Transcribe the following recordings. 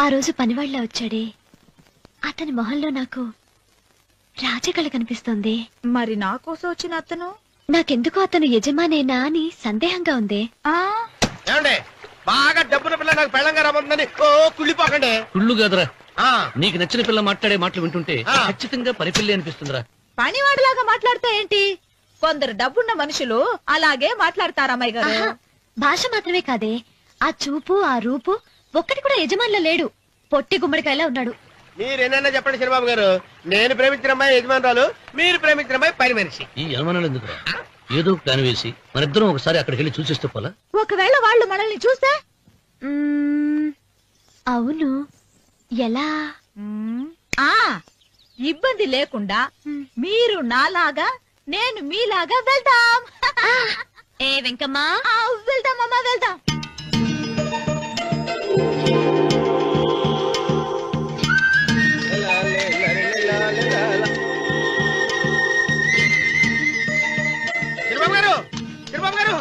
ఆ రోజు పనివాళ్ళ వచ్చాడే అతని మొహంలో నాకు రాజకళ కనిపిస్తోంది. మరి నా కోసం వచ్చిన అతను నాకెందుకో అతను యజమానేనా అని సందేహంగా ఉంది. బాగా డబ్బున పిల్ల నాకు పెళ్ళంగా రమ్మందని కుళ్ళిపోకండి. కుళ్ళు కాదురా, నీకు నచ్చిన పిల్ల మాట్లాడే మాటలు వింటుంటే ఖచ్చితంగా పరిపిల్లి అనిపిస్తుందిరా. పనివాడిలాగా మాట్లాడతా ఏంటి? కొందరు డబ్బున్న మనుషులు అలాగే మాట్లాడతారు అమ్మాయి గారు. భాష మాత్రమే కాదే, ఆ చూపు ఆ రూపు ఒక్కటి కూడా యజమానిలో లేడు. పొట్టి గుమ్మడికాయలా ఉన్నాడు. మీరేనన్నా చెప్పండి చంద్రబాబు గారు, నేను ప్రేమించిన అమ్మాయి యజమానురాలు, మీరు ప్రేమించిన అమ్మాయి పని మనిషి. ఈ అనుమానాలు ఎందుకురా? ఏదో ప్లాన్ వేసి మనిద్దరం ఒకసారి అక్కడికి వెళ్ళి చూసేస్తే పోలా? ఒకవేళ వాళ్ళు మనల్ని చూస్తే? అవును, ఎలా? ఇబ్బంది లేకుండా మీరు నాలాగా నేను మీలాగా వెళ్దాం. ఏ వెంకమ్మా, వెళ్దామమ్మా వెళ్దాం. చంద్రబాబు గారు, చంద్రబాబు గారు,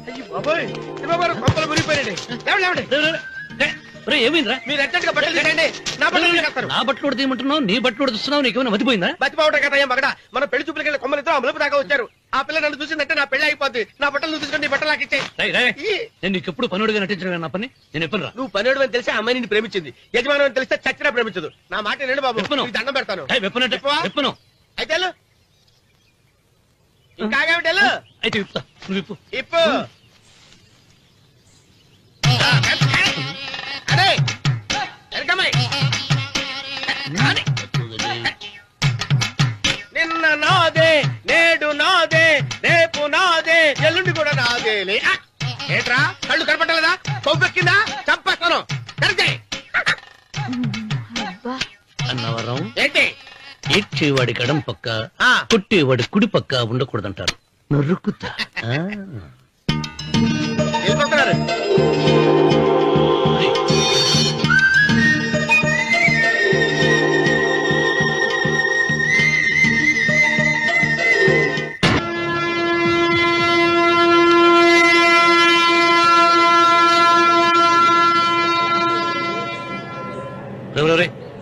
అయ్యో బాబోయ్, చంద్రబాబు గారు కొంపలు మునిగిపోయారండి. ఏమైందిరా? మీరు అర్జెంట్ గా బట్టలు తీయండి. నా బట్టలు నా బట్టలు తీయమంటున్నావు, నీ బట్టలు ఉడుతున్నావు, నీకేమైనా మతిపోయిందా? బతిపోవటం కదా ఏం మగడ. మన పెళ్లి చూపులకి వెళ్ళి కొమ్మలతో ఆ మలుపు దాకా వచ్చారు. ఆ పిల్ల నన్ను చూసిందంటే నా పెళ్లి అయిపోద్ది. నా బట్టలు తీసుకొని నీ బట్టలు నాకు ఇచ్చేయి. నేను నీకు ఎప్పుడు పనుడిగా నటించడం నా పని. నేను ఎప్పుడు రా? నువ్వు పనివాడు అని తెలిసి ఆ అమ్మాయి నిన్ను ప్రేమించింది, యజమాని అని తెలిస్తే చచ్చినా ప్రేమించదు. నా మాట నేను బాబు, నీకు దండం పెడతాను. అయితే ఇంకాగేమిటి అయితే ఇప్పుతా, నువ్వు ఇప్పు. ఇప్పు. అదే నిన్న నాదే, నేడు నాదే, రేపు నాదే, ఎల్లుండి కూడా నాదేలే. ఏట్రా కళ్ళు కనపట్టలేదా? కొవ్వెక్కిందా? చంపేస్తాను. అన్నవరం ఏంటి? ఏడ్చేవాడి గడం పక్క, కొట్టేవాడి కుడి పక్క ఉండకూడదంటారు. నరుకుతా.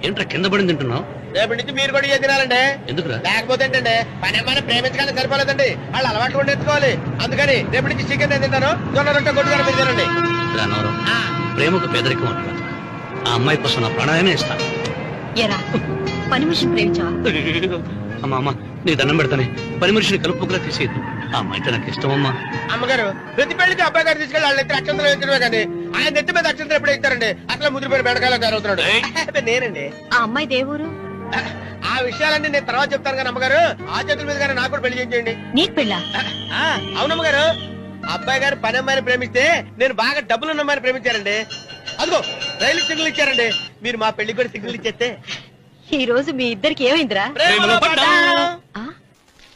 ఏంట్రా కింద పడింది తింటున్నావు? రేపటి నుంచి మీరు కూడా తినాలండి. ఎందుకురా? లేకపోతే ఏంటండి, పని అమ్మాయిని ప్రేమించగానే సరిపోలేదండి, వాళ్ళు అలవాటు కూడా నేర్చుకోవాలి. అందుకని రేపటి నుంచి చికెన్ నేను తింటాను, జొన్న రొట్టె కొట్టుగానే మీరు తినండి. ప్రేమకు పేదరికం అంటారు. ఆ అమ్మాయి కోసం నా ప్రాణాయమే ఇస్తాను. పని మనిషిని ప్రేమించావా? అమ్మా అమ్మ, నీ దండం పెడతానే, పని మనిషిని కలుపుకులా తీసేయద్దు. ఆ అమ్మాయితో నాకు ఇష్టం అమ్మా. అమ్మగారు, ప్రతి పెళ్లికి అబ్బాయి గారు తీసుకెళ్ళి వాళ్ళ ఇద్దరు అక్షంతలు వేయించడమే కానీ ఆయన నెత్తి మీద అక్షంతలు ఎప్పుడు ఇస్తారండి? అసలు ముదిరిపోయిన బెడకాయలో తయారవుతున్నాడు. నేనండి. ఆ అమ్మాయి దేవురు. ఆ విషయాలన్నీ నేను తర్వాత చెప్తాను కానీ అమ్మగారు, ఆ చేతుల మీద గారు నాకు కూడా పెళ్లి చేయండి. నీకు పెళ్ళా? అవునమ్మగారు, అబ్బాయి గారు పని అమ్మాయిని ప్రేమిస్తే నేను బాగా డబ్బులున్న అమ్మాయిని ప్రేమించారండి. అదిగో రైలు సిగ్నల్ ఇచ్చారండి. మీరు మా పెళ్లికి కూడా సిగ్నల్ ఇచ్చేస్తే. ఈ రోజు మీ ఇద్దరికి ఏమైందిరా?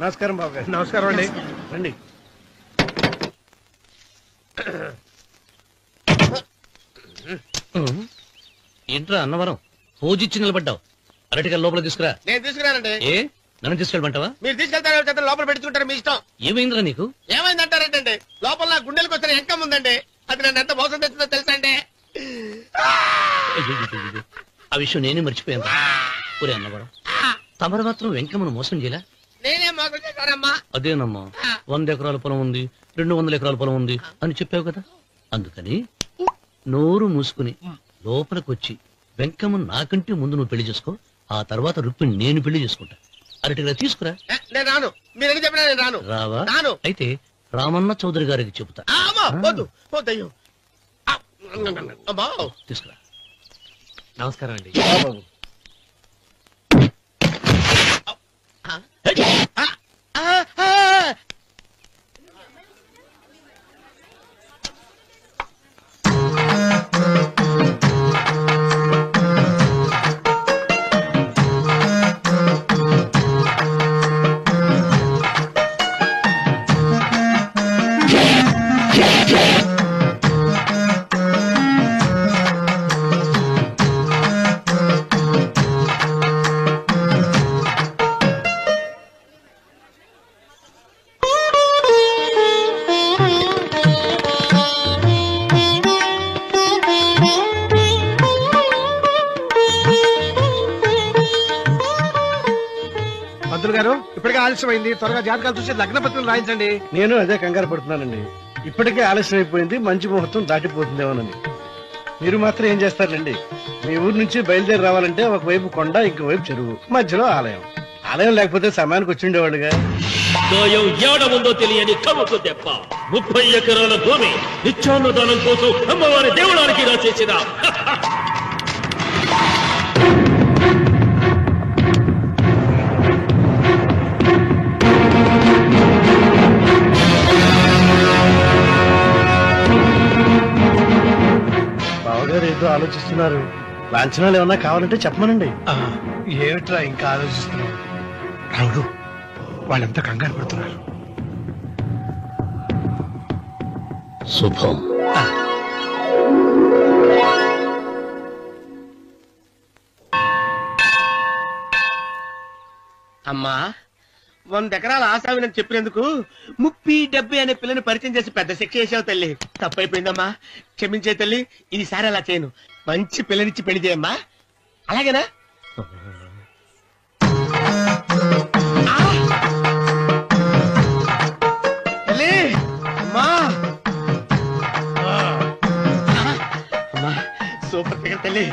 నమస్కారం బాబు గారు. నమస్కారం అండి. రండి. ఏంట్రా అన్నవరం, పూజిచ్చి నిలబడ్డావు? అరటిగా లోపల తీసుకురా. నేను తీసుకురానండి. ఏ నన్ను తీసుకెళ్ళమంటావా? మీరు తీసుకెళ్తారు, లోపల పెట్టుకుంటారు, మీ ఇష్టం. ఏమైందిరా నీకు? ఏమైందంటారేంటండి? లోపల నా గుండెలకు వచ్చిన ఎంకం ఉందండి, అది నన్ను ఎంత మోసం తెచ్చిందో తెలుసా అండి? ఆ విషయం నేనే మర్చిపోయాను. ఒరే అన్నవరం, తమరు మాత్రం వెంకమ్మను మోసం చేయలే? నేనే మోసం చేశానమ్మా. అదేనమ్మా, 100 ఎకరాల పొలం ఉంది, 200 ఎకరాల పొలం ఉంది అని చెప్పావు కదా. అందుకని నోరు మూసుకుని లోపలికి వచ్చి వెంకమ్మ నాకంటే ముందు నువ్వు పెళ్లి చేసుకో, ఆ తర్వాత రుక్మిణి నేను పెళ్లి చేసుకుంటా. అరటిగా తీసుకురా. నేను రాను. మీరు చెప్పినా నేను రాను. రావా? రాను. అయితే రామన్న చౌదరి గారికి చెబుతా. తీసుకురా. నమస్కారం అండి. రాముడు గారు ఇప్పటికే ఆలస్యమైంది, త్వరగా జాతకాలు చూసి లగ్న పత్రికలు రాయించండి. నేను అదే కంగారు పడుతున్నానండి. ఇప్పటికే ఆలస్యం అయిపోయింది, మంచి ముహూర్తం దాటిపోతుందేమోనని. మీరు మాత్రం ఏం చేస్తారండి? మీ ఊరు నుంచి బయలుదేరి రావాలంటే ఒకవైపు కొండ, ఇంకోవైపు చెరువు, మధ్యలో ఆలయం. ఆలయం లేకపోతే సమయానికి వచ్చి ఉండేవాళ్ళుగా. దోయం ఏడముందో తెలియని కవ్వకు దెబ్బ. 30 ఎకరాల భూమి నిత్యాన్నదానం కోసం అమ్మవారి దేవుడానికి రాసేసిన బావగారు ఏదో ఆలోచిస్తున్నారు. లాంఛనాలు ఏమన్నా కావాలంటే చెప్పమనండి. ఏమిట్రా ఇంకా ఆలోచిస్తున్నావు? రాముడు, వాళ్ళంతా కంగారు పడుతున్నారు. శుభం. అమ్మా 100 ఎకరాల ఆశావినని చెప్పినందుకు 30-70 అనే పిల్లని పరిచయం చేసి పెద్ద శిక్ష చేసావు తల్లి. తప్పైపోయిందమ్మా, క్షమించే తల్లి. ఈసారి అలా చేయను. మంచి పిల్లనిచ్చి పెళ్లి చేయమ్మా. అలాగేనా? తల్లి, అమ్మా అమ్మా, సూపర్ ఫిగర్ తల్లి.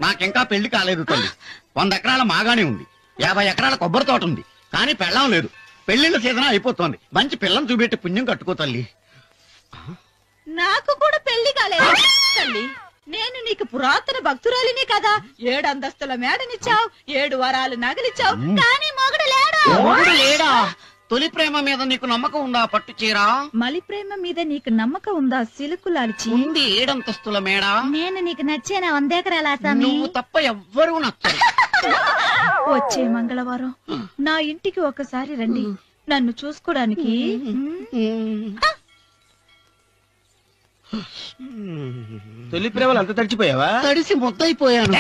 నాకింకా పెళ్లి కాలేదు తల్లి. 100 ఎకరాల మాగానే ఉంది, 50 ఎకరాల కొబ్బరి తోట ఉంది, కానీ పెళ్ళం లేదు. పెళ్లిళ్ళ సీజన్ అయిపోతోంది. మంచి పిల్లని చూపెట్టి పుణ్యం కట్టుకో తల్లి. నాకు కూడా పెళ్లి కాలేదు తల్లి. నేను నీకు పురాతన భక్తురాలిని కదా. 7 అంతస్తుల మేడనిచ్చావు, 7 వరాలు నగలిచ్చావు, కానీ మొగుడు లేడా? మొగుడు లేడా? తొలి ప్రేమ మీద నీకు నమ్మకం ఉందా? పట్టు చీరా. మలి ప్రేమ మీద నీకు నమ్మకం ఉందా? సిలుకులాల్చి ఉంది 7 అంతస్తుల మేడ. నేను నీకు నచ్చేనా 100 ఎకరాల ఆసామి? నువ్వు తప్ప ఎవ్వరూ నచ్చరు. వచ్చే మంగళవారం నా ఇంటికి ఒకసారి రండి, నన్ను చూసుకోడానికి. తొలి ప్రేమలు అంత తడిచిపోయావా? తడిసి ముద్దయిపోయాను.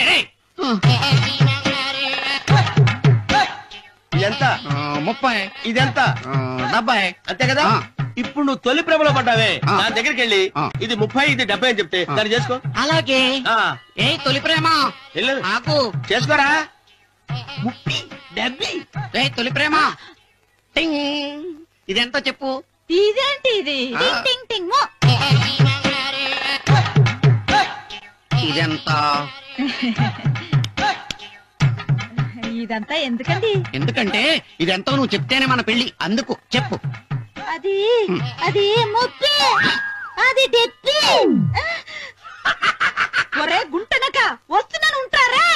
ఎంత? 30. ఇదెంత? 70. అంతే కదా. ఇప్పుడు నువ్వు తొలి ప్రేమలో పడ్డావే, నా దగ్గరికి వెళ్ళి ఆ. ఇది 30, ఇది 70 అని చెప్తే దాన్ని చేసుకో. అలాగే. ఏ తొలి ప్రేమ వెళ్ళు, నాకు చేసుకోరా. 30, 70. ఏ తొలి ప్రేమ టింగ్. ఇదెంత చెప్పు? ఇదేంటి ఇది? టింగ్ టింగ్ టింగ్ మో. ఇదెంత? ఇదంతా ఎందుకండి? ఎందుకంటే ఇదెంతో నువ్వు చెప్తేనే మన పెళ్లి. అందుకు చెప్పు. అది అది ముప్పి, అది డెప్పి. ఒరే గుంటనక, వస్తున్నాను ఉంటారే.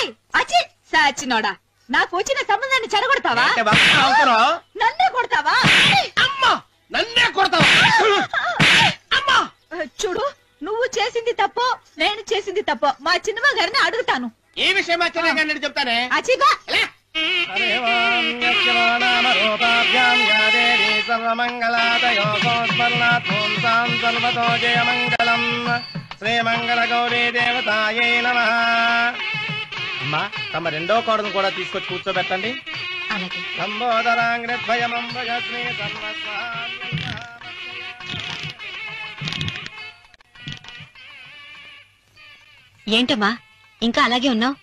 అచి సాచినోడా, నాకు వచ్చిన సంబంధాన్ని చెడగొడతావా? అంటే బాగా అవుతారా? నన్నే కొడతావా? అమ్మా, నన్నే కొడతావా? అమ్మా, చూడు, నువ్వు చేసింది తప్పో, నేను చేసింది తప్పో మా చిన్నమ్మ గారిని అడుగుతాను. ఏ విషయం ఆశ్చర్యంగా చెప్తానే. అచిగా శ్రీమంగళ గౌరీ దేవతాయే నమః. అమ్మా, తమ రెండో కోడను కూడా తీసుకొచ్చి కూర్చోబెట్టండి. ఏంటమ్మా ఇంకా అలాగే ఉన్నావు?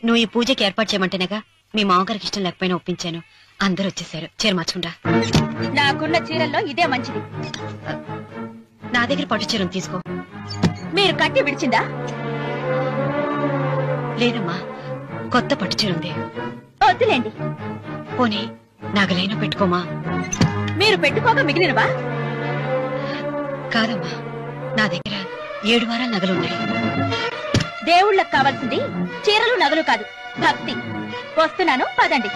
నువ్వు ఈ పూజకి ఏర్పాటు చేయమంటేనేగా మీ మామగారికి ఇష్టం లేకపోయినా ఒప్పించాను. అందరూ వచ్చేసారు. చీర మార్చుకుంటా. నాకున్న చీరల్లో ఇదే మంచిది. నా దగ్గర పట్టు చీరను తీసుకో. మీరు కట్టి విడిచిందా? లేదమ్మా, కొత్త పట్టు చీర ఉంది. వద్దులేండి. పోనీ నాగలైనా పెట్టుకోమా. మీరు పెట్టుకోక మిగిలినవా? కాదమ్మా, నా దగ్గర 7 వారాల నగలున్నాయి. దేవుళ్ళకి కావాల్సింది చీరలు నగలు కాదు, భక్తి. వస్తున్నాను, పదండి.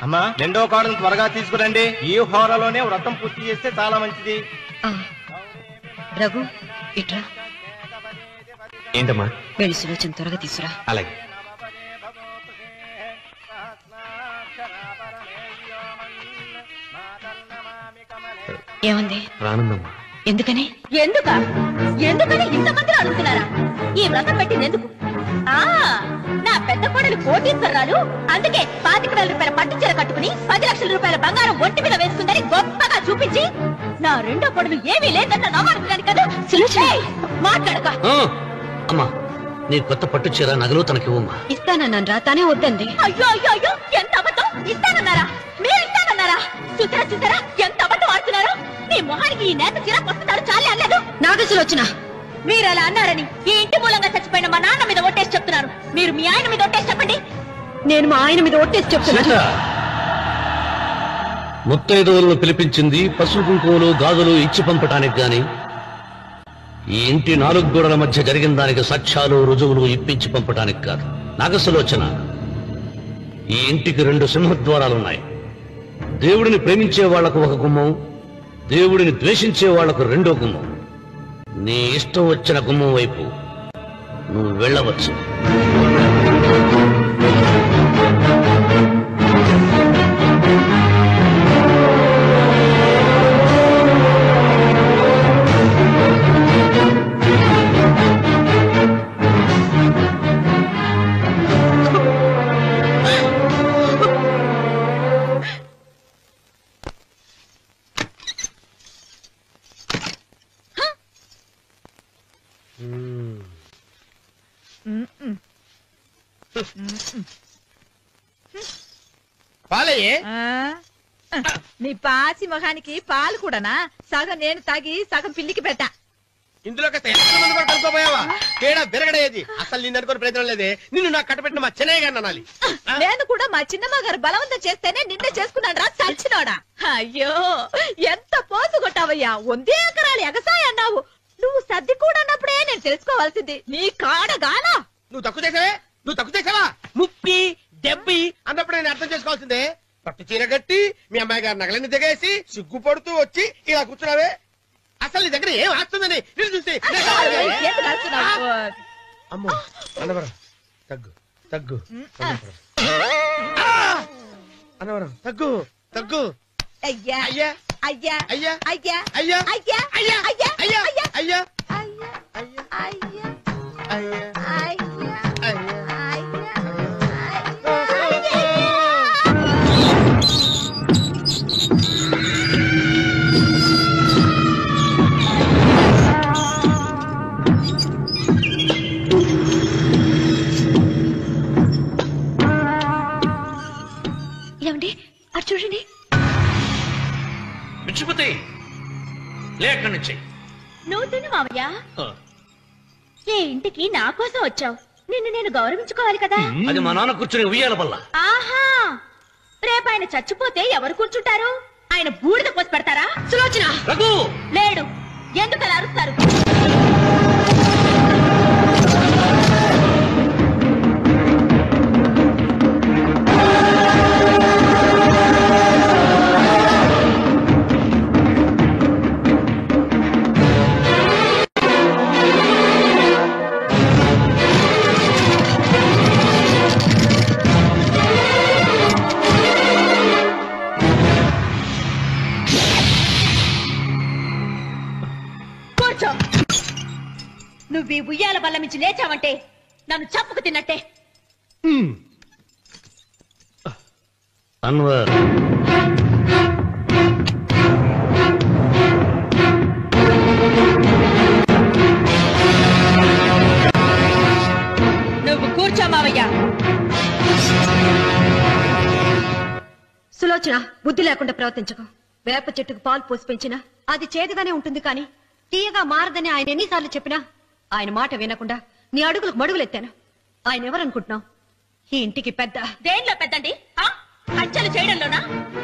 అమ్మా, రెండో కోడను త్వరగా తీసుకురండి. ఈ హోరలోనే వ్రతం పూర్తి చేస్తే చాలా మంచిది. రఘు, ఇట్రా. ఏంటమ్మా? వెళ్ళి సులోచన త్వరగా తీసురా. అలాగే. ఏమంది? రానుందమ్మా. ఎందుకని? ఎందుకని ఇంతమంది అడుగుతున్నారా? ఈ వ్రతం పెట్టింది ఎందుకు? నా పెద్ద కోడలు కోటీశ్వరరాలు, అందుకే 25,000 రూపాయల పట్టు చీర కట్టుకుని 10 లక్షల రూపాయల బంగారం ఒంటి మీద వేస్తుందని గొప్పగా చూపించి, నా రెండో కోడలు ఏమీ లేదన్న నమ్మడుతున్నాను కదా. మాట్లాడక. అమ్మా, నీ కొత్త పట్టు చీర నగలు తనకివ్వమ్మా. ఇస్తానన్నాను రా, తానే వద్దండి. అయ్యో అయ్యో అయ్యో, ఎంత అబద్ధం! ఇస్తానన్నారా? మీరు ఇస్తానన్నారా? చూసారా చూసారా ఎంత అబద్ధం ఆడుతున్నారు? మీ మొహానికి ఈ నేత చీర కొస్తాడు చాలే అనలేదు. నాగసులోచన, మీరు అలా అన్నారని ఈ ఇంటి మూలంగా చచ్చిపోయిన మా నాన్న మీద ఒట్టేసి చెప్తున్నారు. మీరు మీ ఆయన మీద ఒట్టేసి చెప్పండి. నేను మా ఆయన మీద ఒట్టేసి చెప్తున్నా. ముత్తైదువులను పిలిపించింది పసుపు కుంకుమలు గాజులు ఇచ్చి పంపటానికి గాని, ఈ ఇంటి 4 గోడల మధ్య జరిగిన దానికి సాక్ష్యాలు రుజువులు ఇప్పించి పంపటానికి కాదు. నాగసులోచన, ఈ ఇంటికి 2 సింహద్వారాలున్నాయి. దేవుడిని ప్రేమించే వాళ్లకు ఒక గుమ్మం, దేవుడిని ద్వేషించే వాళ్లకు 2వ గుమ్మం. నీ ఇష్టం వచ్చిన గుమ్మం వైపు నువ్వు వెళ్ళవచ్చు. పాలయ్యే. నీ పాసి మొహానికి పాలు కూడానా? సగం నేను తాగి సగం పిల్లికి పెట్టా. ఇందులో కలుపుకోపోయావా? తేడా విరగడేది. అసలు నిన్ను అనుకునే ప్రయత్నం లేదే. నిన్ను నాకు కట్టబెట్టిన మా చెన్నయ్య గారిని అనాలి. నేను కూడా మా చిన్నమ్మ గారు బలవంతం చేస్తేనే నిన్నే చేసుకున్నాడు రా చచ్చినోడా. అయ్యో, ఎంత పోసు కొట్టావయ్యా! 100 ఎకరాలు ఎగసాయ అన్నావు. నువ్వు సర్ది కూడా అన్నప్పుడే నేను తెలుసుకోవాల్సింది. నీ కాడగానా? నువ్వు తక్కువ చేసావా? 30, 70 అన్నప్పుడు నేను అర్థం చేసుకోవాల్సిందే. పట్టు చీర కట్టి మీ అమ్మాయి గారు నగలని దిగేసి సిగ్గుపడుతూ వచ్చి ఇలా కూర్చున్నావే. అసలు నీ దగ్గర ఏం ఆస్తుందని నేను చూసి. అమ్మో అన్నవరం తగ్గు అన్నవరం తగ్గు. అయ్యా అయ్యా అయ్యా అయ్యా అయ్యా అయ్యా అయ్యా అయ్యా అయ్యా అయ్యా అయ్యా అయ్యా ఏమండి అటు చూడండి. విచ్చిపోతే లేక్కడి నుంచి. నువ్వు తిను మావయ్య. ఏ ఇంటికి నా కోసం వచ్చావు, నిన్ను నేను గౌరవించుకోవాలి కదా. అది మా నాన్న కూర్చుని ఉయ్యాల వల్ల. ఆహా, రేపు ఆయన చచ్చిపోతే ఎవరు కూర్చుంటారు? ఆయన బూడిద పోసి పెడతారా? సులోచన రఘు లేడు. ఎందుకు అలా అరుస్తారు? నువ్వు ఈ ఉయ్యాల బల్ల మించి లేచావంటే నన్ను చప్పుకు తిన్నట్టే. అన్వర్, నువ్వు కూర్చో మావయ్య. సులోచన, బుద్ధి లేకుండా ప్రవర్తించకు. వేప చెట్టుకు పాలు పోసి పెంచినా అది చేదుగానే ఉంటుంది, కానీ తీయగా మారదని ఆయన ఎన్నిసార్లు చెప్పినా ఆయన మాట వినకుండా నీ అడుగులకు మడుగులెత్తాను. ఆయన ఎవరనుకుంటున్నావు? ఈ ఇంటికి పెద్ద. దేనిలో పెద్దండి? హత్యలు చేయడంలోనా?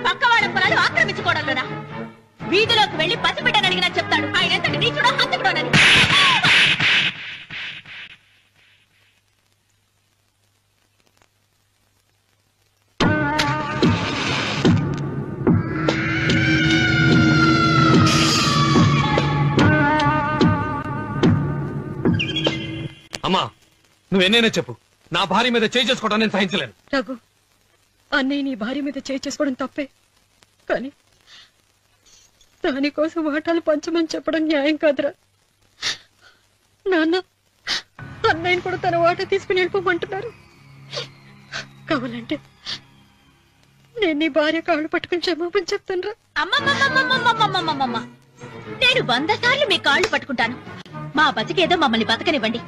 పక్క వాళ్ళ పొలాలు ఆక్రమించుకోవడంలోనా? వీధిలోకి వెళ్లి పసిబిడ్డని అడిగినా చెప్తాడు ఆయన ఎంతటి నీచుడో హంతకుడోనని. అమ్మా, నువ్వెన్నైనా చెప్పు, నా భార్య మీద చేయి చేసుకోవడం నేను సహించలేను. రఘు, అన్నయ్య నీ భార్య మీద చేయి చేసుకోవడం తప్పే, కానీ దానికోసం వాటాలు పంచమని చెప్పడం న్యాయం కాదురా. నాన్న అన్నయ్యని కూడా తన వాటా తీసుకుని వెళ్ళిపోమంటున్నారు. కావాలంటే నేను నీ భార్య కాళ్ళు పట్టుకుని క్షమాపణ చెప్తాను. అమ్మమ్మమ్మమ్మమ్మమ్మమ్మమ్మమ్మ, నేను 100 సార్లు మీ కాళ్ళు పట్టుకుంటాను. మా బతికేదో మమ్మల్ని బతకనివ్వండి.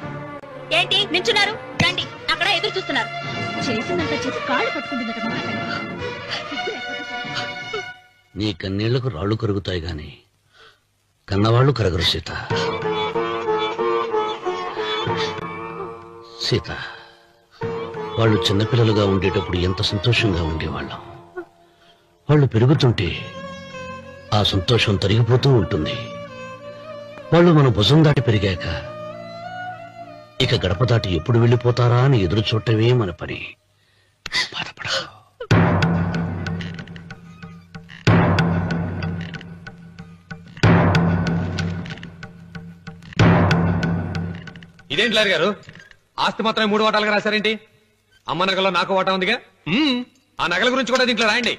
ఏంటి నించున్నారు? రండి, అక్కడ ఎదురు చూస్తున్నారు. చేసినంత చేసి కాళ్ళు పట్టుకుంటున్నట్టు మాట్లాడండి. నీ కన్నీళ్లకు రాళ్లు కరుగుతాయి గాని కన్నవాళ్లు కరగరు సీత. సీత, వాళ్ళు చిన్నపిల్లలుగా ఉండేటప్పుడు ఎంత సంతోషంగా ఉండేవాళ్ళం. వాళ్ళు పెరుగుతుంటే ఆ సంతోషం తరిగిపోతూ ఉంటుంది. వాళ్ళు మన భుజం దాటి పెరిగాక ఇక గడప దాటి ఎప్పుడు వెళ్ళిపోతారా అని ఎదురు చూడటమే మన పని. బాధపడా. ఇదేంటి లారీ గారు, ఆస్తి మాత్రమే 3 వాటాలుగా రాశారేంటి? అమ్మ నగలో నాకు వాటా ఉందిగా, ఆ నగల గురించి కూడా దీంట్లో రాయండి.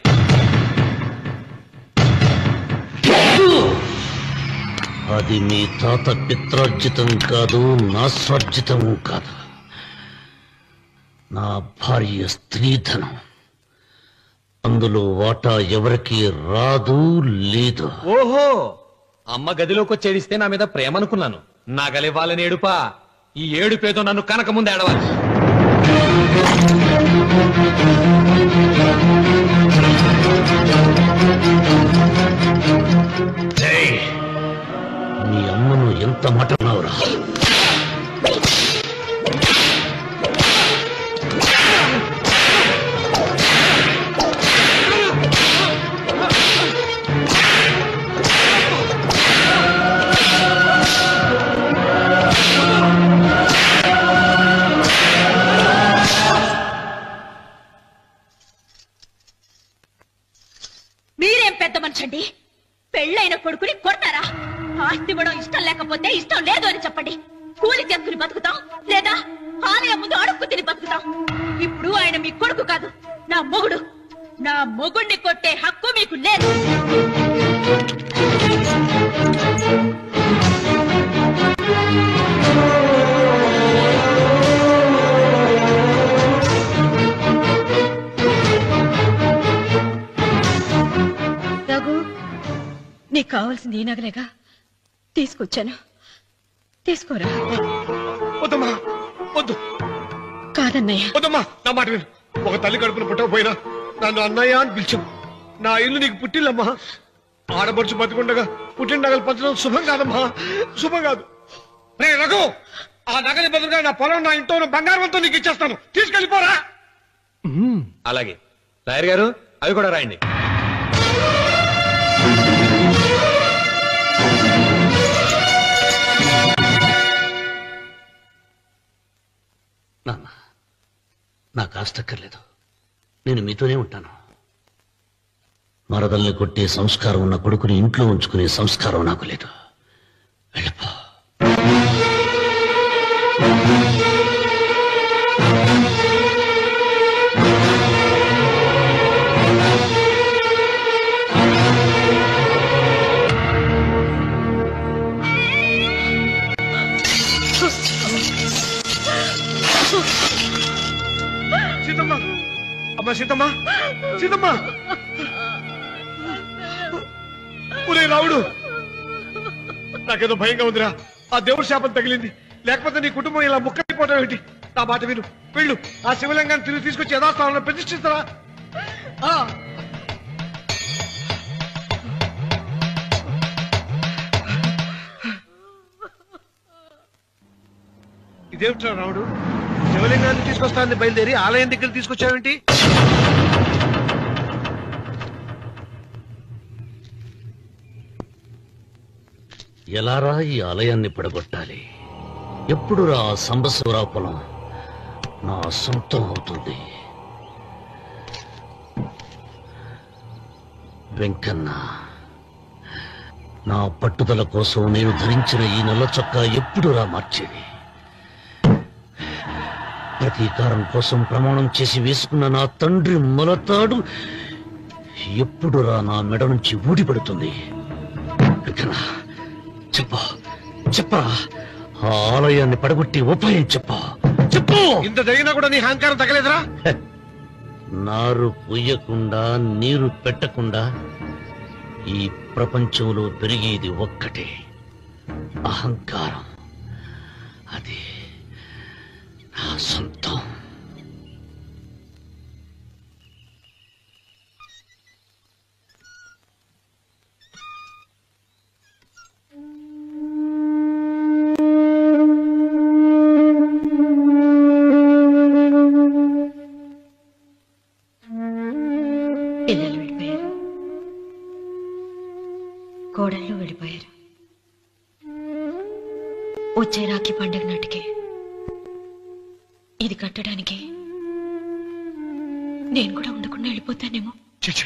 అది మీ తాత పిత్రార్జితం కాదు, నా స్వార్జితం కాదు. నా భార్య స్త్రీధనం. అందులో వాటా ఎవరికి రాదు లేదు. ఓహో, అమ్మ గదిలోకి వచ్చేడిస్తే నా మీద ప్రేమ అనుకున్నాను. నగలివ్వాలని ఏడుపా. ఈ ఏడుపేదో నన్ను కనక ముందు ఏడవాలి. మీ అమ్మను ఎంత మాట అన్నావురా? మీరేం పెద్ద మనిషండి, పెళ్ళైన కొడుకుని కొడతారా? ఆస్తి ఇవ్వడం ఇష్టం లేకపోతే ఇష్టం లేదు అని చెప్పండి. కూలి చేసుకుని బతుకుతాం, లేదా ఆలయం ముందు అడుక్కు తిని బతుకుతాం. ఇప్పుడు ఆయన మీ కొడుకు కాదు, నా మొగుడు. నా మొగుడిని కొట్టే హక్కు మీకు లేదు. రఘు, నీకు కావాల్సింది ఈ నగలేగా తీసుకొచ్చాను, తీసుకోరా. వద్దమ్మా, వద్దు. కాదన్నయ్య. వద్దమ్మా, నా మాట విను. ఒక తల్లి కడుపున పుట్టకపోయినా నన్ను అన్నయ్య అని పిలిచావు. నా ఇల్లు నీకు పుట్టిల్లమ్మా. ఆడపడుచు బతికుండగా పుట్టిన నగలు పంచడం శుభం కాదమ్మా, శుభం కాదు. రే రఘు, ఆ నగలి బదులుగా నా పొలం, నా ఇంట్లో బంగారంతో నీకు ఇచ్చేస్తాను, తీసుకెళ్ళిపోరా. అలాగే లాయర్ గారు, అవి కూడా రాయండి. నాన్న, నాకు ఆస్తక్కర్లేదు. నేను మీతోనే ఉంటాను. మరదల్ని కొట్టే సంస్కారం ఉన్న కొడుకుని ఇంట్లో ఉంచుకునే సంస్కారం నాకు లేదు. వెళ్ళిపో. సీతమ్మ, అమ్మా సీతమ్మ, సీతమ్మ. ఒరే రావుడు, నాకేదో భయంగా ఉందిరా. ఆ దేవుడి శాపం తగిలింది, లేకపోతే నీ కుటుంబం ఇలా ముక్కైపోవడం ఏంటి? నా మాట విను, వెళ్ళు. ఆ శివలింగాన్ని తిరిగి తీసుకొచ్చి యథాస్థానంలో ప్రతిష్ఠిస్తారా? ఇదేమిట్రా రావుడు, శివలింగాన్ని తీసుకొస్తానని బయలుదేరి ఆలయం దగ్గర తీసుకొచ్చావేంటి? ఎలారా ఈ ఆలయాన్ని పడగొట్టాలి? ఎప్పుడు రా సంబశివరావు పొలం నా సొంతం అవుతుంది? వెంకన్న, నా పట్టుదల కోసం నేను ధరించిన ఈ నల్ల చొక్కా ఎప్పుడురా మార్చేది? ప్రతీకారం కోసం ప్రమాణం చేసి వేసుకున్న నా తండ్రి మొలతాడు ఎప్పుడురా నా మెడ నుంచి ఊడిపడుతుంది? కొడుకనా చెప్పు చెప్పరా ఆ ఆలయాన్ని పడగొట్టి ఉపాయం చెప్పు చెప్పు. ఇంత జరిగినా కూడా నీ అహంకారం తగ్గలేదురా? నారు పొయ్యకుండా నీరు పెట్టకుండా ఈ ప్రపంచంలో పెరిగేది ఒక్కటే, అహంకారం. అది నా సొంతం. పిల్లలు వెళ్ళిపోయారు, కోడళ్ళు వెళ్ళిపోయారు. వచ్చే రాఖీ పండుగ నాటికి ఇది కట్టడానికి నేను కూడా ఉండకుండా వెళ్ళిపోతానేమో. చిచ్చ,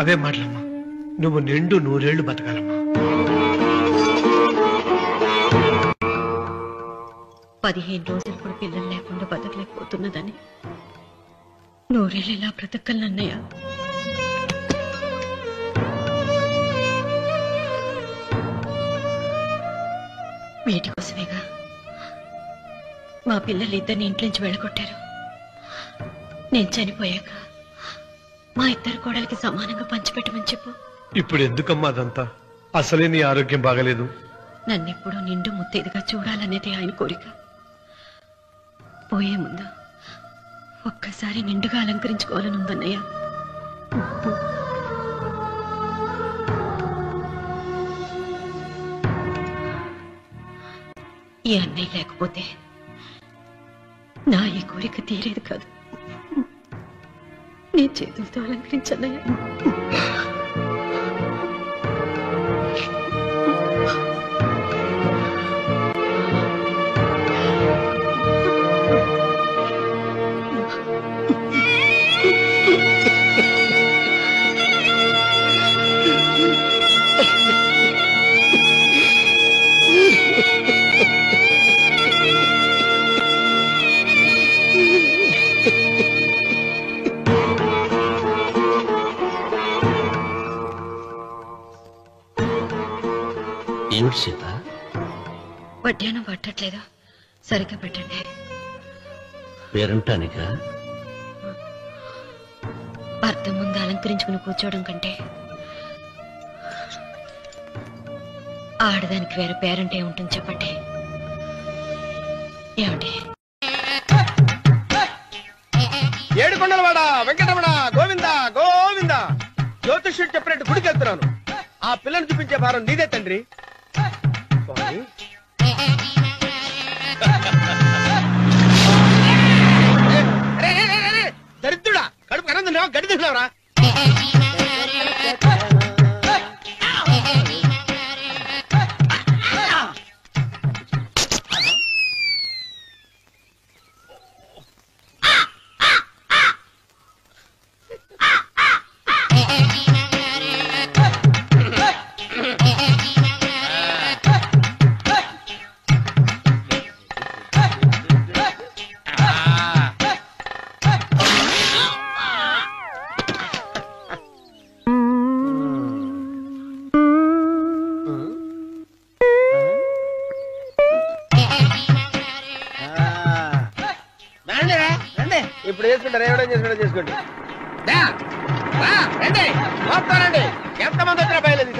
అవే మాటలమ్మా. నువ్వు నిండు 100 ఏళ్లు బతకాలమ్మా. 15 రోజులు కూడా పిల్లలు లేకుండా బతకలేకపోతున్నదని 100 ఏళ్ళు ఇలా బ్రతకలన్నయ్య. వీటి కోసమేగా మా పిల్లలు ఇద్దరిని ఇంట్లోంచి వెళ్ళగొట్టారు. నేను చనిపోయాక మా ఇద్దరు కోడలికి సమానంగా పంచిపెట్టమని చెప్పు. ఇప్పుడు ఎందుకమ్మా అదంతా? అసలే నీ ఆరోగ్యం బాగలేదు. నన్నెప్పుడూ నిండు ముత్తేదిగా చూడాలనేది ఆయన కోరిక. పోయే ముందు ఒక్కసారి నిండుగా అలంకరించుకోవాలని ఉందన్నయ్య. ఈ అన్నయ్య లేకపోతే నా ఈ కోరిక తీరేది కాదు. నీ చేతులతో అలంకరించన్నయ్య. ఏమిటి సీత? వడ్డానం పట్టట్లేదు, సరిగ్గా పెట్టండి. పేరంటానిక భర్త ముందు అలంకరించుకుని కూర్చోవడం కంటే ఆడదానికి వేరే పేరంటే ఉంటుంది చెప్పండి. ఏమండి? ఏడుకొండలవాడ వెంకటరమణ గోవింద గోవింద. జ్యోతిష్యుడు చెప్పినట్టు గుడికి వెళ్తున్నాను. ఆ పిల్లని చూపించే భారం నీదే తండ్రి. స్వామి, దరిద్రుడా, కడుపు కనందు గడి తిన్నావురా? ఇప్పుడు వేసుకుంటారు, ఏమైనా చేసుకుంటారు చేసుకోండి. రండి, ఎంతమంది వచ్చినా బయలుదేరి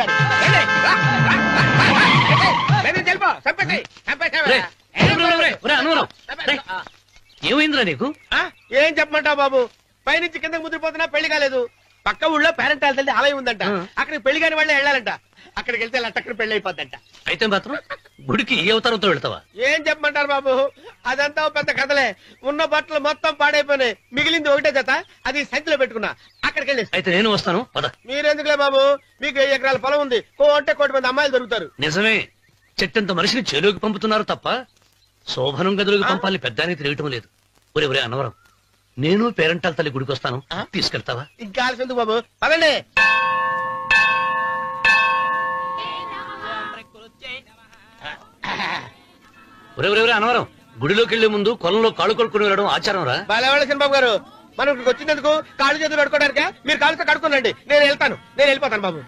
ఏమైందిరా నీకు? ఏం చెప్పమంటావు బాబు? పైనుంచి కిందకు ముద్రపోతున్నా పెళ్లి కాలేదు. పక్క ఊళ్ళో పేరెంటాల తల్లి ఆలయం ఉందంట. అక్కడికి పెళ్లి కాని వాళ్ళే వెళ్ళాలంట. అక్కడికి వెళ్తే లట్టక్కడ పెళ్లి అయిపోద్దంట. అయితే మాత్రం గుడికి ఏ అవతారంతో వెళ్తావా? ఏం చెప్పమంటారు బాబు? అదంతా పెద్ద కథలే. ఉన్న బట్టలు మొత్తం పాడైపోయినాయి. మిగిలింది ఒకటే జత, అది సంచిలో పెట్టుకున్నా. అక్కడికి వెళ్ళి అయితే నేను వస్తాను. మీరెందుకులే బాబు, మీకు 10 ఎకరాల పొలం ఉంది. అంటే 1 కోటి మంది అమ్మాయిలు దొరుకుతారు. నిజమే, చెట్టంత మనిషిని చెరువుకి పంపుతున్నారు తప్ప శోభనం గదులకు పంపాలని పెద్దానికి తెలియటం లేదు. ఒరే ఒరే అన్నవరం, నేను పేరెంటాల తల్లి గుడికి వస్తాను, తీసుకెళ్తావా? ఇంకా ఆలస్యం ఎందుకు బాబు, పదండి. ఒరే ఒరే ఒరే అన్నవరం, గుడిలోకి వెళ్లే ముందు కొలంలో కాళ్ళు కొడుకుని వెళ్ళడం ఆచారం రా. బాలేవాళ్ళ బాబు గారు, మనం ఇక్కడికి వచ్చినందుకు కాళ్ళు చేతులు కడుక్కోవడానిక? మీరు కాళ్ళతో కడుక్కోనండి, నేను వెళ్ళిపోతాను బాబు.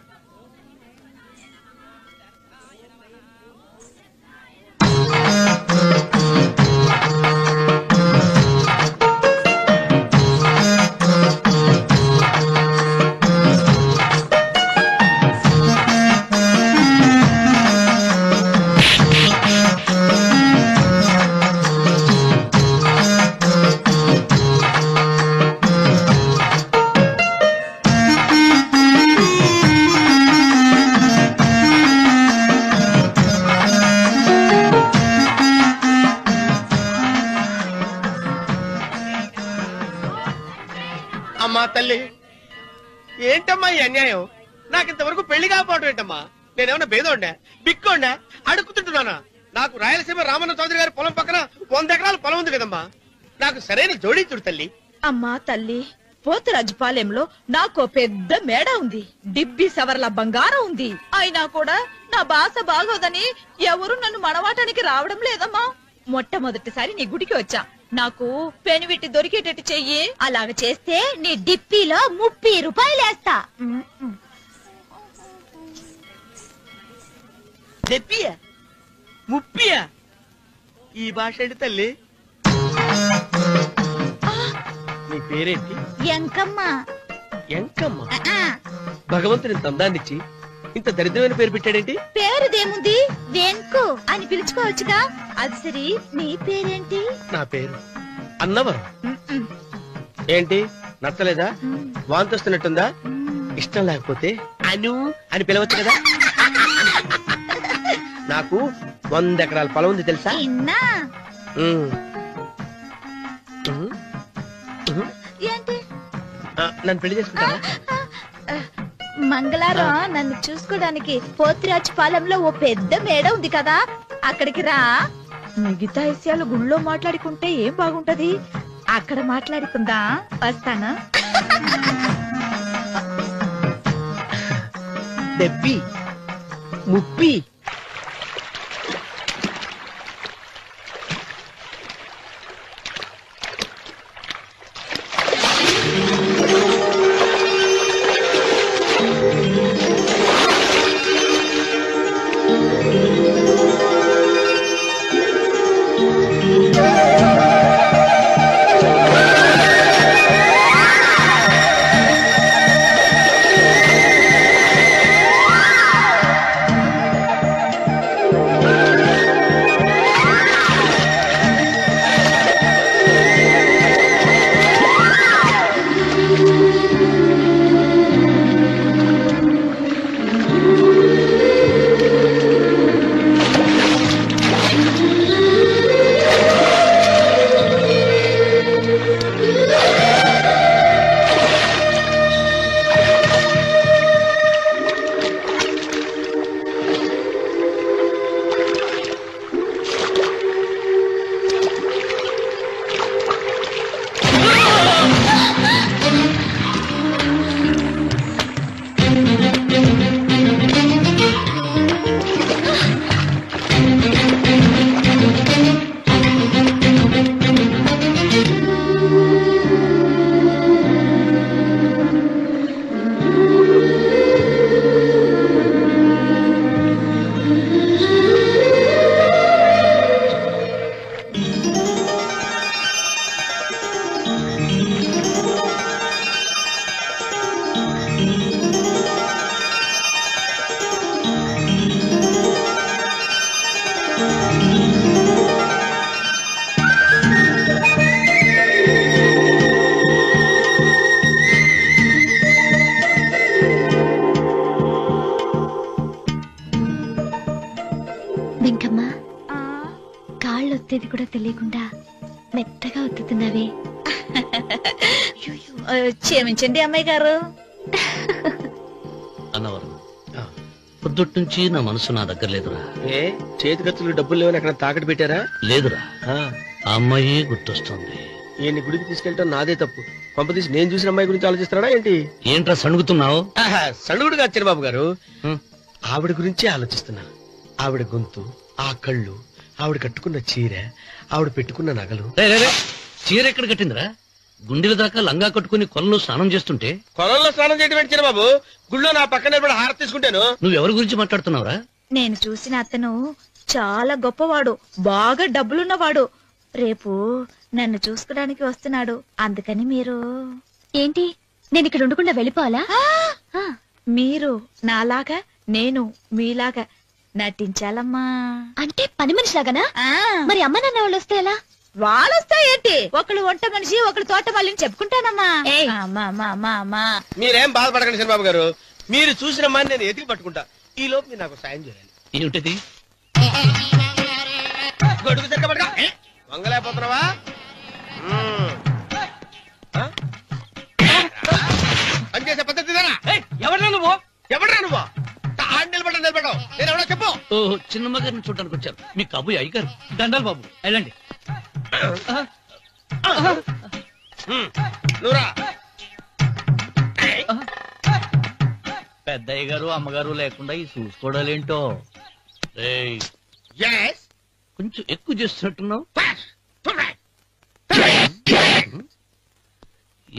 ఏంటమ్మా ఈ అన్యాయం? నాకు ఇంతవరకు పెళ్లి కాకపోవడం ఏంటమ్మా? నేనేమన్నా బేదోండా బిక్కోండా అడుగుతుంటున్నానా? నాకు రాయలసీమ రామన్న చౌదరి గారి పొలం పక్కన 100 ఎకరాల పొలం ఉంది కదమ్మా. నాకు సరైన జోడించుడు తల్లి. అమ్మా తల్లి, పోతురాజుపాలెంలో నాకు పెద్ద మేడ ఉంది, డిబ్బి సవర్ల బంగారం ఉంది. అయినా కూడా నా భాష బాగోదని ఎవరు నన్ను మనవాటానికి రావడం లేదమ్మా. మొట్టమొదటిసారి నీ గుడికి వచ్చా, నాకు పెనువిట్టి దొరికేటట్టు చెయ్యి. అలాగ చేస్తే నీ డిప్పిలో 30 రూపాయలు వేస్తా. చెప్పియా 30? ఈ భాష ఏంటి తల్లి? నీ పేరేంటి? ఎంకమ్మ. ఎంకమ్మ? భగవంతుని తందాన్నిచ్చి ఇంత దరిద్రమైన పేరు పెట్టాడేంటి? పేరుదేముంది, వెంకు అని పిలుచుకోవచ్చుగా. అది సరి, నీ పేరేంటి? నా పేరు అన్నవరం. ఏంటి నచ్చలేదా? వాంతి వస్తున్నట్టుందా? ఇష్టం లేకపోతే అను అని పిలవచ్చు కదా. నాకు 100 ఎకరాల పొలం ఉంది తెలుసా? ఏంటి? నన్ను పెళ్లి చేసుకుంటా? మంగళారం నన్ను చూసుకోవడానికి పోతురాజుపాలెంలో ఓ పెద్ద మేడ ఉంది కదా, అక్కడికి రా. మిగతా విషయాలు గుళ్ళో మాట్లాడుకుంటే ఏం బాగుంటది, అక్కడ మాట్లాడుకుందా. వస్తానా? డెబ్బి 30. వెంకమ్మ, కాళ్ళు ఒత్తేది కూడా తెలియకుండా మెత్తగా ఒత్తుతున్నావే. క్షమించండి అమ్మాయి గారు. అన్నవరం, పొద్దుటి నుంచి నా మనసు నా దగ్గర లేదురా. ఏ చేతి ఖర్చులు డబ్బులు లేవని అక్కడ తాకట్టు పెట్టారా? లేదురా, ఆ అమ్మాయి గుర్తొస్తుంది. ఈయన్ని గుడికి తీసుకెళ్ళటం నాదే తప్పు. పంపతీసి నేను చూసిన అమ్మాయి గురించి ఆలోచిస్తున్నాడా ఏంటి? ఏంట్రా సణుగుతున్నావు? సణుగుడుగా చిరబాబు గారు, ఆవిడ గురించి ఆలోచిస్తున్నా. ఆవిడ గొంతు, ఆ కళ్ళు, ఆవిడ కట్టుకున్న చీర, ఆవిడ పెట్టుకున్న నగలు. చీర ఎక్కడ కట్టిందిరా? గుండెల దాకా లంగా కట్టుకుని కొలంలో స్నానం చేస్తుంటే. కొలంలో స్నానం చేయడం ఏంటి చిరబాబు? గుళ్ళో నా పక్కన హారతి తీసుకుంటాను. నువ్వెవరి గురించి మాట్లాడుతున్నావురా? నేను చూసిన అతను చాలా గొప్పవాడు, బాగా డబ్బులున్నవాడు. రేపు నన్ను చూసుకోవడానికి వస్తున్నాడు. అందుకని మీరు ఏంటి, నేను ఇక్కడ ఉండకుండా వెళ్ళిపోవాలా? మీరు నాలాగా, నేను మీలాగా నటించాలమ్మా. అంటే పని మనిషి లాగానా? మరి అమ్మ నాన్న వాళ్ళు వస్తే ఎలా? వాళ్ళొస్తా ఏంటి, ఒకళ్ళు వంట మనిషి, ఒకళ్ళు తోట వాళ్ళని చెప్పుకుంటానమ్మా. మీరేం బాధపడకండి చంద్రబాబు గారు. మీరు చూసిన అమ్మాయిని నేను ఎతికి పట్టుకుంటా. ఈ లోపు మీరు నాకు సాయం చేయాలి. ఏమిటది? గొడుగు సరిగ్గా పట్టుకో. వంగలేకపోతున్నావా? పనిచేసే పద్ధతి ఎవరా నువ్వు నిలబెట్టావు నేను ఎవడో చెప్పు. ఓ చిన్నమ్మ గారిని చూడడానికి వచ్చారు మీ కాబోయే అయ్యగారు. దండాలు బాబు వెళ్ళండి. నువ్వురా. పెద్దయ్య గారు అమ్మగారు లేకుండా ఈ చూసుకోవడాలేంటో. కొంచెం ఎక్కువ చేస్తున్నట్టున్నావు.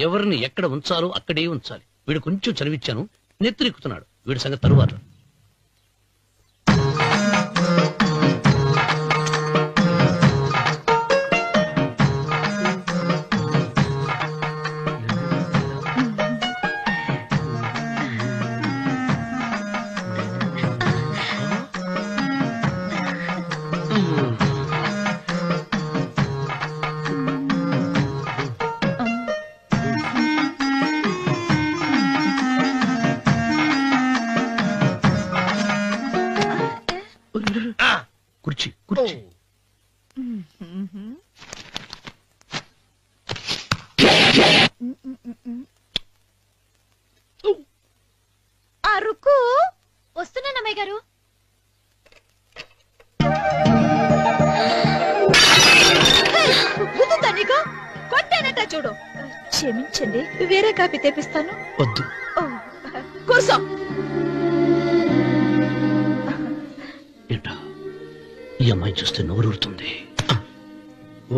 ఎవరిని ఎక్కడ ఉంచాలో అక్కడే ఉంచాలి. వీడు కొంచెం చదివిచ్చాను, నెత్తిరెక్కుతున్నాడు. వీడి సంగతి తరువాత. కుర్చీ కుర్చీ. అరుకు వస్తున్నానమ్మాయి గారు. నీకు కొట్టానట చూడు. క్షమించండి, వేరే కాపీ తెప్పిస్తాను. వద్దు. కూర్చో. ఏంటా ఈ అమ్మాయి చూస్తే నోరూరుతుంది.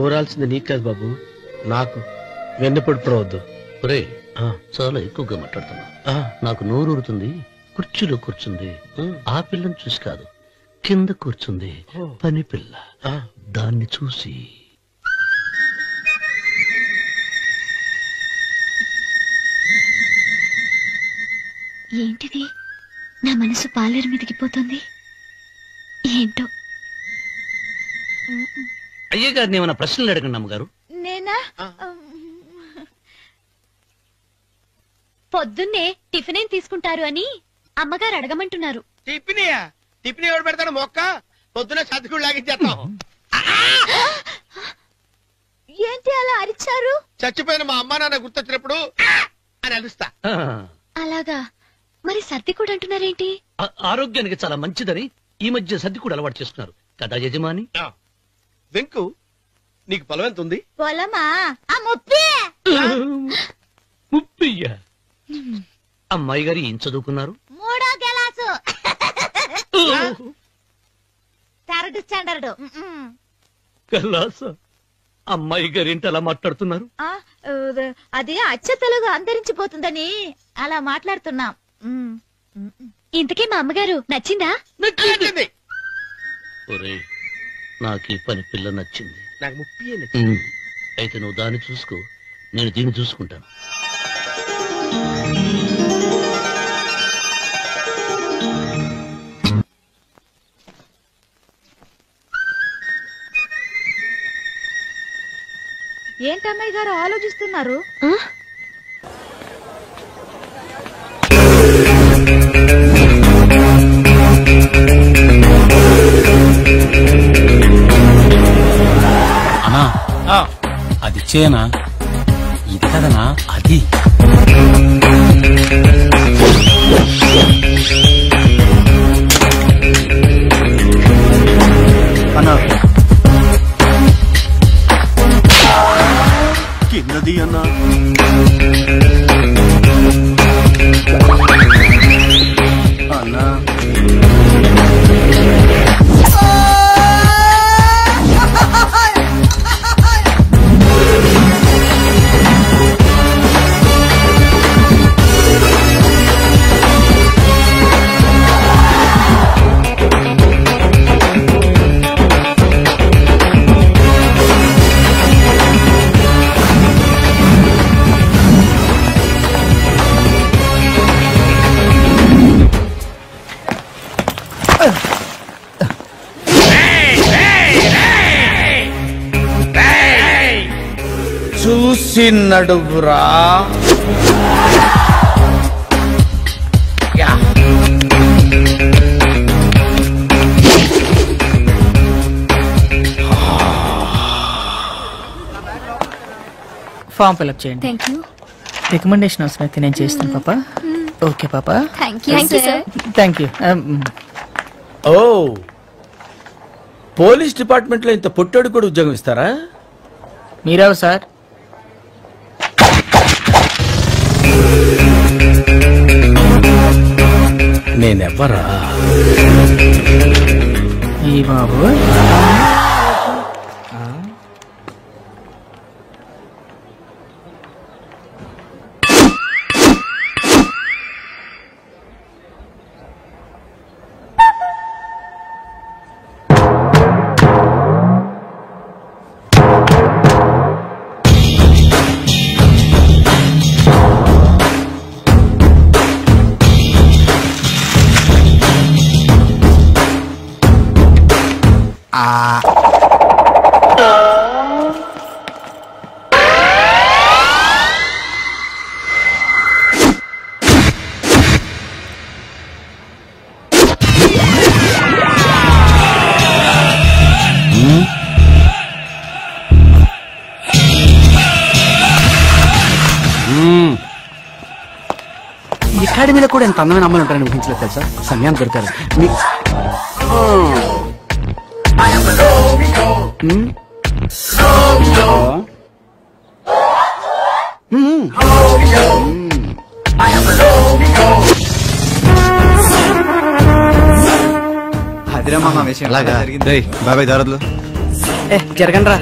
ఊరాల్సింది నీకు కాదు బాబు, నాకు. వెన్నపొడి పడవద్దు. ఒరే చాలా ఎక్కువగా మాట్లాడుతున్నా. నాకు నోరూరుతుంది. కుర్చీలో కూర్చుంది. ఆ పిల్లని చూసి కాదు, కింద కూర్చుంది పని పిల్ల. దాన్ని చూసి ఏంటిది? నా మనసు పాలేరు మీదకి పోతుంది. ఏంటో. అయ్య గారిని ఏమైనా ప్రశ్నలు అడగండి అమ్మగారు. నేనా? పొద్దున్నే టిఫిన్ ఏం తీసుకుంటారు అని అమ్మగారు అడగమంటున్నారు. టిఫినియా? టిఫిన్ ఎవరు పెడతాడు మొక్క? పొద్దునే సర్దుకుడు లాగించేస్తాం. ఏంటి అలా అరిచారు? చచ్చిపోయిన మా అమ్మ నాన్న గుర్తొచ్చినప్పుడు అని అలుస్తా. అలాగా? మరి సర్ది కూడా అంటున్నారేంటి? ఆరోగ్యానికి చాలా మంచిదని ఈ మధ్య సర్ది కూడా అలవాటు చేస్తున్నారు కదా యజమాని. వెంకు, నీకు పొలం ఎంత ఉంది? పొలమా? ముప్పయ్యా. అమ్మాయి గారు ఏం చదువుకున్నారు? 3వ క్లాసు, 3rd స్టాండర్డ్. కలాస. అమ్మాయి గారు ఏంటి అలా మాట్లాడుతున్నారు? అది అచ్చ తెలుగు అంతరించిపోతుందని అలా మాట్లాడుతున్నాం. ఇంతకీ మా అమ్మగారు నచ్చిందా? నచ్చింది. ఒరే నాకు ఈ పని పిల్ల నచ్చింది. నాకు ముప్పి నచ్చింది. అయితే నువ్వు దాన్ని చూసుకో, నేను దీన్ని చూసుకుంటాను. ఏంటమ్మాయి గారు ఆలోచిస్తున్నారు? అన్నా అది చేనా? ఇది కదనా అది. అన్నా కిందది అన్నా. అన్నా చూసి నడువురా. ఫామ్ ఫిల్అప్ చేయండి. Thank you. రికమెండేషన్ అవసరం అయితే నేను చేస్తాను పాప. ఓకే పాపా. Thank you sir. Thank you. ఓ పోలీస్ డిపార్ట్మెంట్ లో ఇంత పొట్టోడు కూడా ఉద్యోగం ఇస్తారా? మీరెవరు సార్? నేనెవ్వరా? ఈ బాబు అకాడమీలో కూడా ఎంత అందమైన అమ్మాయిలు ఉంటారని ఊహించలేదు తెలుసా. సమయాన్ని దొరికారు. అదిరా మామ విషయం జరిగింది. బాబాయ్ దారదులు జరగండి రా.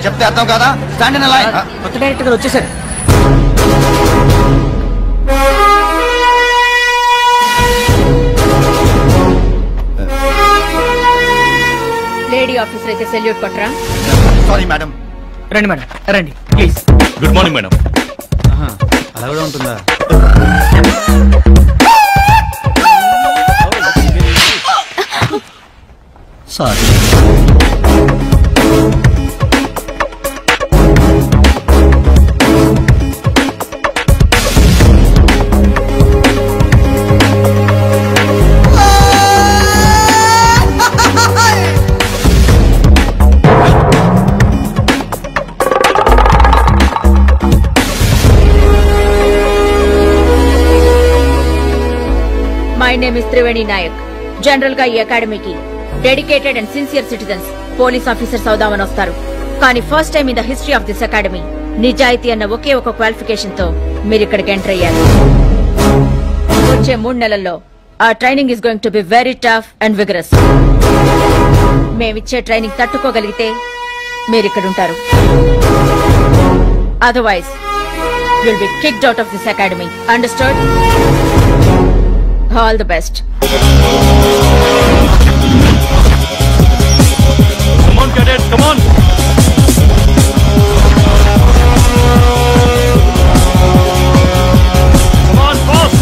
చెప్తే అర్థం కదా. Stand in line. కొత్త డైరెక్టర్ గారు వచ్చేసారు. లేడీ ఆఫీసర్ అయితే సెల్యూట్ కొట్టరా. Sorry madam. రండి మేడం రండి ప్లీజ్. Good morning madam. అలా కూడా ఉంటుందా? Sorry. My name is Triveni Nayak. General గా ఈ అకాడమీకి dedicated and sincere citizens police officers అవుదామని వస్తారు. కానీ first time in the history of this academy నిజాయితీ అన్న ఒకే ఒక క్వాలిఫికేషన్ తో మీరు ఇక్కడికి ఎంటర్ అయ్యారు. వచ్చే 3 నెలల్లో ఆ training is going to be very tough and vigorous. మేమిచ్చే ట్రైనింగ్ తట్టుకోగలిగితే మీరు ఇక్కడ ఉంటారు. Otherwise you'll be kicked out of this academy. Understood? All the best. Come on, cadets, come on. Come on, boss.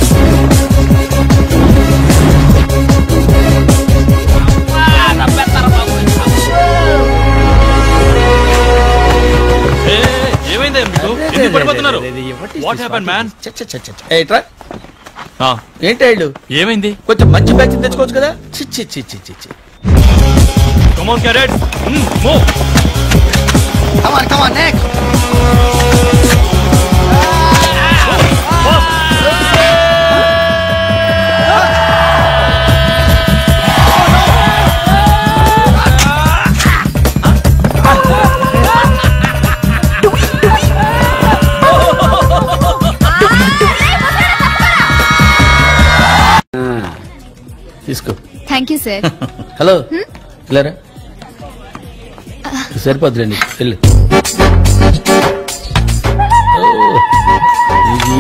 ఏమైంది మీకు? ఎందుకు పడిపోతున్నారు? What happened, man? ఏట్రా ఏంటి ఏమైంది? కొంచెం మంచి బ్యాచ్ తెచ్చుకోవచ్చు కదా. చి Come on, cadets. Move. Come on, come on, next. తీసుకో. Thank you sir. హలో ఇలారా సరిపోద్దులేండి వెళ్ళు.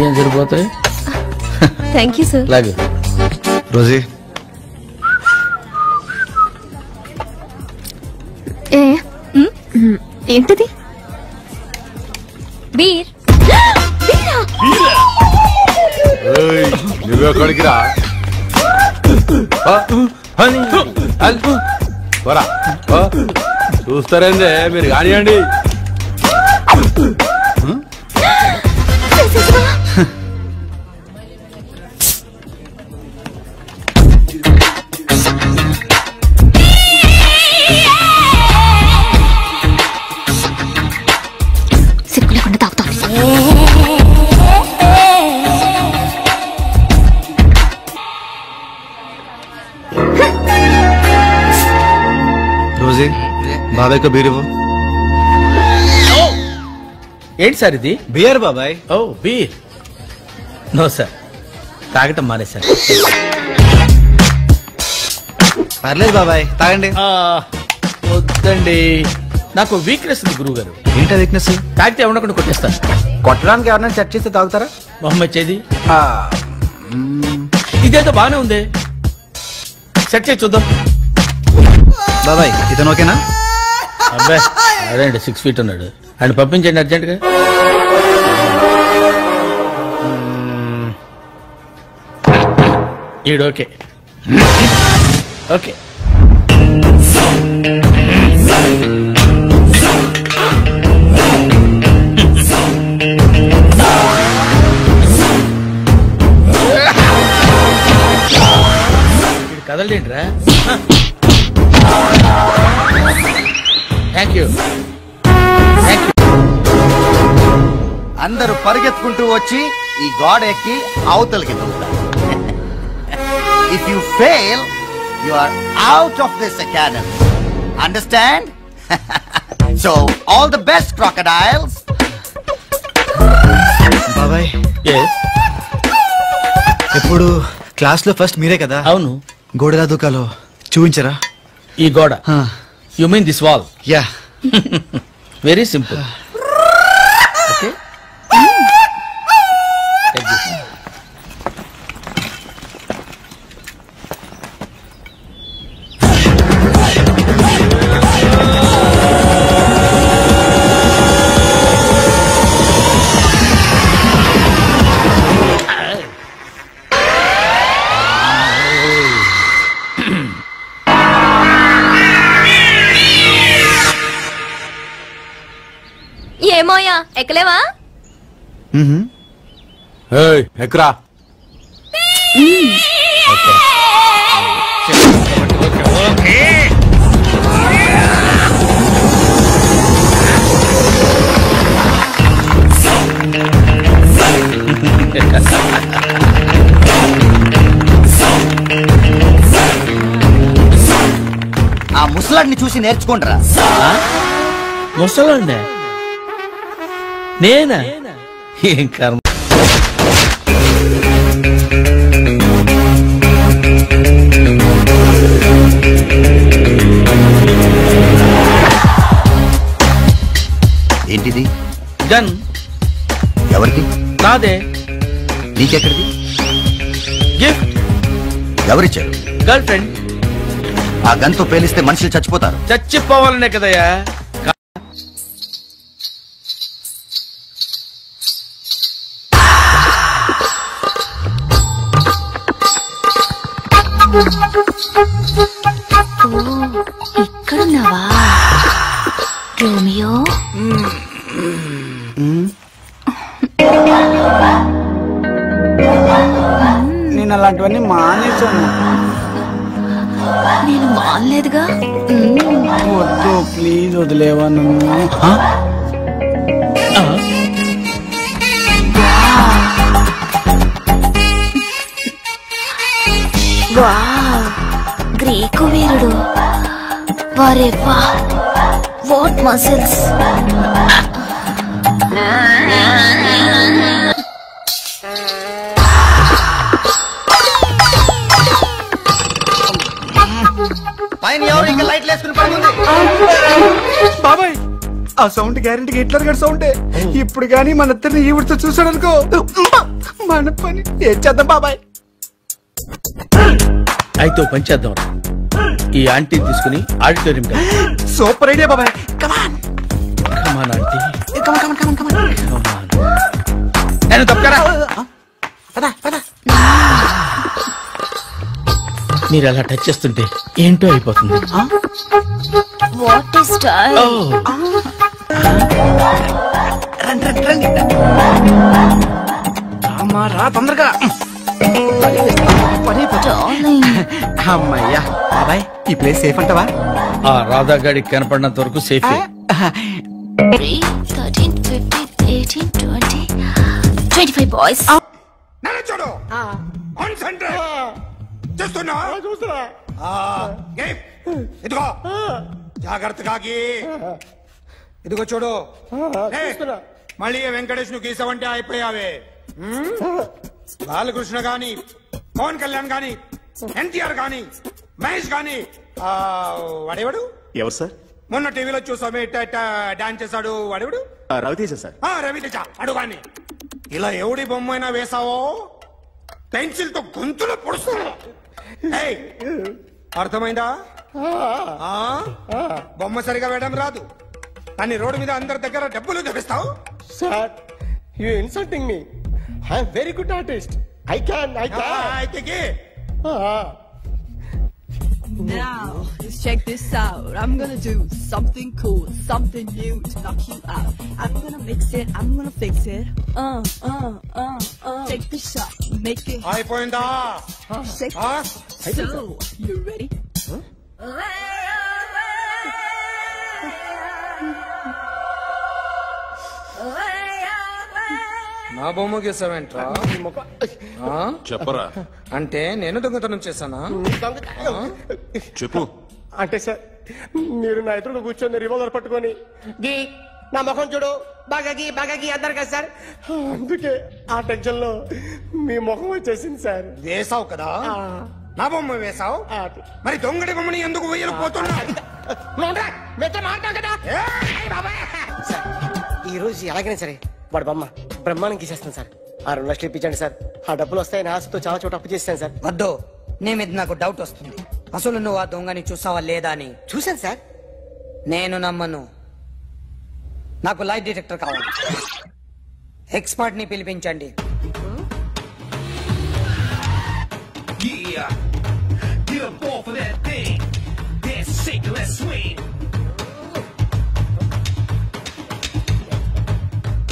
ఏం సరిపోతాయి థ్యాంక్ యూ సార్. లాగు రోజీ ఏంటిది? బీర్. నువ్వెక్కడికి రా చూస్తారేందే మీరు కానివ్వండి. సిగ్గు లేకుండా తాగుతాను. రోజీ బాబాయ్కి బీర్ ఇవ్వు. ఏంటి సార్ ఇది? బియర్ బాబాయ్. ఓ బీర్. నో సార్, తాగటం మానేశారు. పర్లేదు బాబాయ్, తాగండి. వద్దండి, నాకు వీక్నెస్ ఉంది గురువు గారు. ఏంటా వీక్నెస్? తాగితే ఎవడకుండా కొట్టేస్తాను. కొట్టడానికి ఎవరైనా సెట్ చేస్తే తాగుతారా? మొహమ్మద్ చేది ఇదేదో బానే ఉంది, సెట్ చేసి చూద్దాం. బాబాయ్ ఇతను ఓకేనా? అబ్బాయి అదేంటి 6 feet ఉన్నాడు, ఆయన పంపించండి అర్జెంట్గా. ఈడు ఓకే ఓకే. కదలండిరా. Thank you. అందరూ పరిగెత్తుకుంటూ వచ్చి ఈ గోడ ఎక్కి అవతలకి దూకుతారు. If you fail you are out of this academy. Understand? So all the best crocodiles. బాబాయ్ ఎప్పుడు క్లాస్ లో ఫస్ట్ మీరే కదా? అవును. గోడలా దూకాలో చూపించరా? ఈ గోడ? You mean this wall? Yeah. Very simple. Okay ఏమోయా ఎక్కలేవా? ఎక్కరా. ఆ ముసలాడిని చూసి నేర్చుకుంటారా? ముసలండి నేనా? ఏం కర్మ. ఏంటిది? గన్. ఎవరికి? నాదే. నీకెక్కడిది? గిఫ్ట్. ఎవరిచ్చారు? Girl friend. ఆ గన్తో పేలిస్తే మనుషులు చచ్చిపోతారు. చచ్చిపోవాలనే కదయ్యా. ఇక్కడున్నావా రోమియో? నేను అలాంటివన్నీ మానేశాను. నేను మానలేదుగా. వద్దు ప్లీజ్ వదిలేవా నన్ను. గ్రీకు వీరుడు. వారే వా, వాట్ మసిల్స్. పైన ఎవరు ఇంకా లైట్ చేసుకుని పడుతుంది. బాబాయ్ ఆ సౌండ్ గ్యారెంటీగా హిట్లర్ గారి సౌండే. ఇప్పుడు గానీ మన ఇద్దరిని ఈవిడితో చూసాడు అనుకో మన పని ఏం చేద్దాం బాబాయ్? అయితే ఓ పని చేద్దాం, ఈ ఆంటీ తీసుకుని ఆడిటోరియం గా. సూపర్ ఐడియా బాబాయ్. కమాన్ ఆంటీ, కమాన్. నేను తప్పకరా. మీరు అలా టచ్ చేస్తుంటే ఏంటో అయిపోతుంది. What is style? రా తొందరగా. అమ్మయ్యా బాబాయ్, ఈ ప్లేస్ సేఫ్ అంటవా? ఆ రాధా గాడికి కనపడినంత వరకు సేఫ్. 3, 13, 15, 18, 20, 25 boys. చూడు చూస్తున్నా ఇదిగో జాగ్రత్తగా ఇదిగో చూడు. మళ్ళీ వెంకటేష్ ను గీసావంటే అయిపోయావే. బాలకృష్ణ గాని, పవన్ కళ్యాణ్ గాని, ఎన్టీఆర్ గాని, మహేష్ గాని, వాడేవాడు ఎవరు సార్? మొన్న టీవీలో చూసామే డాన్స్ చేశాడు వాడేవాడు? రవితేజ సార్. రవితేజ అడుగాని. ఇలా ఎవడి బొమ్మైనా వేసావో పెన్సిల్ తో గొంతులో పొడుస్తున్నా. అర్థమైందా? బొమ్మ సరిగా వేయడం రాదు కానీ రోడ్డు మీద అందరి దగ్గర డబ్బులు తెప్పిస్తావు. Sir you insulting me. I'm very good artist. I can. Now, let's check this out. I'm gonna do something cool, something new to knock you out. I'm gonna mix it, I'm gonna fix it. Take the shot, make it. అయిపోయిందా? Shake it. So, you ready? నా బొమ్మ గీసావేంట్రా? చెప్పరా. అంటే నేను దొంగతనం చేశానా? చెప్పు. అంటే సార్ మీరు నా ఎదురు కూర్చొని రివాల్వర్ పట్టుకొని గీ నా ముఖం చూడు బాగా గీ అన్నారు కదా సార్, అందుకే ఆ టెన్షన్ లో మీ ముఖం వచ్చేసింది సార్. వేసావు కదా, నా బొమ్మ వేసావు, మరి దొంగడి బొమ్మని ఎందుకు వేయలు పోతున్నా? ఈ రోజు ఎలాగైనా సరే వాడు బొమ్మ బ్రహ్మాండం గీసేస్తాను సార్. ఆ 2 లక్షలు ఇప్పించండి సార్. ఆ డబ్బులు వస్తాయని ఆశతో చాలా చోట అప్పు చేస్తాను సార్. వద్దు, నీ మీద నాకు డౌట్ వస్తుంది. అసలు నువ్వు ఆ దొంగని చూసావా లేదా అని. చూశాను సార్. నేను నమ్మను. నాకు లైట్ డిటెక్టర్ కావాలి. ఎక్స్పర్ట్ ని పిలిపించండి.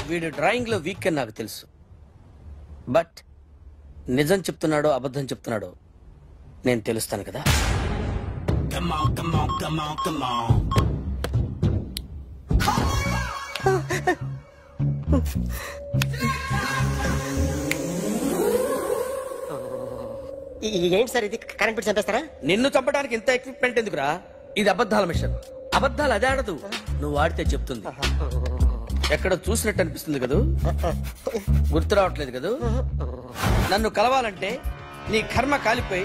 వీడు డ్రాయింగ్ లో వీక్ అని నాకు తెలుసు, బట్ నిజం చెప్తున్నాడో అబద్ధం చెప్తున్నాడో నేను తెలుస్తాను కదా. ఏంటి సార్ ఇది? కరెంట్ బిల్ చంపేస్తారా? నిన్ను చంపడానికి ఇంత ఎక్విప్మెంట్ ఎందుకురా? ఇది అబద్ధాల మిషన్. అబద్ధాలు అదే ఆడదు, నువ్వు ఆడితే చెప్తుంది. ఎక్కడ చూసినట్టు అనిపిస్తుంది కదూ, గుర్తు రావట్లేదు కదూ. నన్ను కలవాలంటే నీ కర్మ కాలిపోయి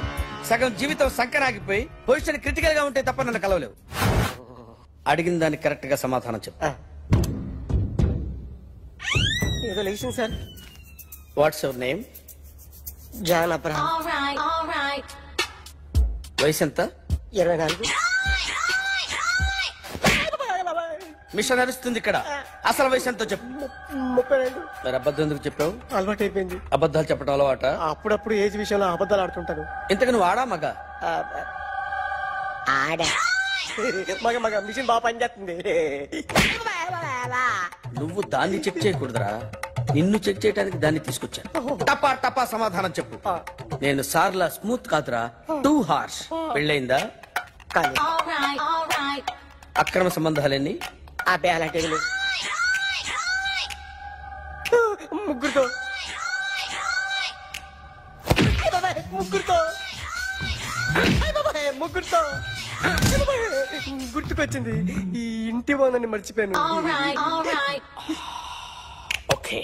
సగం జీవితం సంకరాగిపోయి పొజిషన్ క్రిటికల్ గా ఉంటే తప్ప నన్ను కలవలేవు. అడిగిన దానికి కరెక్ట్ గా సమాధానం చెప్పు. ఏదో లేచింది sir. What's your name? John Abraham. వయసు ఎంత? 24. మిషన్ నడుస్తుంది ఇక్కడ. అసలు వయసు ఎంతో చెప్పు. 32. మరి అబద్ధం ఎందుకు చెప్పావు? అలవాటు అయిపోయింది. అబద్ధాలు చెప్పడం అలవాట? అప్పుడప్పుడు ఏజ్ విషయంలో అబద్ధాలు ఆడుతుంటాను. ఇంతకు నువ్వు ఆడా మగ? ఆడా. మగ మిషన్ బాగా పనిచేస్తుంది. నువ్వు దాన్ని చెక్ చేయకూడదురా, నిన్ను చెక్ చేయడానికి దాన్ని తీసుకొచ్చాను. టపా టపా సమాధానం చెప్పు. నేను సార్లా స్మూత్ కాదురా, టూ హార్ష్. పెళ్ళయిందా? అక్రమ సంబంధాలన్నీ? అలాంటి ముగ్గురుతో గుర్తుకొచ్చింది. ఈ ఇంటి బాగుందని మర్చిపోయాను. ఓకే,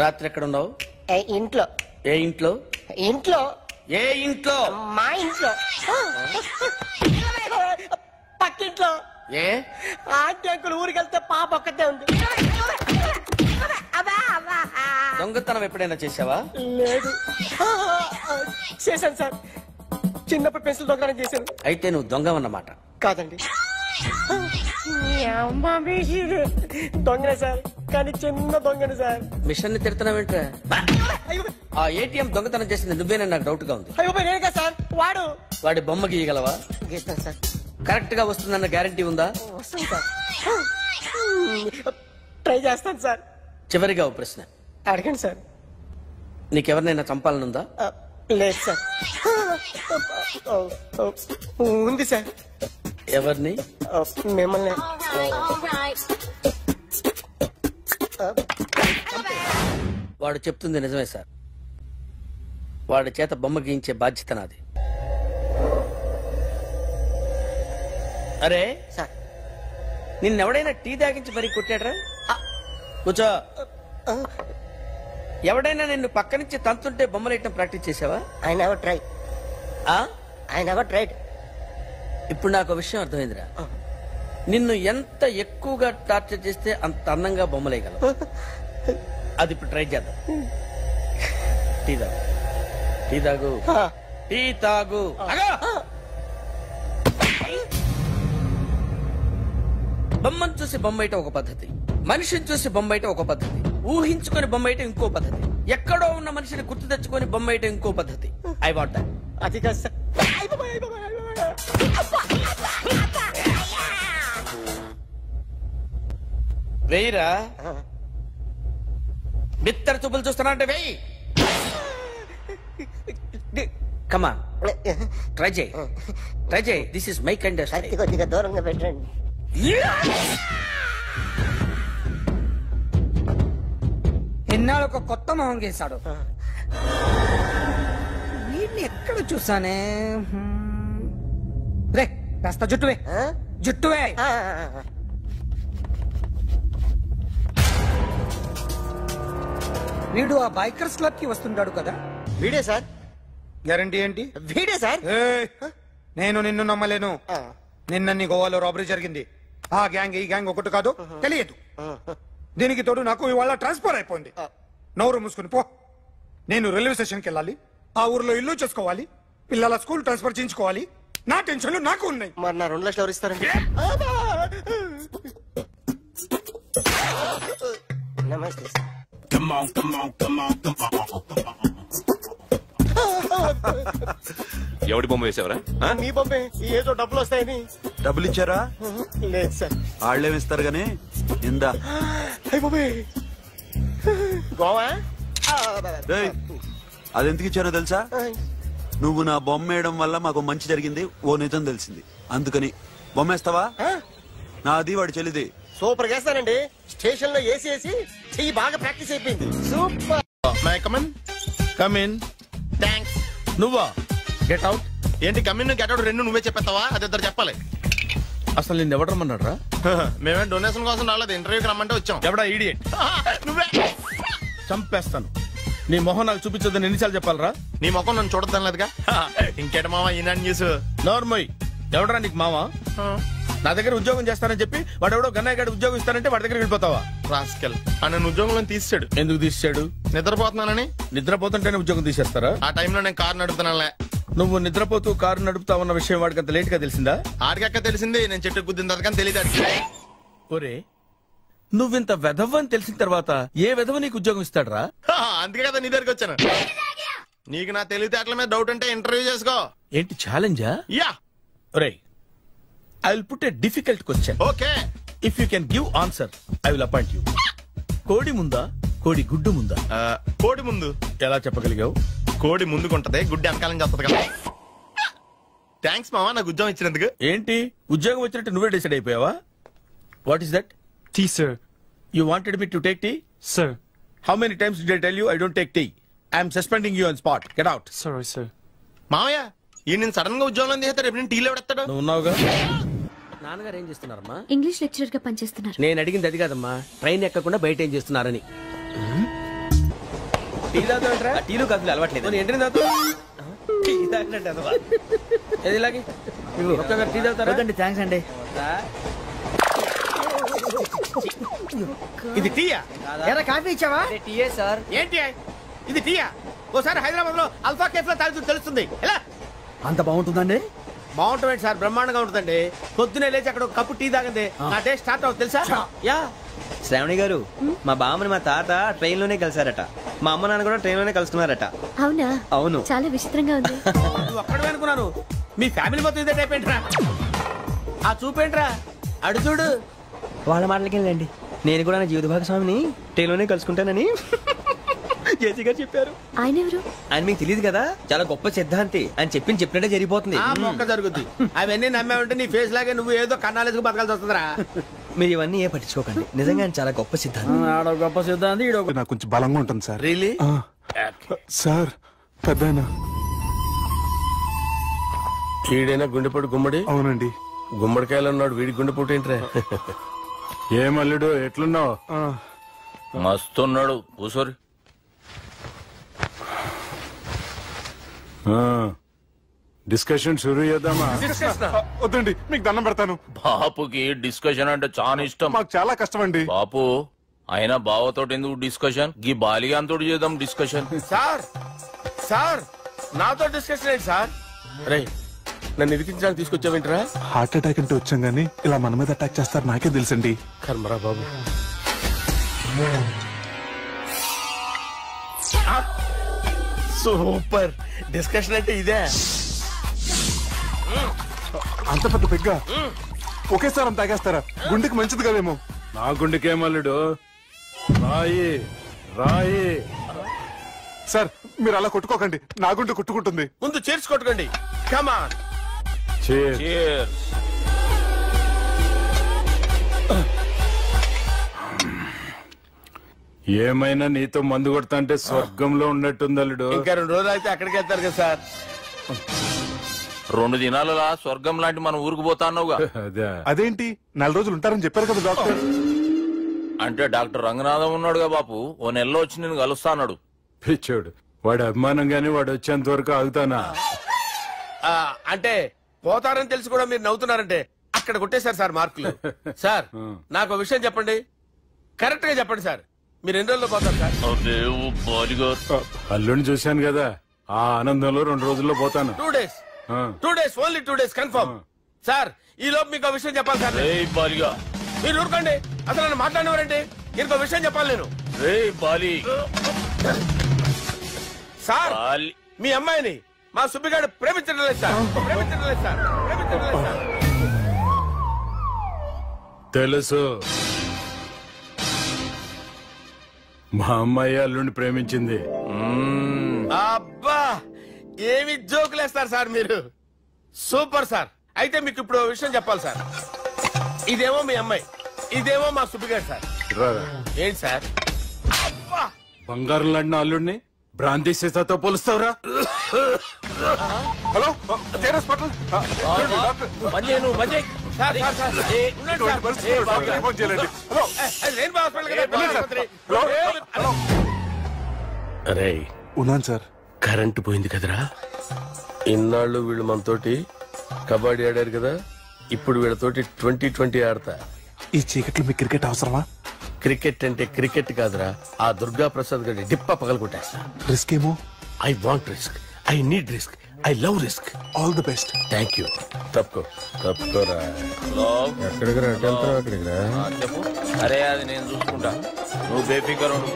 రాత్రి ఎక్కడ ఉన్నావు? ఇంట్లో. ఏ ఇంట్లో? ఇంట్లో. ఏ ఇంట్లో? మా ఇంట్లో. పక్కింట్లో ఏ ఆంటీ అంకుల్ ఊరికి వెళ్తే పాప ఒక్కతే ఉంది. దొంగతనం ఎప్పుడైనా చేసావా? లేదు. చేశాను సార్, చిన్నప్పుడు పెన్సిల్ దొంగతనం చేశాను. అయితే నువ్వు దొంగవన్నమాట. కాదండి, దొంగనే సార్, కానీ చిన్న దొంగను సార్. మిషన్ ని తిడుతున్నావేంట్రా? ఆ ఏటీఎం దొంగతనం చేసింది నువ్వేనని నాకు డౌట్ గా ఉంది. అయ్యో నేనే సార్. వాడి బొమ్మ గీయగలవా? గీస్తాను సార్. కరెక్ట్ గా వస్తుందన్న గ్యారంటీ ఉందా? వస్తాను సార్, ట్రై చేస్తాను సార్. చివరిగా ఓ ప్రశ్న అడగండి సార్. నీకెవరినైనా చంపాలనుందా? లేదు సార్. ఉంది సార్. ఎవరిని? మిమ్మల్ని. వాడు చెప్తుంది నిజమే సార్. వాడి చేత బొమ్మ గీయించే బాధ్యత నాది. అరే సార్, నిన్నెవడైనా టీ తాగించి మరీ కొట్టాడ్రా? కూర్చో. ఎవడైనా నిన్ను పక్క నుంచి తంతుంటే బొమ్మలేయటం ప్రాక్టీస్ చేసావా? I never tried. I never tried. ఇప్పుడు నాకు విషయం అర్థమైందిరా. నిన్ను ఎంత ఎక్కువగా టార్చర్ చేస్తే అంత అందంగా బొమ్మలేయగలవు. అది ఇప్పుడు ట్రై చేద్దాం. టీ తాగు, టీ తాగు, టీ తాగు. బొమ్మను చూసి బొమ్మయటం ఒక పద్ధతి, మనిషిని చూసి బొమ్మయటం ఒక పద్ధతి, ఊహించుకొని బొమ్మయటం ఇంకో పద్ధతి, ఎక్కడో ఉన్న మనిషిని గుర్తు తెచ్చుకొని బొమ్మయటం ఇంకో పద్ధతి. I want that. అది కాదు సార్. వెయ్యిరా. బిత్తర చూపులు చూస్తున్నా అంటే వెయ్యి. కమా, ట్రై చేయి, ట్రై చేయి. This is my kind. కొద్దిగా దూరంగా పెట్టండి. ఎన్నాళ్ళు ఒక కొత్త మొహం గీశాడు. వీడిని ఎక్కడ చూసానే? రే కాస్త జుట్టువే, జుట్టువే. వీడు ఆ బైకర్స్ క్లబ్ కి వస్తుంటాడు కదా? వీడే సార్. గ్యారంటీ ఏంటి? వీడే సార్. నేను నిన్ను నమ్మలేను. నిన్న నీ గోవాలో రాబరీ జరిగింది. ఆ గ్యాంగ్ ఈ గ్యాంగ్ ఒకటి కాదు, తెలియదు. దీనికి తోడు నాకు ఇవాళ ట్రాన్స్ఫర్ అయిపోయింది. నోరు మూసుకుని పో. నేను రైల్వే స్టేషన్కి వెళ్ళాలి, ఆ ఊర్లో ఇల్లు చేసుకోవాలి, పిల్లల స్కూల్ ట్రాన్స్ఫర్ చేయించుకోవాలి. నా టెన్షన్లు నాకు ఉన్నాయి. మరి నా 2 లక్షలు ఎవరు ఇస్తారండి? నమస్తే సార్. ఎవడి బొమ్మ వేసావరా? మీ బొమ్మే. ఏదో డబ్బులు వస్తాయని. డబ్బులు ఇచ్చారా? లేదు సార్. వాళ్ళేమి ఇస్తారు గానీ ఇందా. గోవా అదెందుకు ఇచ్చారో తెలుసా? నువ్వు నా బొమ్మ వేయడం వల్ల మాకు మంచి జరిగింది ఓ నిజం తెలిసింది, అందుకని. బొమ్మేస్తావా? నాది వాడి చెల్లిది. సూపర్ చేస్తానండి. స్టేషన్ లో ఏసీ చెయ్యి బాగా ప్రాక్టీస్ అయిపోయింది. Super. May I come in. Come in. Thanks. నువ్వా? Get out. ఏంటి కమిన్ గెట్ అవుట్ రెండు నువ్వే చెప్పేస్తావా? అది ఇద్దరు చెప్పాలి. అసలు నిన్ను ఎవరు రమ్మన్నాడు రా? మేమే డొనేషన్ కోసం రాలేదు, ఇంటర్వ్యూకి రమ్మంటే వచ్చాం. ఎవడా ఈడియట్? నువ్వే. చంపేస్తాను. నీ మొహం నాకు చూపించొద్దని ఎన్నిసార్లు చెప్పాలరా? నీ మొహం నన్ను చూడద్దాం లేదుగా. ఇంకేట మామ ఈనాడు న్యూస్. నోర్మోయ్. ఎవడరా నీకు మామ? నా దగ్గర ఉద్యోగం చేస్తానని చెప్పి వాడెవడో గన్నయ్య గారి ఉద్యోగం ఇస్తానంటే వాడి దగ్గర వెళ్ళిపోతావా? రాస్కెల్. నన్ను ఉద్యోగంలో తీసాడు. ఎందుకు తీసాడు? నిద్రపోతున్నానని. నిద్రపోతుంటేనే ఉద్యోగం తీసేస్తారా? ఆ టైంలో నేను కారు నడుపుతున్నానులే. నువ్వు నిద్రపోతూ కారు నడుపుతావన్న విషయం వాడికి అంత లేట్ గా తెలిసిందా? ఆడికక్క తెలిసింది, నేను చెట్టు గుద్దిన తర్వాత కానీ తెలియదు. ఒరే, నువ్వింత వెధవని తెలిసిన తర్వాత ఏ వెధవ నీకు ఉద్యోగం ఇస్తాడరా? అందుకే కదా నీ దగ్గరికి వచ్చాను. నీకు నా తెలివితేటల మీద డౌట్ అంటే ఇంటర్వ్యూ చేసుకో. ఏంటి ఛాలెంజా? యా. ఒరే, I will put a difficult question. Okay. If you can give answer I will appoint you. కోడి ముందా, కోడి గుడ్డు ముందా? కోడి ముందు. ఎలా చెప్పగలిగావు? కోడి ముందుకుంటది, గుడ్డి వెనకాలం చేస్తుంది కదా. థ్యాంక్స్ మామా నాకు ఉద్యోగం ఇచ్చినందుకు. ఏంటి ఉద్యోగం వచ్చినట్టు నువ్వే డిసైడ్ అయిపోయావా? What is that? Tea sir. You wanted me to take tea? Sir. How many times did I tell you I don't take tea? I am suspending you on spot. Get out. Sorry, sir. మామయ్య ఈ నేను sudden గా ఉద్యోగంలో తీస్తాడు. రేపు నేను టీలో పెడతాడు. నువ్వు ఉన్నావుగా. నాన్నగారు ఏం చేస్తున్నారమ్మా? ఇంగ్లీష్ లెక్చరర్ గా పనిచేస్తున్నారు. నేను అడిగింది అది కాదమ్మా, ట్రైన్ ఎక్కకుండా బయట ఏం చేస్తున్నారని. టీ తాగుతాంట్రా? టీలు కాదు అలవాట్లేదు. ఏంటి తాగుతా? థ్యాంక్స్ అండి. ఇది టీయా? కాఫీ ఇచ్చావా? టీయే సార్. ఏంటి ఇది టీయా? ఓసారి హైదరాబాద్ లో అల్ఫా కేఫ్ లో తాగుతూ తెలుస్తుంది. ఎలా అంత బాగుంటుందండి? బాగుంటుంది సార్, బ్రహ్మాండంగా ఉంటుందండి. పొద్దునే లేచి అక్కడ ఒక కప్పు టీ తాగింది నా డే స్టార్ట్ అవుతుంది తెలుసా? యా. శ్రావణి గారు, మా బామ్మని మా తాత ట్రైన్ లోనే కలిసారట. మా అమ్మ నాన్న కూడా ట్రైన్ లోనే కలుస్తున్నారట. అవునా? అవును. చాలా విచిత్రంగా ఉంది. నువ్వు ఒక్కడే అనుకున్నాను, మీ ఫ్యామిలీ మొత్తం ఇదే టైప్ ఏంట్రా? ఆ చూపేంట్రా, అడు చూడు. వాళ్ళ మాటలకి వెళ్ళండి. నేను కూడా నా జీవిత భాగస్వామిని ట్రైన్ లోనే కలుసుకుంటానని జేసీ గారు చెప్పారు. ఆయన ఎవరు? ఆయన మీకు తెలియదు కదా, చాలా గొప్ప సిద్ధాంతి అని చెప్పినట్టే జరిగిపోతుంది. ఆ మొక్క జరుగుద్ది. అవన్నీ నమ్మావంటే నీ ఫేస్ లాగే నువ్వు ఏదో కన్నాలేసుకు బతకాల్సి వస్తుందిరా. మీరు ఇవన్నీ ఏ పట్టించుకోకండి. నిజంగా ఆయన చాలా గొప్ప సిద్ధాంతి. గొప్ప సిద్ధాంతి. నాకు కొంచెం బలంగా ఉంటుంది సార్. రియలీ? సార్ పెద్దయినా ఈడైనా గుండెపోటు గుమ్మడి? అవునండి. గుమ్మడికాయలు ఉన్నాడు, వీడి గుండెపోటు ఏంట్రా? ఏమల్లుడు ఎట్లున్నావు? మస్తున్నాడు. కూసోరి. డిస్కషన్ షురూ చేద్దామా? వద్దండి, మీకు దండం పెడతాను. బాపుకి డిస్కషన్ అంటే చాలా ఇష్టం. మాకు చాలా కష్టం అండి. బాపు అయినా బావతోటి ఎందుకు డిస్కషన్? గీ బాలిగాంతో చేద్దాం డిస్కషన్. సార్ సార్ నాతో డిస్కషన్ ఏంటి సార్? రే నన్ను ఇరికించడానికి తీసుకొచ్చావేంట్రా? హార్ట్ అటాక్ అంటే వచ్చాం గానీ ఇలా మన మీద అటాక్ చేస్తారు నాకే తెలుసండి. కర్మరా బాబు. సూపర్ డిస్కషన్ అంటే ఇదే. అంత పెద్ద పెగ్గ ఒకేసారి అంత తాగేస్తారా? గుండెకి మంచిది కదేమో. నా గుండెకేమల్లుడు, రాయి రాయి. సార్ మీరు అలా కొట్టుకోకండి, నా గుండె కొట్టుకుంటుంది. ముందు చేర్చి కొట్టుకోండి. కమాన్. ఏమైనా నీతో మందు కొడతా అంటే స్వర్గంలో ఉన్నట్టుంది అల్లుడు. ఇంకా 2 రోజులు అయితే అక్కడికి వెళ్తారు కదా సార్. 2 దినాలలా స్వర్గం లాంటి మన ఊరికి పోతా అన్నావుగా. అదేంటి 4 రోజులు ఉంటారని చెప్పారు కదా డాక్టర్. అంటే డాక్టర్ రంగనాథం ఉన్నాడుగా బాపు, ఓ నెలలో వచ్చి నేను కలుస్తా అన్నాడు. పిచ్చోడు, వాడు అభిమానం గాని వాడు వచ్చేంత వరకు ఆగుతానా? అంటే పోతారని తెలిసి కూడా మీరు నవ్వుతున్నారంటే అక్కడ కొట్టేశారు సార్ మార్కులు. సార్ నాకు ఒక విషయం చెప్పండి, కరెక్ట్ గా చెప్పండి సార్. మీరు ఎన్ని రోజుల్లో పోతారు సార్? అల్లుడిని చూశాను కదా, ఆ ఆనందంలో 2 రోజుల్లో పోతాను. 2 days. 2 days, only 2 days confirm. Sir ఈ లోపు మీకు ఒక విషయం చెప్పాలి సార్. మీరు ఊరుకోండి, అసలు నన్ను మాట్లాడినవారంటే ఇంకో విషయం చెప్పాలి నేను. సార్ మీ అమ్మాయిని మా సుబ్బిగాడు ప్రేమించడం లేదు సార్. ప్రేమించడం లేదు సార్. ప్రేమించడం లేదు సార్. తెలుసు, మా అమ్మాయి అల్లుడిని ప్రేమించింది. అబ్బా ఏమి జోకులేస్తారు సార్ మీరు. Super sir. అయితే మీకు ఇప్పుడు విషయం చెప్పాలి సార్. ఇదేమో మీ అమ్మాయి, ఇదేమో మా సుబ్బిగాడు సార్. ఏంటి సార్? బంగారం లాంటి అల్లుడిని భ్రాంతి సీతాతో పోలుస్తావురా? Hello hospital. అరే ఉన్నాను సార్. కరెంటు పోయింది కదరా. ఇన్నాళ్ళు వీళ్ళు మనతోటి కబడ్డీ ఆడారు కదా, ఇప్పుడు వీళ్ళతోటి 2020 ఆడతా. ఈ చీకట్లో మీకు క్రికెట్ అవసరమా? క్రికెట్ అంటే క్రికెట్ కాదురా, ఆ దుర్గా ప్రసాద్ గారి డిప్ప పగలగొట్టేస్తా. రిస్క్ ఏమో. I want risk, I need risk, I love risk. All the best. Thank you. తప్పుకోరా. ఎక్కడికి రా? అక్కడికి రా. చెప్పు. అరే అది నేను చూసుకుంటా, నువ్వు బేఫికర్ ఉండు.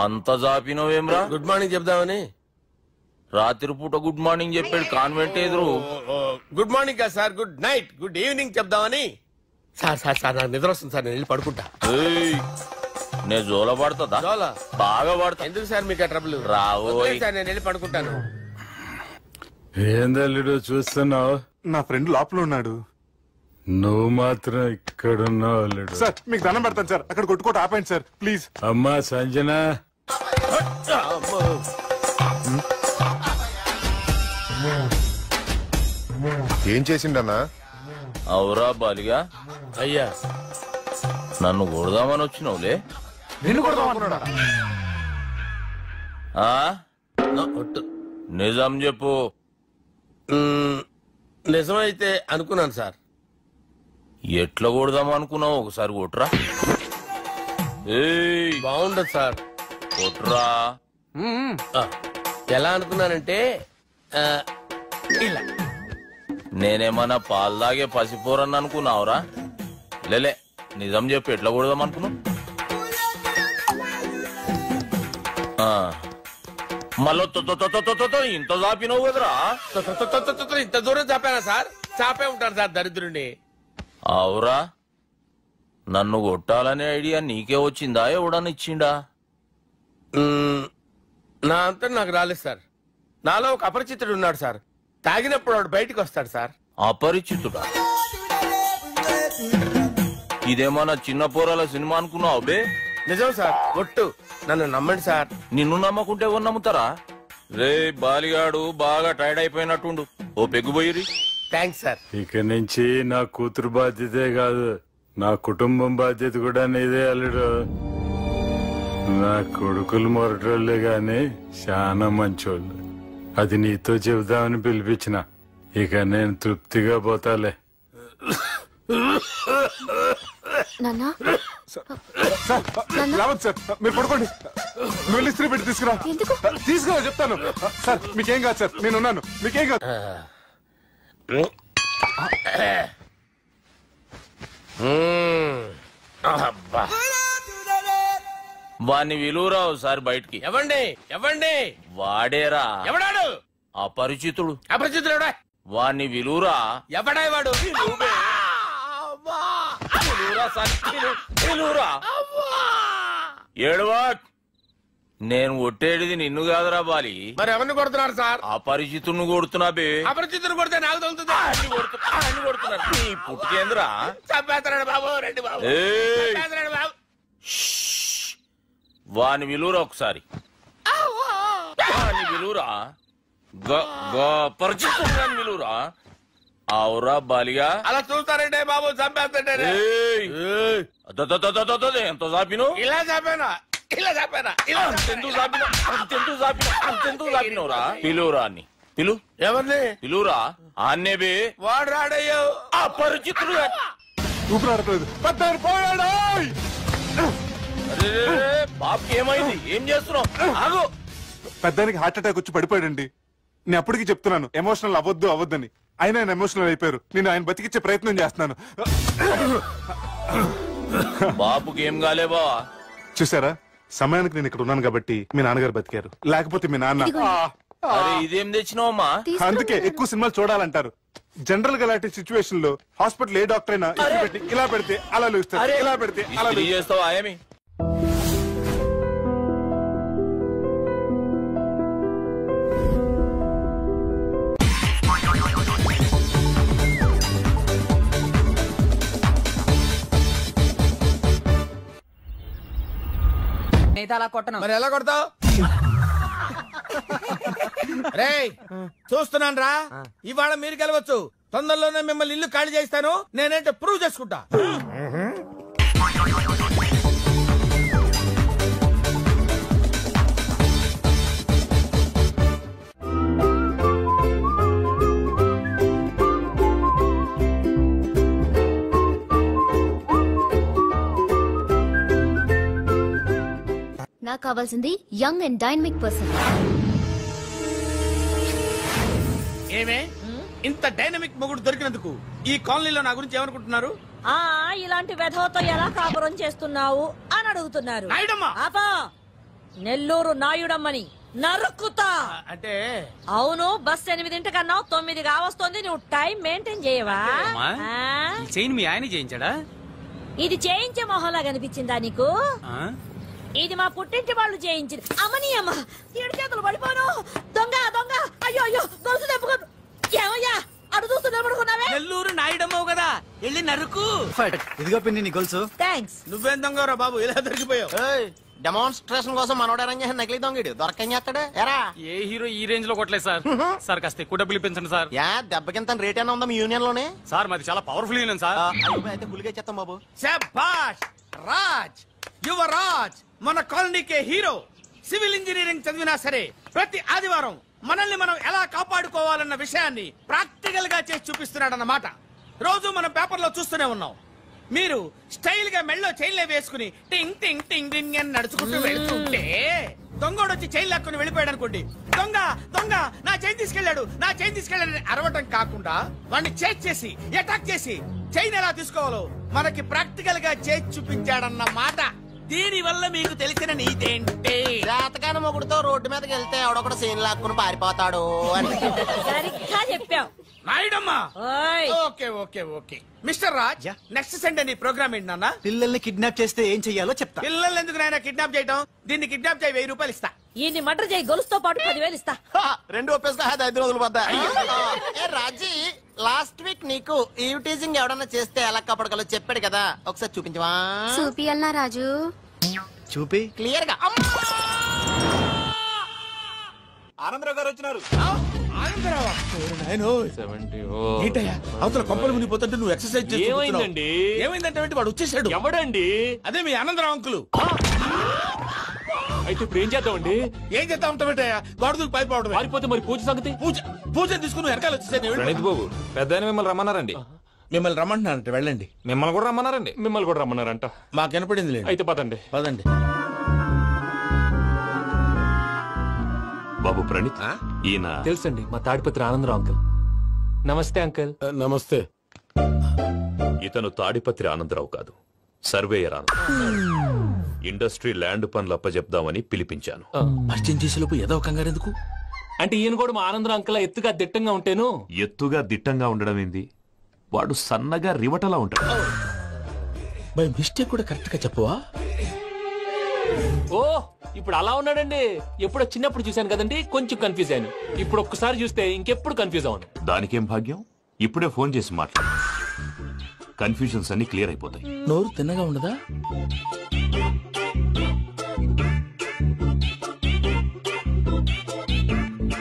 అంత జాపినవేమ్రా? గుడ్ మార్నింగ్ చెప్దామని. రాత్రి పూట గుడ్ మార్నింగ్ చెప్పాడు కాన్వెంట్ ఎదురు. గుడ్ మార్నింగ్ కాదు sir, good night, good evening చెప్దామని. సార్ సార్ సార్ నాకు నిద్ర వస్తుంది సార్, నేను వెళ్ళి పడుకుంటా. నేను జోల పడుతుందా? జోల బాగా పడతా. ఎందుకు సార్ మీకు ఆ ట్రబుల్? రావు సార్, నేను వెళ్ళి పడుకుంటాను. ఏందల్లుడు చూస్తున్నావు? నా ఫ్రెండ్ లోపల ఉన్నాడు. నువ్వు మాత్రం ఇక్కడున్నావు అల్లుడు. సార్ మీకు దండం పెడతాను సార్, అక్కడ కొట్టుకోట ఆపండి సార్ ప్లీజ్. అమ్మా సంజన, ఏం చేసిండన్నా? అవురా బాలిగా. అయ్యా నన్ను కొడదామని వచ్చినావులే. నిన్ను కొడదామనుకున్నాడా? నిజం చెప్పు. నిజమైతే అనుకున్నాను సార్. ఎట్లా కొడదాం అనుకున్నావు? ఒకసారి కొట్రా. బాగుండదు సార్. కొట్రా. ఎలా అనుకున్నానంటే ఇలా. నేనేమన్నా పాలు తాగే పసిపోరని అనుకున్నావురా? లేలే, నిజం చెప్పు, ఎట్లా కొడదాం అనుకున్నావు? మళ్ళీ ఇంత చాపినావు కదరా? ఇంత దూరం చాపానా సార్? చాపే ఉంటారు సార్ దరిద్రుడిని. అవురా, నన్ను కొట్టాలనే ఐడియా నీకే వచ్చిందా? ఎవడన్నా ఇచ్చిండా? నా అంతా నాకు రాలేదు సార్. నాలో ఒక అపరిచితుడు ఉన్నాడు సార్. తాగినప్పుడు వాడు బయటికి వస్తాడు సార్. అపరిచితుడా? ఇదేమన్నా చిన్న పోరాల సినిమా అనుకున్నావు బే? నిజం సార్, ఒట్టు. నన్ను నమ్మండి సార్. నిన్ను నమ్మకుంటే ఎవరు నమ్ముతారా? రే బాలిగాడు బాగా టైర్డ్ అయిపోయినట్టుండు, ఓ పెగ్గుపోయిరి. Thanks sir. ఇక నుంచి నా కూతురు బాధ్యతే కాదు, నా కుటుంబం బాధ్యత కూడా నీదే అల్లుడు. నా కొడుకులు మొరటోళ్లే గాని చాలా మంచోళ్ళు. అది నీతో చెబుదామని పిలిపించిన. ఇక నేను తృప్తిగా పోతాలే. రావద్దు సార్, మీరు పడుకోండి. నువ్వు ఇస్త్రీ పెట్టి తీసుకురా. తీసుకురా చెప్తాను. సార్ మీకేం కాదు సార్, నేనున్నాను. మీకేం కాదు. వాణ్ణి విలువరా ఒకసారి బయటికి. ఎవండి ఎవండి? వాడేరా. ఎవడాడు? అపరిచితుడు. అపరిచితుడు ఎవడా? వాణ్ణి విలువరా. ఎవడా వాడు? ఏడువా. నేను కొట్టేది నిన్ను కాదురా బాలి. మరి ఎవరిని కొడుతున్నారు సార్? అపరిచితుడిని కొడుతున్నా బే. అపరిచితుడు కొడితే నాకు తగులుతుందా? కొడుతున్నారు నీ పుట్టుకేంద్రా. చంపేస్తున్నాడు బాబు, రండి బాబు. చంపేస్తున్నాడు బాబు. వాని విలువరా ఒకసారి. వాని విలువరా. పరిచితుడు విలువరా. అవురా బాలిగా. అలా చూస్తారంటే బాబు, చంపేస్తాడే. ఎంత చాపిను? ఇలా చాపానా? ఇలా చాపానా? అంతెందుకు చాపినవురా? పిలువురా అన్ని. పిలు. ఎవరిని పిలువురా? అన్నే బే. వాడు రాడయ్యో. అపరిచితుడు. ఊపిరాడట్లేదు. పెద్దాయన పోయాడు. బాబుకి ఏమైంది? ఏం చేస్తున్నావు? ఆగు. పెద్దానికి హార్ట్ అటాక్ వచ్చి పడిపోయాడండి. నేను అప్పటికి చెప్తున్నాను ఎమోషనల్ అవ్వద్దని. ఆయన ఎమోషనల్ అయిపోయారు. నేను ఆయన బతికిచ్చే ప్రయత్నం చేస్తున్నాను. బాబుకి ఏం కాలే బావా? చూసారా, సమయానికి నేను ఇక్కడ ఉన్నాను కాబట్టి మీ నాన్నగారు బతికారు. లేకపోతే మీ నాన్న. అరే ఇదేం తెచ్చినావమ్మా? అందుకే ఎక్కువ సినిమాలు చూడాలంటారు. జనరల్ గా అలాంటి సిచ్యువేషన్ లో హాస్పిటల్ ఏ డాక్టర్ అయినా పెట్టి ఇలా పెడితే అలా లూస్తారు, ఇలా పెడితే అలా చేస్తావా? ఏమి అలా కొట్టను. మరి ఎలా కొడతావు? రే చూస్తున్నాను రా. ఇవాళ మీరు గెలవచ్చు. తొందరలోనే మిమ్మల్ని ఇల్లు ఖాళీ చేస్తాను. నేనేంటో ప్రూవ్ చేసుకుంటా. నాకు కావాల్సింది యంగ్ అండ్ డైనమిక్ పర్సన్. ఏమే ఇంత డైనమిక్ మొగుడు దొరికినందుకు ఈ కాలనీలో నా గురించి ఏమనుకుంటున్నారు? ఇలాంటి వెధవతో ఎలా కాపురం చేస్తున్నావు అని అడుగుతున్నారు. ఆపా, నెల్లూరు నాయుడమ్మని నరుక్కుతా. అంటే అవును, బస్ 8 9 కావస్తుంది. నువ్వు టైం మెయింటైన్ చేయవా? చైన్ మీ ఆయన చేయించాడా? ఇది చేయించే మొహంలా కనిపించిందా నీకు? ఇది మా పుట్టింటి వాళ్ళు చేయించింది. అమ్మని అమ్మ, 7 చేతులు పడిపోను. దొంగ దొంగ. అయ్యో అయ్యో, దొరుకు తెప్పుకోదు. ఏమయ్యా అడు చూస్తూ నిలబడుకున్నావే? నెల్లూరు నాయుడమ్మవు కదా, వెళ్ళి నరుకు. ఇదిగో పిన్ని నీ గొలుసు. థ్యాంక్స్. నువ్వేం దొంగరా బాబు, ఇలా దొరికిపోయావు? డెమాన్స్ట్రేషన్ కోసం మనోడు అరేంజ్ చేసిన నకిలీ దొంగడు దొరకని చేస్తాడు. ఎరా ఏ హీరో ఈ రేంజ్ లో కొట్టలేదు సార్. సార్ కాస్త ఎక్కువ డబ్బులు ఇప్పించండి సార్. యా దెబ్బకింత రేట్ అయినా ఉందా మీ యూనియన్ లోనే? సార్ మాది చాలా పవర్ఫుల్ యూనియన్ సార్. అయితే గులిగా చేస్తాం బాబు. శభాష్. రాజ్ యువరాజ్ మన కాలనీకే హీరో. సివిల్ ఇంజనీరింగ్ చదివినా సరే ప్రతి ఆదివారం మనల్ని మనం ఎలా కాపాడుకోవాలన్న విషయాన్ని ప్రాక్టికల్ గా చేసి చూపిస్తున్నాడన్నమాట. రోజు మనం పేపర్లో చూస్తూనే ఉన్నాం. మీరు స్టైల్ గా మెళ్ళో చైన్లే వేసుకుని టింగ్ టింగ్ టింగ్ టింగ్ అని నడుచుకుంటూ వెళ్తుంటే దొంగోడు వచ్చి చైన్ లాక్కుని వెళ్ళిపోయాడు అనుకోండి. దొంగ దొంగ నా చైన్ తీసుకెళ్లాడు, నా చైన్ తీసుకెళ్లాడని అరవటం కాకుండా వాడిని చేజ్ చేసి అటాక్ చేసి చైన్ ఎలా తీసుకోవాలో మనకి ప్రాక్టికల్ గా చేసి చూపించాడన్న మాట. దీని వల్ల మీకు తెలిసిన నీతేంటి? జాతకాన మొగుడుతో రోడ్డు మీదకి వెళ్తే ఎవడొకడు సీన్ లాక్కుని పారిపోతాడు అని. సరిగ్గా చెప్పావు నాయుడమ్మా. Okay okay okay mister Raj, next Sunday నీ ప్రోగ్రామ్ ఏంటి నాన్న? పిల్లల్ని కిడ్నాప్ చేస్తే ఏం చెయ్యాలో చెప్తా. పిల్లల్ని ఎందుకు నాయన కిడ్నాప్ చేయటం? దీన్ని కిడ్నాప్ చేయి 1000 రూపాయలు ఇస్తా. ఈయన్ని మర్డర్ చేయి గొలుసుతో పాటు 10,000 ఇస్తా. 2 ఒప్పేస్తా 5 రోజులు పడ్డా. రాజీ లాస్ట్ వీక్ నీకు ఈ టీజింగ్ ఎవడన్నా చేస్తే ఎలా కాపాడగలో చెప్పాడు కదా, ఒకసారి చూపించవా? చూపియల్నా రాజు? చూపి క్లియర్ గా. ఆనందరావు గారు వచ్చినారు. ఏంటయ్యా అవతల కొంపలు మునిగిపోతుంటే నువ్వు ఎక్సర్సైజ్ చేస్తున్నావు. ఏమైందండి? ఏమైందంటే వాడు వచ్చేసాడు. ఎవడండి? అదే మీ ఆనందరావు అంకులు. అయితే ఇప్పుడు ఏం చేద్దామండి? ఏం చేస్తా ఉంటావేటయ్యా? గొడవకు పైపోవడం. పారిపోతే మరి పూజ సంగతి? పూజ తీసుకుని వెనకాల వచ్చేసాను. ప్రణీత్ బాబు, పెద్ద మిమ్మల్ని రమ్మన్నారండి. మిమ్మల్ని రమ్మంటున్నారంట, వెళ్ళండి. మిమ్మల్ని కూడా రమ్మన్నారండి. మిమ్మల్ని కూడా రమ్మన్నారంట. మాకు వినపడింది. అయితే పదండి. పదండి. బాబు ప్రణీత్, ఈయన తెలుసండి, మా తాడిపత్రి ఆనందరావు అంకుల్. నమస్తే అంకుల్. నమస్తే. ఇతను తాడిపత్రి ఆనందరావు కాదు, సర్వేయర్ ఆనందరావు. ఇండస్ట్రీ ల్యాండ్ పనులు అప్పచెప్దామని పిలిపించాను. పరిచయం చేసేలోపు ఏదో కంగారు ఎందుకు? అంటే ఈయన కూడా మా ఆనందరావు అంకుల్ ఎత్తుగా దిట్టంగా ఉంటేను. ఎత్తుగా దిట్టంగా ఉండడం ఏంది, వాడు సన్నగా రివటలా ఉంటాడు. బై మిస్టేక్ కూడా కరెక్ట్ గా చెప్పవా? ఓ ఇప్పుడు అలా ఉన్నాడండి. ఎప్పుడో చిన్నప్పుడు చూశాను కదండి, కొంచెం కన్ఫ్యూజ్ అయ్యాను. ఇప్పుడు ఒక్కసారి చూస్తే ఇంకెప్పుడు కన్ఫ్యూజ్ అవ్వను. దానికేం భాగ్యం, ఇప్పుడే ఫోన్ చేసి మాట్లాడు. కన్ఫ్యూజన్స్ అన్ని క్లియర్ అయిపోతాయి. నోరు తిన్నగా ఉండదా?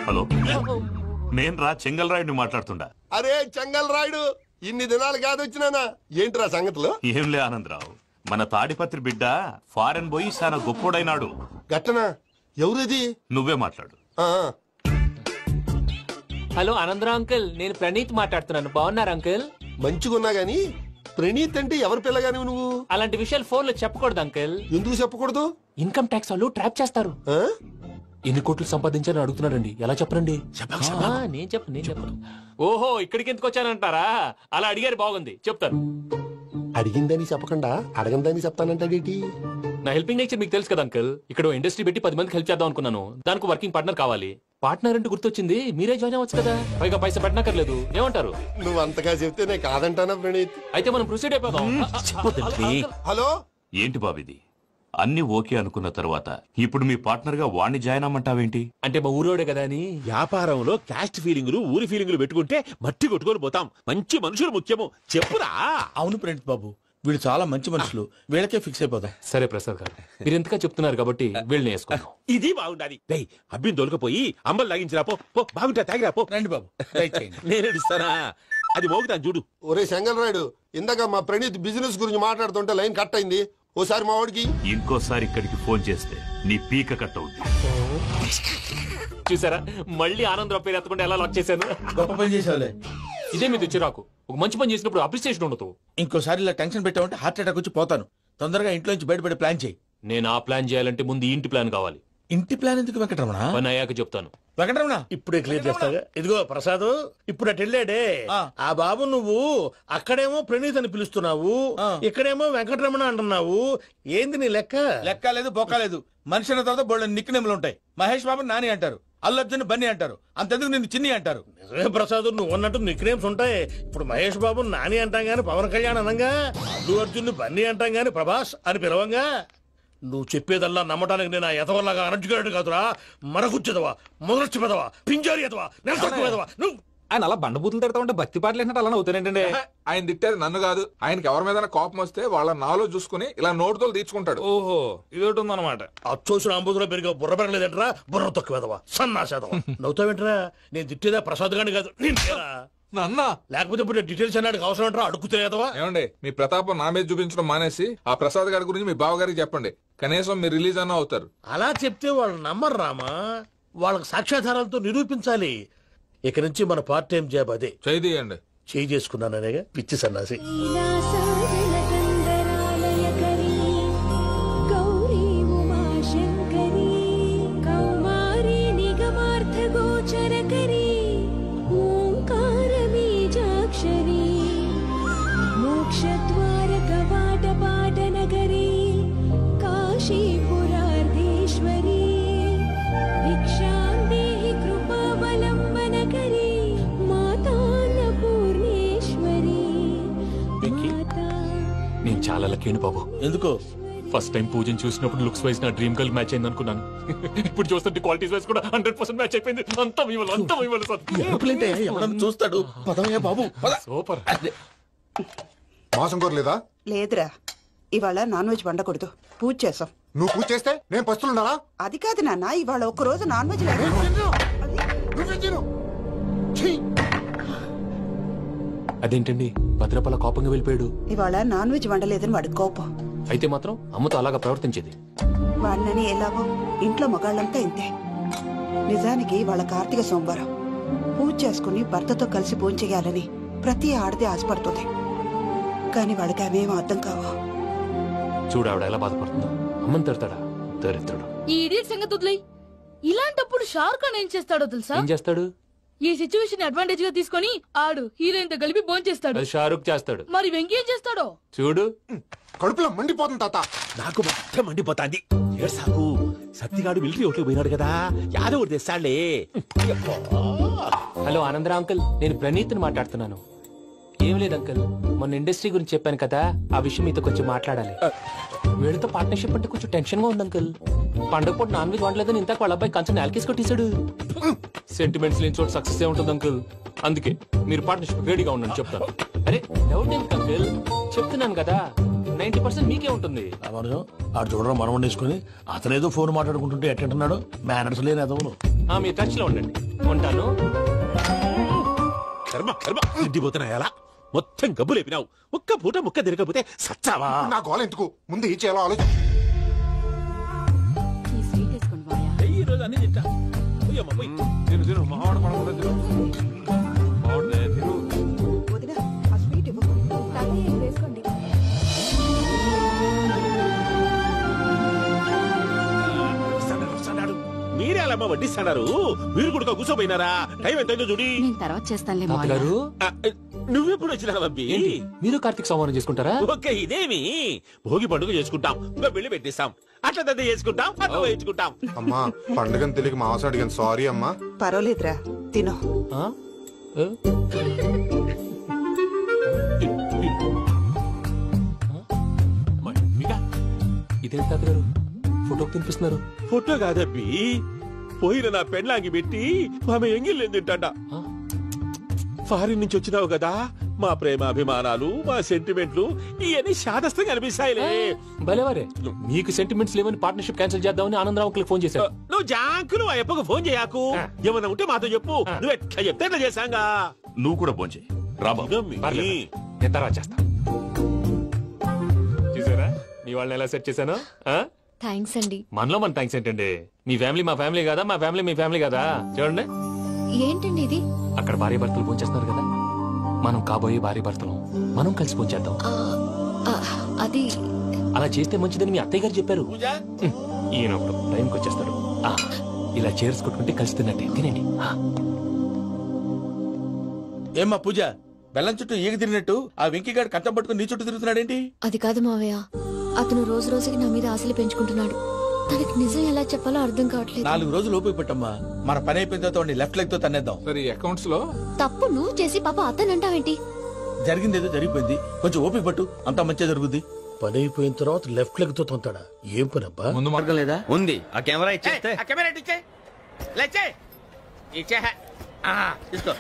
హలో, నేను రా చెంగల్ రాయుడిని మాట్లాడుతుండా. అరే చెంగల్ రాయుడు, ఇన్ని దినాలు కాదు వచ్చినానా? ఏంట్రా సంగతులు? ఏంలే ఆనందరావు, మన తాడిపత్రి బిడ్డ ఫారెన్ పోయి చాలా గొప్పోడైనాడు. గట్టనా? ఎవరిది? నువ్వే మాట్లాడు. హలో ఆనందరావు అంకుల్, నేను ప్రణీత్ మాట్లాడుతున్నాను. బాగున్నారు అంకుల్? మంచిగున్నా గాని ప్రణీత్ అంటే ఎవరి పిల్లగాని నువ్వు? అలాంటి విషయాలు ఫోన్ లో చెప్పకూడదు అంకుల్. ఎందుకు చెప్పకూడదు? ఇన్కమ్ ట్యాక్స్ వాళ్ళు ట్రాప్ చేస్తారు. ఎన్ని కోట్లు సంపాదించాలని అడుగుతున్నాడండి. ఎలా చెప్పరండి? నేను చెప్పను. ఓహో, ఇక్కడికి ఎందుకు వచ్చానంటారా? అలా అడిగారు, బాగుంది, చెప్తాను. అడిగిందని చెప్పకుండా అడగందని చెప్తానంటాడేటి? నా హెల్పింగ్ నేచర్ మీకు తెలుసు కదా అంకుల్. ఇక్కడ ఇండస్ట్రీ పెట్టి 10 మందికి హెల్ప్ చేద్దాం అనుకున్నాను. దానికి వర్కింగ్ పార్ట్నర్ కావాలి. పార్ట్నర్ అంటే గుర్తొచ్చింది, మీరే జాయిన్ అవ్వచ్చు కదా. పైగా పైసా పెట్టనక్కర్లేదు. ఏమంటారు? నువ్వు అంతగా చెప్తే నేను కాదంటానా ప్రణీత్? అయితే మనం ప్రొసీడ్ అయిపోదాం. హలో, ఏంటి బాబిది? అన్ని ఓకే అనుకున్న తర్వాత ఇప్పుడు మీ పార్ట్నర్ గా వాణ్ణి జాయిన్ అమ్మంటావేంటి? అంటే మా ఊరోడే కదా అని. వ్యాపారంలో క్యాస్ట్ ఫీలింగులు, ఊరి ఫీలింగులు పెట్టుకుంటే మట్టి కొట్టుకొని పోతాం. మంచి మనుషులు ముఖ్యము, చెప్పురా. అవును ప్రణీత్ బాబు, వీళ్ళు చాలా మంచి మనుషులు. వీళ్ళకే ఫిక్స్ అయిపోదాం. సరే ప్రసాద్ గారు, మీరు ఎంతగా చెప్తున్నారు కాబట్టి వీళ్ళని వేసుకుందాం. ఇది బాగుండాలి. అబ్బిని దొలకపోయి అంబలు లాగించిరా పో. బాగుంటా తాగిరా పో. రండి బాబు, నేను ఇస్తానా? అది మోగుతాను చూడు. ఒరే చెంగల్ రాయుడు, ఇందాక మా ప్రణీత్ బిజినెస్ గురించి మాట్లాడుతుంటే లైన్ కట్ అయింది. ఓసారి మా వాడికి ఇంకోసారి ఇక్కడికి ఫోన్ చేస్తే నీ పీక కట్ అవుద్ది. చూసారా, మళ్ళీ ఆనందరావు పేరు ఎత్తకుండా ఎలా లాక్ చేశాను. గొప్ప పని చేసావులే. ఇదే మీద చిరాకు. ఒక మంచి పని చేసినప్పుడు అప్రిసియేషన్ ఉండదు. ఇంకోసారి ఇలా టెన్షన్ పెట్టామంటే హార్ట్ అటాక్ వచ్చి పోతాను. తొందరగా ఇంట్లో నుంచి బయటపడే ప్లాన్ చేయి. నేను ఆ ప్లాన్ చేయాలంటే ముందు ఈ ఇంటి ప్లాన్ కావాలి. ఇంటి ప్లాన్ ఎందుకు వెంకటరమణ? పని అయ్యాక చెప్తాను. వెంకటరమణ ఇప్పుడే క్లియర్ చేస్తాగా. ఇదిగో ప్రసాద్, ఇప్పుడు అటు వెళ్ళాడే ఆ బాబు, నువ్వు అక్కడేమో ప్రణీత్ అని పిలుస్తున్నావు, ఇక్కడేమో వెంకటరమణ అంటున్నావు. ఏంది నీ లెక్క? లెక్క లేదు, బొక్క లేదు. మనిషి అన్న తర్వాత బోళ్ళ నిక్నెములు ఉంటాయి. మహేష్ బాబు నాని అంటారు, అల్లు అర్జున్ బన్నీ అంటారు, అంతెందుకు నిన్ను చిన్ని అంటారు. నిజమే ప్రసాద్, నువ్వు అన్నట్టు నిక్నేమ్స్ ఉంటాయి. ఇప్పుడు మహేష్ బాబు నాని అంటాం గాని పవన్ కళ్యాణ్ అనంగా, అల్లు అర్జున్ బన్నీ అంటాం గాని ప్రభాస్ అని పిలవంగా. నువ్వు చెప్పేదల్లా నమ్మటానికి నేను ఎదవల్లాగా అనర్జుకేటెడ్ కాదురా. మరగుచ్చదవా, మొదలచ్చి పెదవా, పింజారి ఎదవా, నెలసొక్కుదవా నువ్వు. ఆయన అలా బండబూతులు తిడతా ఉంటే భక్తి పాటలు ఏంటంటే అలా అవుతానంటే. ఆయన తిట్టేది నన్ను కాదు, ఆయనకి ఎవరి మీద కోపం వస్తే వాళ్ళ నాలో చూసుకుని ఇలా నోటుతో తీర్చుకుంటాడు. ఓహో, ఇదొకటి ఉందన్నమాట. అచ్చోసిన అంబుధులో పెరిగే బుర్ర పెరగలేదంటరా, బుర్ర తొక్కువేదవా, సన్నాసేదవా. నవ్వుతావేంట్రా? నేను తిట్టేదా ప్రసాద్ గాని కాదు. నాన్న లేకపోతే ఇప్పుడు డీటెయిల్స్ అన్నాడు అవసరం అంటారా అడుగుతలేదవా? ఏమండి మీ ప్రతాపం నా మీద చూపించడం మానేసి ఆ ప్రసాద్ గారి గురించి మీ బావగారికి చెప్పండి. కనీసం మీరు రిలీజ్ అన్న అవుతారు. అలా చెప్తే వాళ్ళు నమ్మరు రామా. వాళ్ళకి సాక్ష్యాధారాలతో నిరూపించాలి. ఇక నుంచి మన పార్ట్ టైం జాబ్ అదే. చేయండి. చేయి చేసుకున్నాననేగా పిచ్చి సన్నాసి. నేను చాలా లక్కీని బాబు. ఎందుకో? ఫస్ట్ టైం పూజను చూసినప్పుడు లుక్స్ వైజ్ నా డ్రీమ్ గర్ల్ మ్యాచ్ అయింది అనుకున్నాను. ఇప్పుడు చూస్తుంటే క్వాలిటీస్ వైజ్ కూడా 100% మ్యాచ్ అయిపోయింది. అంతా ఎవడన్నా చూస్తాడు. పదవయ్యా బాబు. సూపర్. మాసం కోరలేదా? లేదురా, ఇవాళ నాన్ వెజ్ వండకూడదు. పూజ చేసాం. నువ్వు పూజ చేస్తే నేను పస్తులున్నానా? అది కాదు నాన్న, ఇవాళ ఒక్కరోజు నాన్ వెజ్ లేదు. అదేంటండి భద్రపల కోపంగా వెళ్ళిపోయాడు? ఇవాళ నాన్ వెజ్ వండలేదని వాడి కోపం. అయితే మాత్రం అమ్మతో అలాగా ప్రవర్తించేది. వాడినని ఎలాగో ఇంట్లో మగాళ్ళంతా ఇంతే. నిజానికి వాళ్ళ కార్తీక సోమవారం పూజ చేసుకుని భర్తతో కలిసి పూజ చేయాలని ప్రతి ఆడది ఆశపడుతుంది. కానీ వాడికి అవేం అర్థం కావు. చూడు ఆవిడ ఎలా బాధపడుతుందో. అమ్మని తిడతాడా దరిద్రుడు. ఈ ఇడియట్ సంగతి వదిలేయ్. ఇలాంటప్పుడు షారుఖ్ ఖాన్ ఏం చేస్తాడో తెలుసా? ఏం చేస్తాడు? ఈ సిచ్యువేషన్ అడ్వాంటేజ్ గా తీసుకొని ఆడు హీరోయిన్ తో కలిపి బోన్ చేస్తాడు. షారుఖ్ చేస్తాడు. మరి వెంకీ ఏం చేస్తాడో చూడు. కడుపులో మండిపోతుంది తాత. నాకు మొత్తం మండిపోతాంది. సాగు సత్తిగాడు మిలిటరీ ఓట్లు పోయినాడు కదా, యాదవ్ తెస్తాడులే. హలో ఆనందరా అంకుల్, నేను ప్రణీత్ని మాట్లాడుతున్నాను. ఏం లేదు అంకుల్, మొన్న ఇండస్ట్రీ గురించి చెప్పాను కదా, ఆ విషయం మీతో కొంచెం మాట్లాడాలి. వీడితో పార్ట్నర్షిప్ అంటే కొంచెం టెన్షన్ గా ఉంది అంకుల్. పండుగ పూట నాన్ వెజ్ వండలేదని ఇంతకు వాళ్ళ అబ్బాయి కంచెం నేలకేసి కొట్టేశాడు. సెంటిమెంట్స్ లేని చోట సక్సెస్ ఏ ఉంటుంది అంకుల్. అందుకే మీరు పార్ట్నర్షిప్ రెడీగా ఉండండి చెప్తాను. అరే డౌట్ ఏంటి అంకుల్, చెప్తున్నాను కదా 90% మీకే ఉంటుంది. ఆడు చూడడం మనం వండేసుకుని అతనేదో ఫోన్ మాట్లాడుకుంటుంటే ఎట్టంటున్నాడు. మేనర్స్ లేని అదవును. మీ టచ్ లో ఉండండి. ఉంటాను. కర్మ కర్మ తిండిపోతున్నాయలా మొత్తం గబ్బు లేపినావు. ఒక్క పూట ముక్క తిరగకపోతే సచ్చావా? నా గోల ఎందుకు, ముందు ఈ చేయాలో ఆలోచన. ఈ రోజు అన్ని తింటా. తిను తిను మావాడు పడకుండా తిను. మావాడులే తిను. మీరే అలా వడ్డిస్తున్నారు. మీరు కూడా కూర్చోపోయినారా? టైం ఎంతైందో చూడి. తర్వాత చేస్తానులే తాతగారు. నువ్వెప్పుడు వచ్చినా బంబి? మీరు కార్తీక్ సంహారం చేసుకుంటారా? ఓకే, ఇదేమి భోగి పండుగ చేసుకుంటాం, ఇంకా పెళ్లి పెట్టిస్తాం, అట్లా దద్ద చేసుకుంటాం, అట్లా వేయించుకుంటాం. అమ్మా పండుగని తెలియక మాంస అడిగాను, సారీ అమ్మా. పర్వాలేదురా, తినో. ఇదేంటి తాతగారు ఫోటోకి తినిపిస్తున్నారు? ఫోటో కాదబ్బి, పోయిన నా పెళ్ళాంగి పెట్టి ఆమె ఎంగిల్లేం తింటాడ. ఫారిన్ నుంచి వచ్చినావు కదా, మా ప్రేమ అభిమానాలు, మా సెంటిమెంట్లు ఇవన్నీ శాదస్తంగా అనిపిస్తాయిలే. భలేవారే, మీకు సెంటిమెంట్స్ లేవని పార్ట్నర్షిప్ క్యాన్సిల్ చేద్దామని ఆనందరావు అంకుల్ ఫోన్ చేశారు. నువ్వు జాంకు నువ్వు ఎప్పకు ఫోన్ చేయకు. ఏమన్నా ఉంటే మాతో చెప్పు. నువ్వు ఎట్లా చెప్తే ఎట్లా చేశాంగా. నువ్వు కూడా ఫోన్ చేయి. నేను తర్వాత చేస్తా. చూసారా మీ వాళ్ళని ఎలా సెట్ చేశాను? థ్యాంక్స్ అండి. మనలో మన థ్యాంక్స్ ఏంటండి? మీ ఫ్యామిలీ మా ఫ్యామిలీ కదా, మా ఫ్యామిలీ మీ ఫ్యామిలీ కదా. చూడండి ఏంటండి ఇది? అక్కడ భార్య భర్తలు పోంచేస్తున్నారు కదా, మనం కాబోయే భార్య భర్తలు మనం కలిసి పోంచేద్దాం. అది అలా చేస్తే మంచిదని మీ అత్తయ్య గారు చెప్పారు. ఈయన ఒకడు టైంకి వచ్చేస్తాడు. ఇలా చేర్స్ కొట్టుకుంటే కలిసి తిన్నట్టే. తినండి. ఏమ్మా పూజ, బెల్లం చుట్టూ ఈగ తిరిగినట్టు ఆ వెంకీగాడు కట్టం పట్టుకుని నీ చుట్టూ తిరుగుతున్నాడేంటి? అది కాదు మావయ్య, అతను రోజు రోజుకి నా మీద ఆశలు పెంచుకుంటున్నాడు. తనకి నిజం ఎలా చెప్పాలో అర్థం కావట్లేదు. 4 రోజులు ఓపిక పట్టమ్మా, మన పని అయిపోయిన తర్వాత లెఫ్ట్ లెగ్ తో తన్నేద్దాం. సరే అకౌంట్స్ లో తప్పు నువ్వు చేసి పాప అతను అంటావేంటి? జరిగింది ఏదో జరిగిపోయింది, కొంచెం ఓపిక పట్టు, అంతా మంచిగా జరుగుద్ది. పని అయిపోయిన తర్వాత లెఫ్ట్ లెగ్ తో తొంతాడా? ఏం పని అబ్బా? ముందు మార్గం లేదా? ఉంది. ఆ కెమెరా ఇచ్చేస్తే తీసుకో.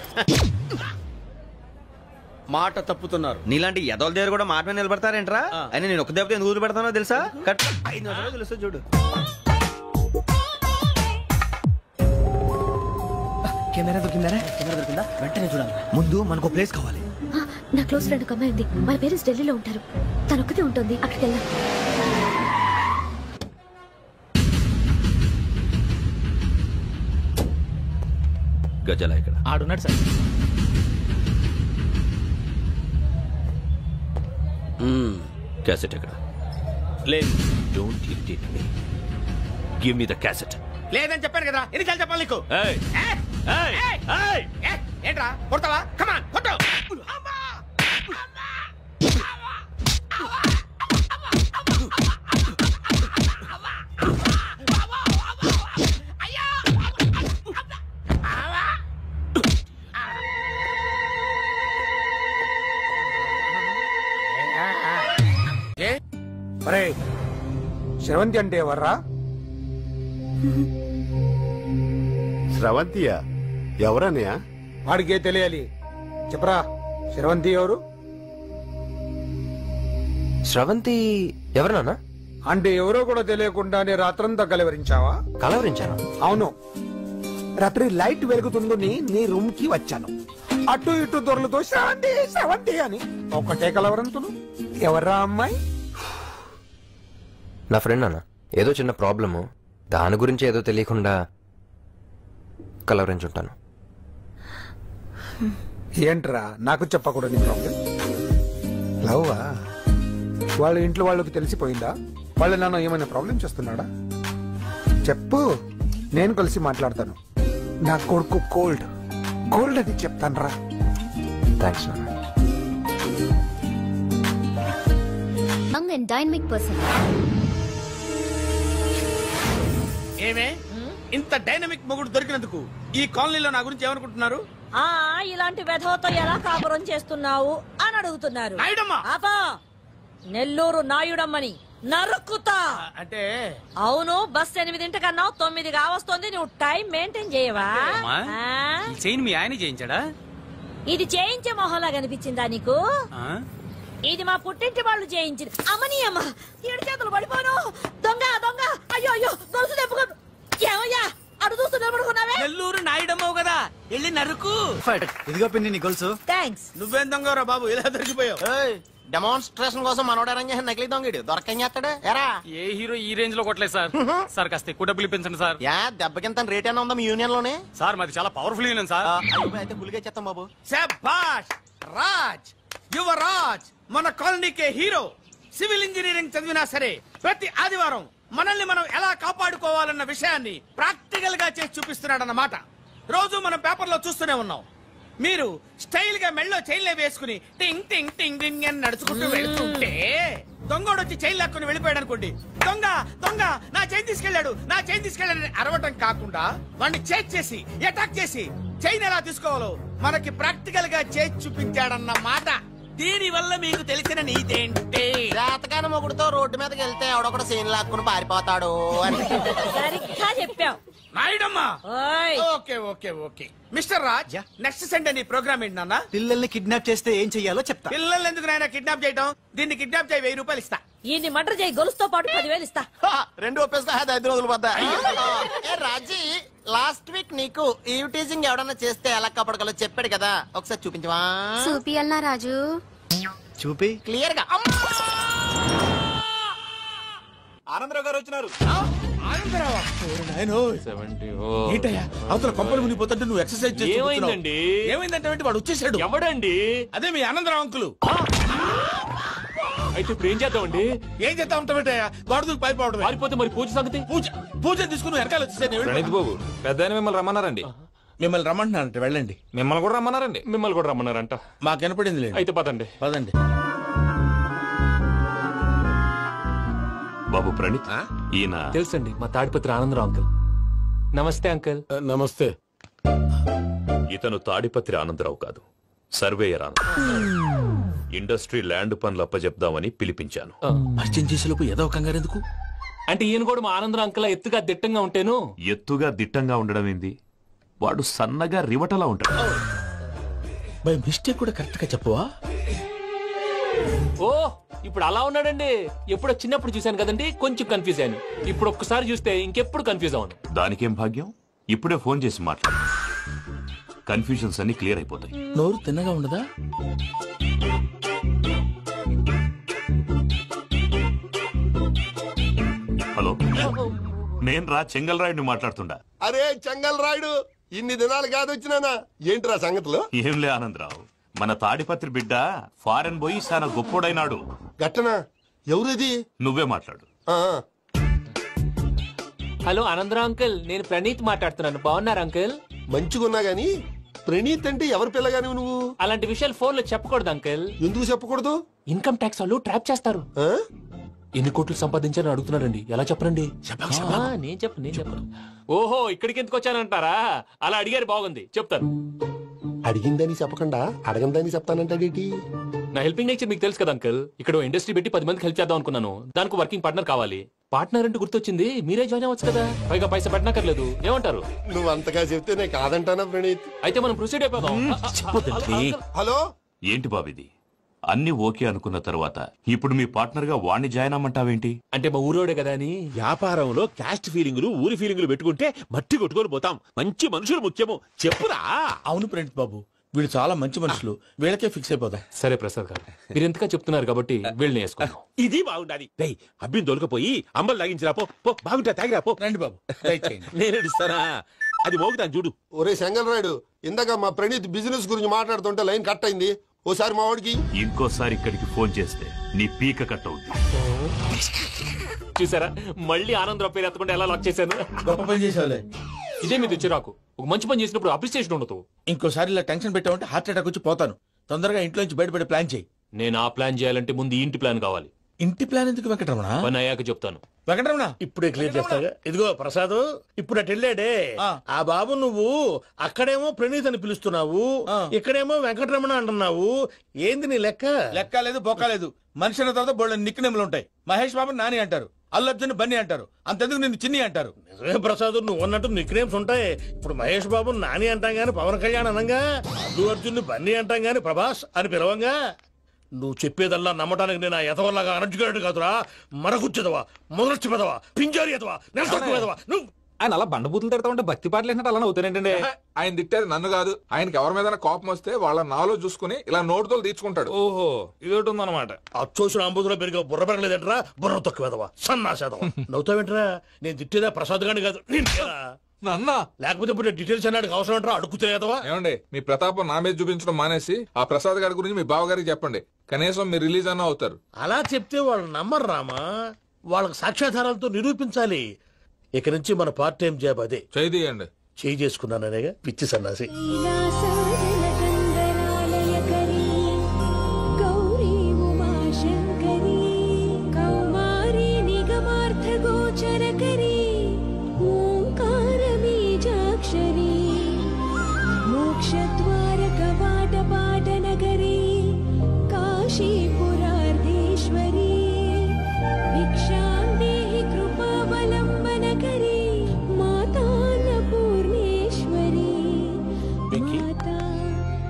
మాట తప్పుతున్నారు. నీలాంటి ఎదల దగ్గర కూడా మాట మీద నిలబడతారేంట్రా? అని నేను ఒక దెబ్బతో ఎందుకు పెడతానో తెలుసా? కట్ 5 నిమిషాలు తెలుసా చూడు. కెమెరా దొరికిందా వెంటనే చూడాలి. ముందు మనకు ప్లేస్ కావాలి. నా క్లోజ్ ఫ్రెండ్ ఒక అమ్మాయి ఉంది. వాళ్ళ పేరెంట్స్ ఢిల్లీలో ఉంటారు. తను ఒక్కతే ఉంటుంది. అక్కడికి వెళ్దాం. గజల ఇక్కడ ఆడున్నాడు సార్. క్యాసెట్ ఎక్కడ? లేదు. Don't irritate me. Give me the cassette. లేదని చెప్పాను కదా, ఎన్నిసార్లు చెప్పాలి నీకు? ఏయ్ ఏంట్రా కొడతావా? కమాన్ కొట్టు. అరే శ్రవంతి అంటే ఎవర్రా? స్రవంతియా? ఎవరన్నయ్యా? వాడికే తెలియాలి. చెప్పరా, శ్రవంతి ఎవరు? స్రవంతి ఎవరన్నా? అంటే ఎవరో కూడా తెలియకుండానే రాత్రంతా కలవరించావా? కలవరించాను. అవును, రాత్రి లైట్ వెలుగుతుందని నీ రూమ్ కి వచ్చాను. అటు ఇటు దొరలతో శ్రవంతి శ్రవంతి అని ఒక్కటే కలవరంతును. ఎవర్రా అమ్మాయి? నా ఫ్రెండ్ అన్న. ఏదో చిన్న ప్రాబ్లము, దాని గురించి ఏదో తెలియకుండా కలవరించుంటాను. ఏంట్రా నాకు చెప్పకూడదు ప్రాబ్లం? లవ్వా? వాళ్ళ ఇంట్లో వాళ్ళకి తెలిసిపోయిందా? వాళ్ళ నాన్న ఏమైనా ప్రాబ్లం చేస్తున్నాడా? చెప్పు, నేను కలిసి మాట్లాడతాను. నా కొడుకు కోల్డ్ కోల్డ్ అని చెప్తాను రా. థ్యాంక్స్ నాన్న. Young and dynamic person. ఏమే ఇంత డైనమిక్ మొగుడు దొరికినందుకు ఈ కాలనీలో నా గురించి ఏమనుకుంటున్నారు? ఇలాంటి వెధవతో ఎలా కాపురం చేస్తున్నావు అని అడుగుతున్నారు. ఆపా, నెల్లూరు నాయుడమ్మని నరుక్కుతా. అంటే అవును, బస్ 8 కన్నా 9 కావస్తుంది. నువ్వు టైం మెయింటైన్ చేయవా? చైన్ మీ ఆయన చేయించాడా? ఇది చేయించే మొహంలా కనిపించిందా నీకు? ఇది మా పుట్టింటి వాళ్ళు చేయించింది. అమ్మని అమ్మ, 7 చేతులు పడిపోను. దొంగ దొంగ, అయ్యో అయ్యో, దొరుసు తెప్పుకో. ఏమయ్యా అడు చూస్తూ నిలబడుకున్నావే? నెల్లూరు నాయుడమ్మవు కదా, వెళ్ళి నరుకు. ఇదిగో పిన్ని నీ గొలుసు. థ్యాంక్స్. నువ్వేం దొంగరా బాబు, ఇలా దొరికిపోయావు? డెమాన్స్ట్రేషన్ కోసం మనోడు అరేంజ్ చేసిన నకిలీ దొంగడు దొరకని చేస్తాడు. ఎరా ఏ హీరో ఈ రేంజ్ లో కొట్టలేదు సార్. సార్ కాస్త ఎక్కువ డబ్బులు ఇప్పించండి సార్. యా దెబ్బకింత రేట్ అయినా ఉందా మీ యూనియన్ లోనే? సార్ మాది చాలా పవర్ఫుల్ యూనియన్ సార్. అయితే గులిగా చేస్తాం బాబు. శభాష్ రాజ్, యువరాజ్, మన కాలనీకే హీరో. సివిల్ ఇంజనీరింగ్ చదివినా సరే ప్రతి ఆదివారం మనల్ని మనం ఎలా కాపాడుకోవాలన్న విషయాన్ని ప్రాక్టికల్ గా చేసి చూపిస్తున్నాడన్నమాట. రోజు మనం పేపర్లో చూస్తూనే ఉన్నాం. మీరు స్టైల్ గా మెళ్ళో చైన్లే వేసుకుని టింగ్ టింగ్ టింగ్ టింగ్ అని నడుచుకుంటూ వెళ్తుంటే దొంగోడు వచ్చి చైన్ లాక్కుని వెళ్ళిపోయాడు అనుకోండి. దొంగ దొంగ నా చైన్ తీసుకెళ్లాడు, నా చైన్ తీసుకెళ్లాడని అరవటం కాకుండా వాడిని చేజ్ చేసి అటాక్ చేసి చైన్ ఎలా తీసుకోవాలో మనకి ప్రాక్టికల్ గా చేసి చూపించాడన్న మాట. దీని వల్ల మీకు తెలిసిన నీతేంటి? జాతకాన మొగుడుతో రోడ్డు మీదకి వెళ్తే ఎవడొకడు సీన్ లాక్కుని పారిపోతాడు అని. సరిగ్గా చెప్పావు నాయుడమ్మా. Okay okay okay mister Raj, next Sunday నీ ప్రోగ్రామ్ ఏంటి నాన్న? పిల్లల్ని కిడ్నాప్ చేస్తే ఏం చెయ్యాలో చెప్తా. పిల్లల్ని ఎందుకు నాయన కిడ్నాప్ చేయటం? దీన్ని కిడ్నాప్ చేయి, 1000 రూపాయలు ఇస్తా. ఈయన్ని మర్డర్ చేయి, గొలుసుతో పాటు 10,000 ఇస్తా. 2 ఒప్పేస్తా, 5 రోజులు పోతా. రాజీ, లాస్ట్ వీక్ నీకు ఈ టీజింగ్ ఎవడన్నా చేస్తే ఎలా కాపాడగలో చెప్పాడు కదా, ఒకసారి చూపించవా? చూపియల్నా రాజు? చూపి క్లియర్ గా. ఆనందరావు గారు వచ్చినారు. ఏంటయ్యా అవతల కొంపలు మునిగిపోతుంటే నువ్వు ఎక్సర్సైజ్ చేస్తున్నావు? ఏమైందండి? ఏమైందంటే వాడు వచ్చేసాడు. ఎవడండి? అదే మీ ఆనందరావు అంకులు. అయితే ఇప్పుడు ఏం చేద్దామండి? ఏం చేస్తా ఉంటావేటయ్యా, వాడు పైపోవడం. పారిపోతే మరి పూజ సంగతి? పూజ తీసుకుని వెనకాల వచ్చేసాను. ప్రణీత్ బాబు, పెద్ద మిమ్మల్ని రమ్మన్నారండి. మిమ్మల్ని రమ్మంటున్నారంట, వెళ్ళండి. మిమ్మల్ని కూడా రమ్మన్నారండి. మిమ్మల్ని కూడా రమ్మన్నారంట. మాకు వినపడింది. అయితే పదండి. పదండి. బాబు ప్రణీత్, ఈయన తెలుసండి, మా తాడిపత్రి ఆనందరావు అంకుల్. నమస్తే అంకుల్. నమస్తే. ఇతను తాడిపత్రి ఆనందరావు కాదు, సర్వేయర్ ఆనందరావు. ఇండస్ట్రీ ల్యాండ్ పనులు అప్పచెప్దామని పిలిపించాను. పరిచయం చేసేలోపు ఏదో కంగారు ఎందుకు? అంటే ఈయన కూడా మా ఆనందరావు అంకుల్ ఎత్తుగా దిట్టంగా ఉంటాను. ఎత్తుగా దిట్టంగా ఉండడం ఏంది? వాడు సన్నగా రివటలా ఉంటాడు. బై మిస్టేక్ కూడా కరెక్ట్ గా చెప్పవా? ఓ, ఇప్పుడు అలా ఉన్నాడండి. ఎప్పుడో చిన్నప్పుడు చూశాను కదండి, కొంచెం కన్ఫ్యూజ్ అయ్యాను. ఇప్పుడు ఒక్కసారి చూస్తే ఇంకెప్పుడు కన్ఫ్యూజ్ అవ్వను. దానికేం భాగ్యం, ఇప్పుడే ఫోన్ చేసి మాట్లాడు. కన్ఫ్యూజన్స్ అన్ని క్లియర్ అయిపోతాయి. నోరు తిన్నగా ఉండదా? హలో, నేను రా చెంగల్ రాయుడిని మాట్లాడుతుండా. అరే చెంగల్ రాయుడు, ఇన్ని దినాలు కాదు వచ్చినానా? ఏంట్రా సంగతులు? ఏంలే ఆనందరావు, మన తాడిపత్రి బిడ్డ ఫారెన్ పోయి చాలా గొప్పోడైనాడు. గట్టనా? ఎవరిది? నువ్వే మాట్లాడు. హలో ఆనందరావు అంకుల్, నేను ప్రణీత్ మాట్లాడుతున్నాను. బాగున్నారు అంకుల్? మంచిగున్నా గాని ప్రణీత్ అంటే ఎవరి పిల్లగాని నువ్వు? అలాంటి విషయాలు ఫోన్ లో చెప్పకూడదు అంకుల్. ఎందుకు చెప్పకూడదు? ఇన్కమ్ ట్యాక్స్ వాళ్ళు ట్రాప్ చేస్తారు. ఎన్ని కోట్లు సంపాదించాలని అడుగుతున్నారండి, ఎలా చెప్పరండి? నేను చెప్పను. ఓహో, ఇక్కడికి ఎందుకు వచ్చానంటారా? అలా అడిగారు, బాగుంది, చెప్తాను. అడిగిందని చెప్పకుండా అడగందని చెప్తానంటాడేటి? నా హెల్పింగ్ నేచర్ మీకు తెలుసు కదా అంకుల్. ఇక్కడ ఇండస్ట్రీ పెట్టి 10 మందికి హెల్ప్ చేద్దాం అనుకున్నాను. దానికి వర్కింగ్ పార్ట్నర్ కావాలి. పార్ట్నర్ అంటే గుర్తొచ్చింది, మీరే జాయిన్ అవ్వచ్చు కదా, పైగా పైసా పెట్టనక్కర్లేదు. ఏమంటారు? నువ్వు అంతగా చెప్తే నేను కాదంటానా ప్రణీత్? అయితే మనం ప్రొసీడ్ అయిపోదాం. హలో, ఏంటి బాబిది? అన్ని ఓకే అనుకున్న తర్వాత ఇప్పుడు మీ పార్ట్నర్ గా వాణ్ణి జాయిన్ అమ్మంటావేంటి? అంటే మా ఊరోడే కదా అని. వ్యాపారంలో క్యాస్ట్ ఫీలింగులు, ఊరి ఫీలింగులు పెట్టుకుంటే మట్టి కొట్టుకొని పోతాం. మంచి మనుషులు ముఖ్యము, చెప్పురా. అవును ప్రణీత్ బాబు, వీళ్ళు చాలా మంచి మనుషులు, వీళ్ళకే ఫిక్స్ అయిపోదాం. సరే ప్రసాద్ గారు, మీరు ఎంతగా చెప్తున్నారు కాబట్టి వీళ్ళని వేసుకుందాం. ఇది బాగుండాలి. అబ్బిని దొలకపోయి అమ్మలు లాగించిరా పో. బాగుంటా తాగిరా పో. రండి బాబు, నేను ఇస్తానా? అది మోగుతాను చూడు. ఒరే చెంగల్ రాయుడు, ఇందాక మా ప్రణీత్ బిజినెస్ గురించి మాట్లాడుతుంటే లైన్ కట్ అయింది. ఓసారి మా వాడికి ఇంకోసారి ఇక్కడికి ఫోన్ చేస్తే నీ పీక కట్ అవుద్ది. చూసారా, మళ్ళీ ఆనందరావు పేరు ఎత్తకుండా ఎలా లాక్ చేశాను. గొప్ప పని చేసేవాళ్ళే. ఇదే మీద చిరాకు. ఒక మంచి పని చేసినప్పుడు అప్రిసియేషన్ ఉండదు. ఇంకోసారి ఇలా టెన్షన్ పెట్టామంటే హార్ట్ అటాక్ వచ్చి పోతాను. తొందరగా ఇంట్లో నుంచి బయటపడే ప్లాన్ చేయి. నేను ఆ ప్లాన్ చేయాలంటే ముందు ఈ ఇంటి ప్లాన్ కావాలి. ఇంటి ప్లాన్ ఎందుకు వెంకటరమణ? పని అయ్యాక చెప్తాను. వెంకటరమణ ఇప్పుడే క్లియర్ చేస్తాగా. ఇదిగో ప్రసాద్, ఇప్పుడు అటు వెళ్ళాడే ఆ బాబు, నువ్వు అక్కడేమో ప్రణీత్ అని పిలుస్తున్నావు, ఇక్కడేమో వెంకటరమణ అంటున్నావు. ఏంది నీ లెక్క? లెక్క లేదు, బొక్క లేదు. మనిషి అన్న తర్వాత బోళ్ళ నిక్నెములు ఉంటాయి. మహేష్ బాబు నాని అంటారు, అల్లు అర్జున్ బన్నీ అంటారు, అంతెందుకు నిన్ను చిన్ని అంటారు. నిజమే ప్రసాద్, నువ్వు అన్నట్టు నిక్నేమ్స్ ఉంటాయి. ఇప్పుడు మహేష్ బాబు నాని అంటాం గాని పవన్ కళ్యాణ్ అనంగా, అల్లు అర్జున్ బన్నీ అంటాం గాని ప్రభాస్ అని పిలవంగా. నువ్వు చెప్పేదల్లా నమ్మటానికి నేను ఎతవల్లాగా అనర్జుకేటెడ్ కాదురా. మరగుచ్చదవా, మొదలచ్చి పెదవా, పింజారి ఎదవా, నెలసొక్కుదవా. నువ్వు ఆయన అలా బండబూతులు తిడతా ఉంటే భక్తి పాటలు ఏంటంటే అలా అవుతానంటే. ఆయన తిట్టేది నన్ను కాదు, ఆయనకి ఎవరి మీద కోపం వస్తే వాళ్ళ నాలో చూసుకుని ఇలా నోటుతో తీర్చుకుంటాడు. ఓహో, ఇదొకటి ఉందన్నమాట. అచ్చోసిన అంబుధులో పెరిగే బుర్ర పెరగలేదంటరా, బుర్ర తొక్కువేదవా, సన్నాసేదవా. నవ్వుతావేంట్రా? నేను తిట్టేదా ప్రసాద్ గాని కాదు, నన్నా. లేకపోతే ఇప్పుడు డీటెయిల్స్ అన్నాడు అవసరం అంటారా? అడుగుతాయేదవా. ఏమండి, మీ ప్రతాపం నా మీద చూపించడం మానేసి ఆ ప్రసాద్ గారి గురించి మీ బావగారికి చెప్పండి. కనీసం మీరు రిలీజ్ అన్న అవుతారు. అలా చెప్తే వాళ్ళు నమ్మరు రామా. వాళ్ళకి సాక్ష్యాధారాలతో నిరూపించాలి. ఇక నుంచి మన పార్ట్ టైం జాబ్ అదే. చేయండి. చేయి చేసుకున్నాననేగా పిచ్చి సన్నాసి.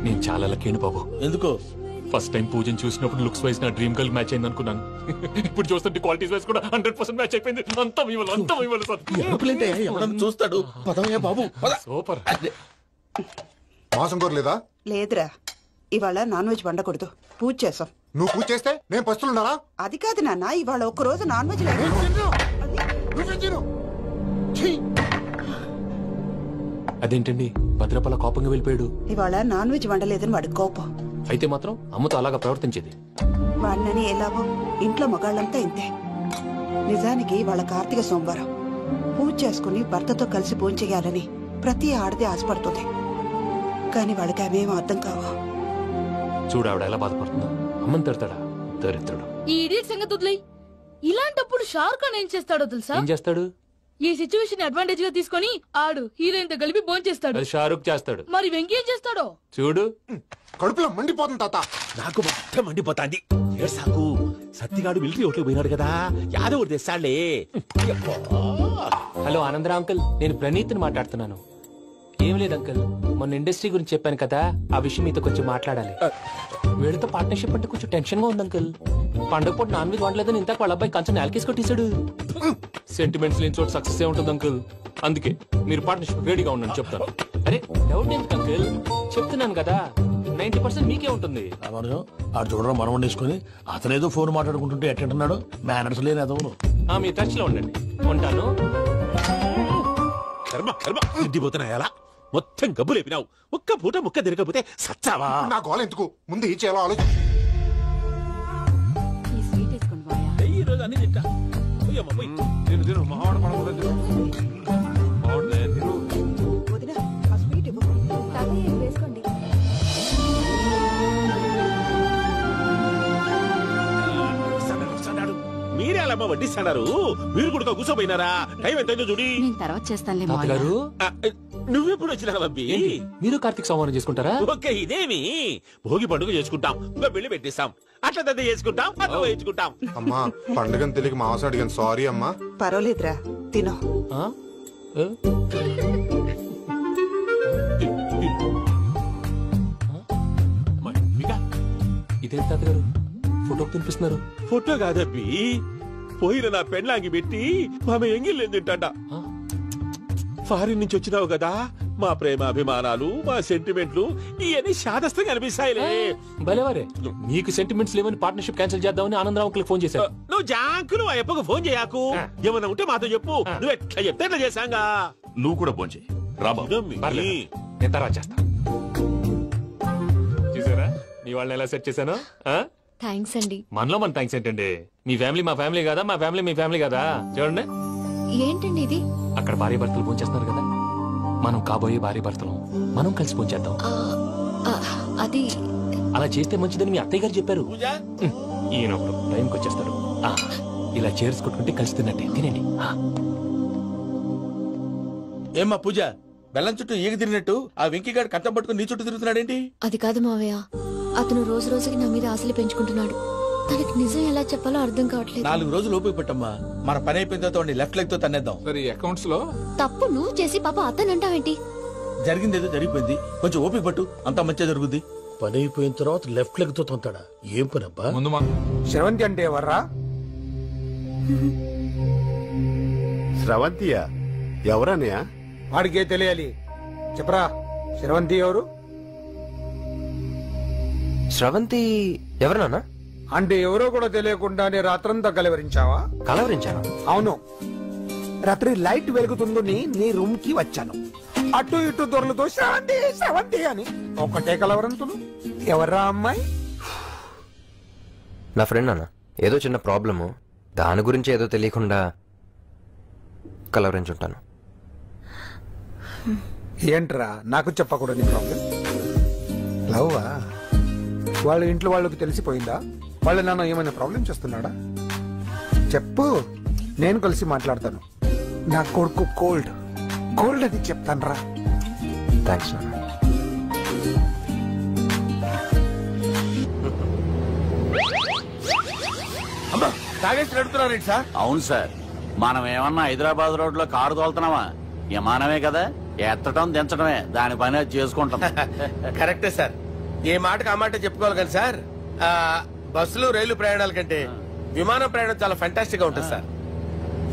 నేను చాలా లక్కీని బాబు. ఎందుకో? ఫస్ట్ టైం పూజను చూసినప్పుడు లుక్స్ వైజ్ నా డ్రీమ్ గర్ల్ మ్యాచ్ అయింది అనుకున్నాను. ఇప్పుడు చూస్తుంటే క్వాలిటీస్ వైజ్ కూడా 100% మ్యాచ్ అయిపోయింది. అంతా ఇవ్వాలి సార్. చూస్తాడు. పదవయ్యా బాబు, సూపర్. మాసం కోరలేదా? లేదురా, ఇవాళ నాన్ వెజ్ వండకూడదు, పూజ చేసాం. నువ్వు పూజ చేస్తే నేను పస్తులున్నారా? అది కాదు నాన్న, ఇవాళ ఒక్కరోజు నాన్ వెజ్ లేదు. అదేంటండి, భద్రపల కోపంగా వెళ్ళిపోయాడు. ఇవాళ నాన్ వెజ్ వండలేదని వాడి కోపం. అయితే మాత్రం అమ్మతో అలాగా ప్రవర్తించేది. వాడినని ఎలాగో ఇంట్లో మగాళ్ళంతా ఇంతే. నిజానికి వాళ్ళ కార్తీక సోమవారం పూజ చేసుకుని భర్తతో కలిసి భోంచేయాలని ప్రతి ఆడది ఆశపడుతుంది. కానీ వాళ్ళకి అవేమో అర్థం కావు. చూడు ఆవిడ ఎలా బాధపడుతుందో. అమ్మని తిడతాడా దరిద్రుడు. ఈ ఇడియట్ సంగతి వదిలేయ్. ఇలాంటప్పుడు షారుఖ్ ఖాన్ ఏం చేస్తాడో తెలుసా? ఏం చేస్తాడు? ఈ సిచ్యువేషన్ అడ్వాంటేజ్ గా తీసుకొని ఆడు హీరోయిన్ తో కలిపి భోంచేస్తాడు. అది షారుఖ్ చేస్తాడు. మరి వెంకీ ఏం చేస్తాడో చూడు. కడుపులో మండిపోతుంది తాత. నాకు మొత్తం మండిపోతాంది. సాకు సత్తిగాడు మిలిటరీ ఓట్లు పోయినాడు కదా, యాదవ్ తెస్తాడులే. హలో ఆనందరావు అంకుల్, నేను ప్రణీత్ని మాట్లాడుతున్నాను. ఏం లేదు అంకుల్, మొన్న ఇండస్ట్రీ గురించి చెప్పాను కదా, ఆ విషయం మీతో కొంచెం మాట్లాడాలి. వీడితో పార్ట్నర్షిప్ అంటే కొంచెం టెన్షన్ గా ఉంది అంకుల్. పండుగ పూట నాన్ వెజ్ వండలేదని ఇంతకు వాళ్ళ అబ్బాయి కంచెం నేలకేసి కొట్టేశాడు. సెంటిమెంట్స్ లేని చోట సక్సెస్ ఏ ఉంటుంది అంకుల్. అందుకే మీరు పార్ట్నర్షిప్ రెడీగా ఉండండి చెప్తాను. అరే డౌట్ ఎందుకు అంకుల్, చెప్తున్నాను కదా 90% మీకే ఉంటుంది. ఆడు చూడడం మనం వండేసుకుని అతనేదో ఫోన్ మాట్లాడుకుంటుంటే ఎట్టంటున్నాడు మేనర్స్ లేని అదవును. మీ టచ్ లో ఉండండి, ఉంటాను. కర్మ కర్మ తిండిపోతున్నాయా? మొత్తం గబ్బు లేపినావు. ఒక్క పూట ముక్క తిరగకపోతే సచ్చావా? నా గోల ఎందుకు, ముందు ఈ చేయాలో ఆలోచి. ఈ రోజు అన్ని తింటా. మీరే అలా వడ్డిస్తున్నారు, మీరు కూడా కూర్చోపోయినారా? టైం ఎంతైందో చూడి. తర్వాత చేస్తానులే తాతగారు. నువ్వెప్పుడు వచ్చినా బంబి? మీరు కార్తీక్ సంహారం చేసుకుంటారా? ఓకే, ఇదేమి భోగి పండుగ చేసుకుంటాం, ఇంకా పెళ్లి పెట్టేస్తాం, అట్లా దద్ద చేసుకుంటాం, అట్లా వేయించుకుంటాం. అమ్మా పండుగని తెలియక మాంసం అడిగాను, సారీ అమ్మా. పర్వాలేదురా, తినో. ఇదే తాతగారు ఫోటో తినిపిస్తున్నారు? ఫోటో కాదబ్బి, పోయిన నా పెళ్ళాంగి పెట్టి ఆమె ఎంగిల్లేం తింటాడ. ఫారిన్ నుంచి వచ్చినావు కదా, మా ప్రేమ అభిమానాలు, మా సెంటిమెంట్లు ఇవన్నీ శాదస్తంగా అనిపిస్తాయిలే. భలేవారే, మీకు సెంటిమెంట్స్ లేవని పార్ట్నర్షిప్ క్యాన్సిల్ చేద్దామని ఆనందరావు అంకుల్ ఫోన్ చేశారు. నువ్వు జాంకు నువ్వు ఎప్పకు ఫోన్ చేయకు, ఏమన్నా ఉంటే మాతో చెప్పు. నువ్వు ఎట్లా చెప్తే ఎట్లా చేశాంగా. నువ్వు కూడా ఫోన్ చేయి రాబా. నేను తర్వాత చేస్తా. చూసారా మీ వాళ్ళని ఎలా సెట్ చేశాను? థ్యాంక్స్ అండి. మనలో మన థ్యాంక్స్ ఏంటండి? మీ ఫ్యామిలీ మా ఫ్యామిలీ కదా, మా ఫ్యామిలీ మీ ఫ్యామిలీ కదా. చూడండి ఏంటండి ఇది? అక్కడ భార్య భర్తలు ఫోన్ చేస్తున్నారు కదా, మనం కాబోయే భార్య భర్తలు మనం కలిసి ఫోన్ చేద్దాం. అది అలా చేస్తే మంచిదని మీ అత్తయ్య గారు చెప్పారు. ఈయన ఒకడు టైంకి వచ్చేస్తారు. ఇలా చేర్స్ కొట్టుకుంటే కలిసి తిన్నట్టే. తినండి. ఏమ్మా పూజ, బెల్లం చుట్టూ ఈగ తిరిగినట్టు ఆ వెంకీగాడు కట్టం పట్టుకుని నీ చుట్టూ తిరుగుతున్నాడేంటి? అది కాదు మావయ్య, అతను రోజు రోజుకి నా మీద ఆశలు పెంచుకుంటున్నాడు. తనకి నిజం ఎలా చెప్పాలో అర్థం కావట్లేదు. 4 రోజులు ఓపిక పట్టమ్మా, మన పని అయిపోయిన తర్వాత లెఫ్ట్ లెగ్ తో తన్నేద్దాం. సరే అకౌంట్స్ లో తప్పు నువ్వు చేసి పాప అతను అంటావేంటి? జరిగింది ఏదో జరిగిపోయింది, కొంచెం ఓపిక పట్టు, అంతా మంచిగా జరుగుద్ది. పని అయిపోయిన తర్వాత లెఫ్ట్ లెగ్ తో తొంతాడా? ఏం పని అబ్బా? ముందు శ్రవంతి అంటే ఎవర్రా? శ్రవంతియా? ఎవరన్నయ్యా? వాడికే తెలియాలి, చెప్పరా. శ్రవంతి ఎవరు? శ్రవంతి ఎవరన్నా? అంటే ఎవరో కూడా తెలియకుండానే రాత్రంతా కలవరించావా? కలవరించాను. అవును, రాత్రి లైట్ వెలుగుతుందని నీ రూమ్ కి వచ్చాను. అటు ఇటు దొరలతో శ్రవంతి శ్రవంతి అని ఒకటే కలవరంతులు. ఎవర్రా అమ్మాయి? నా ఫ్రెండ్ అన్న, ఏదో చిన్న ప్రాబ్లము, దాని గురించి ఏదో తెలియకుండా కలవరించుంటాను. ఏంట్రా నాకు చెప్పకూడదు ప్రాబ్లం? లవ్వా? వాళ్ళ ఇంట్లో వాళ్ళకి తెలిసిపోయిందా? వాళ్ళ నాన్న ఏమైనా ప్రాబ్లం చేస్తున్నాడా? చెప్పు, నేను కలిసి మాట్లాడతాను. నా కొడుకు కోల్డ్ కోల్డ్ అని చెప్తాను రా. థ్యాంక్స్ నాన్న. అమ్మా తాగేసి నడుపుతున్నారేంటి సార్? అవును సార్, మనం ఏమన్నా హైదరాబాద్ రోడ్ లో కారు తోలుతున్నామా? విమానమే కదా, ఎత్తడం దించడమే, దాని పని అది చేసుకుంటాం. కరెక్టే సార్, ఏ మాటకు ఆ మాట చెప్పుకోవాలి కానీ సార్, బస్సులు రైలు ప్రయాణాల కంటే విమానం ప్రయాణం చాలా ఫెంటాస్టిక్ గా ఉంటుంది సార్.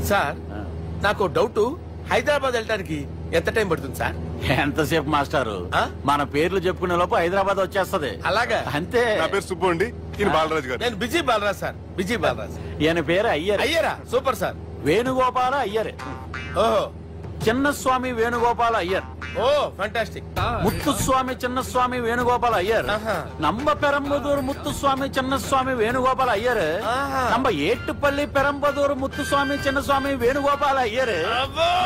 సార్ నాకు డౌట్, హైదరాబాద్ వెళ్ళడానికి ఎంత టైం పడుతుంది సార్? ఎంతసేపు మాస్టారు, మన పేర్లు చెప్పుకునే లోపు హైదరాబాద్ వచ్చేస్తది. అలాగా? అంతే. నా పేరు సుబ్బు అండి, ఈయన బాలరాజు గారు. నేను busy Balaraj sir, busy Balaraj. ఈయన పేరు అయ్యర్. అయ్యరా? Super sir. వేణుగోపాల అయ్యర్. ఓహో, చిన్నస్వామి వేణుగోపాల అయ్యర్. Oh fantastic. ముత్తుస్వామి చిన్నస్వామి వేణుగోపాల అయ్యర్. நம்ம பெரம்பதூர் முத்துசுவாமி சின்னசுவாமி வேணுகோபால் ஐயர். நம்ம ஏட்டுப்பள்ளி பெரம்பதூர் முத்துசுவாமி சின்னசுவாமி வேணுகோபால் ஐயர்.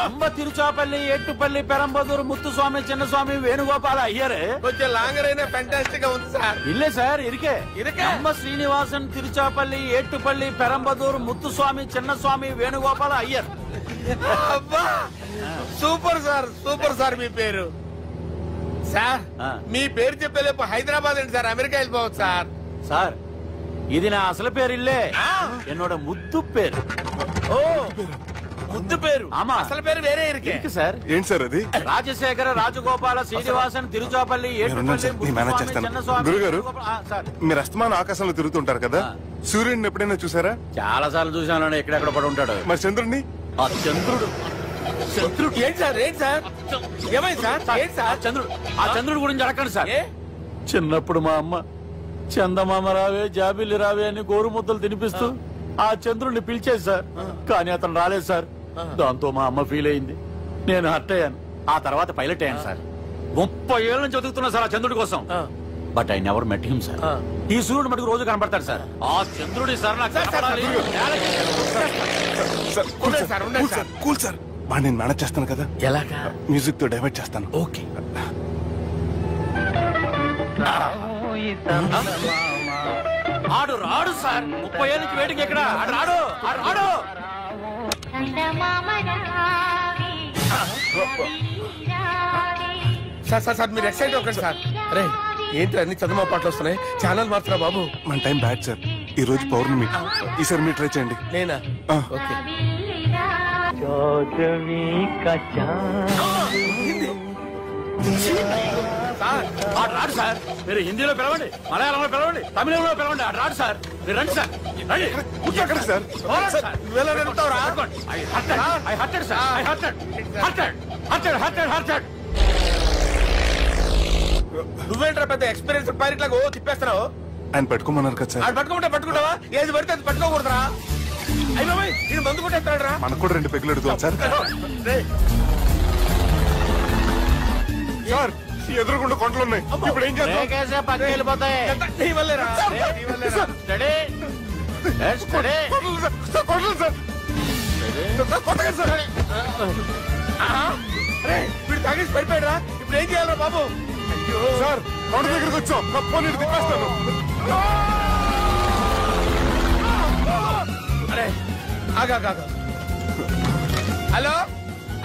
நம்ம తిరుచాపల్లి ఏట్టుపల్లి పెరంబదూర్ ముత్తుస్వామి చిన్నస్వామి వేణుగోపాల అయ్యర్. కొంచెం లాంగర్ అయినా ఫంటాస్టిక్ గా ఉంది సార్. ఇల్లే సార్ ఇరికే நம்ம శ్రీనివాసన్ తిరుచాపల్లి ఏట్టుపల్లి పెరంబదూర్ ముత్తుస్వామి చిన్నస్వామి వేణుగోపాల అయ్యర్. అబ్బా సూపర్ సార్, సూపర్ సార్. మీ పేరు సార్, మీ పేరు చెప్పేలేపు హైదరాబాద్ అండి సార్, అమెరికా వెళ్ళిపోవచ్చు సార్. సార్ ఇది నా అసలు పేరు ఇల్లే, என்னோட ముద్దు పేరు. ఓ ముద్దు పేరు? ఆమా, అసలు పేరు వేరే ఇరికే సార్. ఏంటి సార్ అది? రాజశేఖర రాజగోపాల శ్రీనివాసన్ తిరుచాపల్లి గురుగారు, మీరు అస్తమాన ఆకాశంలో తిరుగుతుంటారు కదా, సూర్యుడిని ఎప్పుడైనా చూసారా? చాలా సార్లు చూసాను, ఎక్కడెక్కడ పడి ఉంటాడు. మరి చంద్రుడిని? ఆ చంద్రుడు ఏంటి సార్ ఏంటి సార్ ఏమైంది సార్ ఏంటి సార్ చంద్రుడి గురించి అడగండి సార్. చిన్నప్పుడు మా అమ్మ చందమామ రావే జాబిల్లి రావే అని గోరు ముద్దలు తినిపిస్తూ ఆ చంద్రుడిని పిలిచేది సార్. కానీ అతను రాలేదు సార్. దాంతో మా అమ్మ ఫీల్ అయింది, నేను హర్ట్ అయ్యాను. ఆ తర్వాత పైలట్ అయ్యాను సార్. 30 ఏళ్ళ నుంచి చదువుతున్నా సార్ ఆ చంద్రుడి కోసం. But I never met him sir. ఈ సూర్యుడు మటుకు రోజు కనపడతాడు సార్. ఆ చంద్రుడి సార్ నాకు కూల్ సార్ బాగా నేను మేనేజ్ చేస్తాను కదా. ఎలాగా? మ్యూజిక్ తో డైవర్ట్ చేస్తాను. ఓకే. ఆడు రాడు సార్. 30 ఏళ్ళకి వెయిటింగ్ ఎక్కడ? ఆడు రాడు, ఆడు రాడు. సార్ సార్ సార్ మీరు ఎక్సైట్ అవ్వకండి సార్. అరే ఏంటి అన్ని చదువు పాటలు వస్తున్నాయి, ఛానల్ మారుతున్నా బాబు. మన టైం బ్యాడ్ సార్. ఈ రోజు పౌర్ణమి, ఈసారి మీరు ట్రై చేయండి. నేనా? ఓకే. ఆడు రాడు సార్. మీరు హిందీలో పిలవండి, మలయాళంలో పిలవండి, తమిళంలో పిలవండి. ఆడు రాడు సార్. మీరు రండి సార్, రండి. ఎక్కడ సార్? నువ్వేంట్రా పెద్ద ఎక్స్పీరియన్స్ పైరెట్ లాగా తిప్పేస్తున్నావు? ఆయన పెట్టుకోమన్నారు కదా సార్. ఆయన పట్టుకుంటావా? ఏది పడితే అది పట్టుకోకూడదురా. అయ్యి బాబాయ్ నేను మందు కొట్టేస్తాడు. మనకు కూడా 2 పెగ్గులు అడుగుతాం సార్. సార్ ఎదురుకుండా కొండలు ఉన్నాయి, ఇప్పుడు ఏం చేద్దాం? పక్కకి వెళ్ళిపోతాయి. వీడు తాగేసి పడిపోయాడా? ఇప్పుడు ఏం చేయాలరా బాబు? సార్ కొండ దగ్గరికి వచ్చాం, పోనీ తిప్పేస్తాను. అరే ఆగా. హలో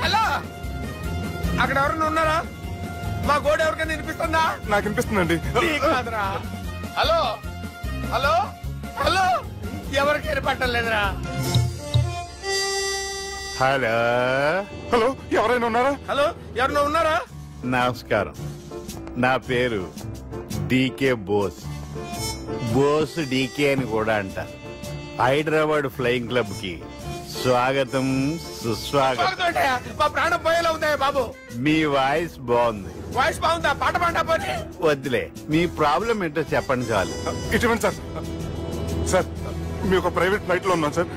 హలో, అక్కడ ఎవరన్నా ఉన్నారా? మా గోడ ఎవరికైనా వినిపిస్తుందా? నాకు వినిపిస్తుందండి. కాదురా. హలో హలో హలో, ఎవరికైనా పట్టలేదురా. హలో హలో, ఎవరైనా ఉన్నారా? హలో ఎవరైనా ఉన్నారా? నమస్కారం, నా పేరు డీకే బోస్. బోస్ డీకే అని కూడా అంటారు. హైదరాబాద్ ఫ్లయింగ్ క్లబ్ కి స్వాగతం సుస్వాగతం. మా ప్రాణం పోయేలా ఉందా బాబు? మీ వాయిస్ బాగుంది. వాయిస్ బాగుందా? పాట పాడా పోనీ. వద్దులే, మీ ప్రాబ్లం ఏంటో చెప్పండి చాలు. ఇటువంటి సార్, సార్ మీ ఒక ప్రైవేట్ ఫ్లైట్ లో ఉన్నాం సార్.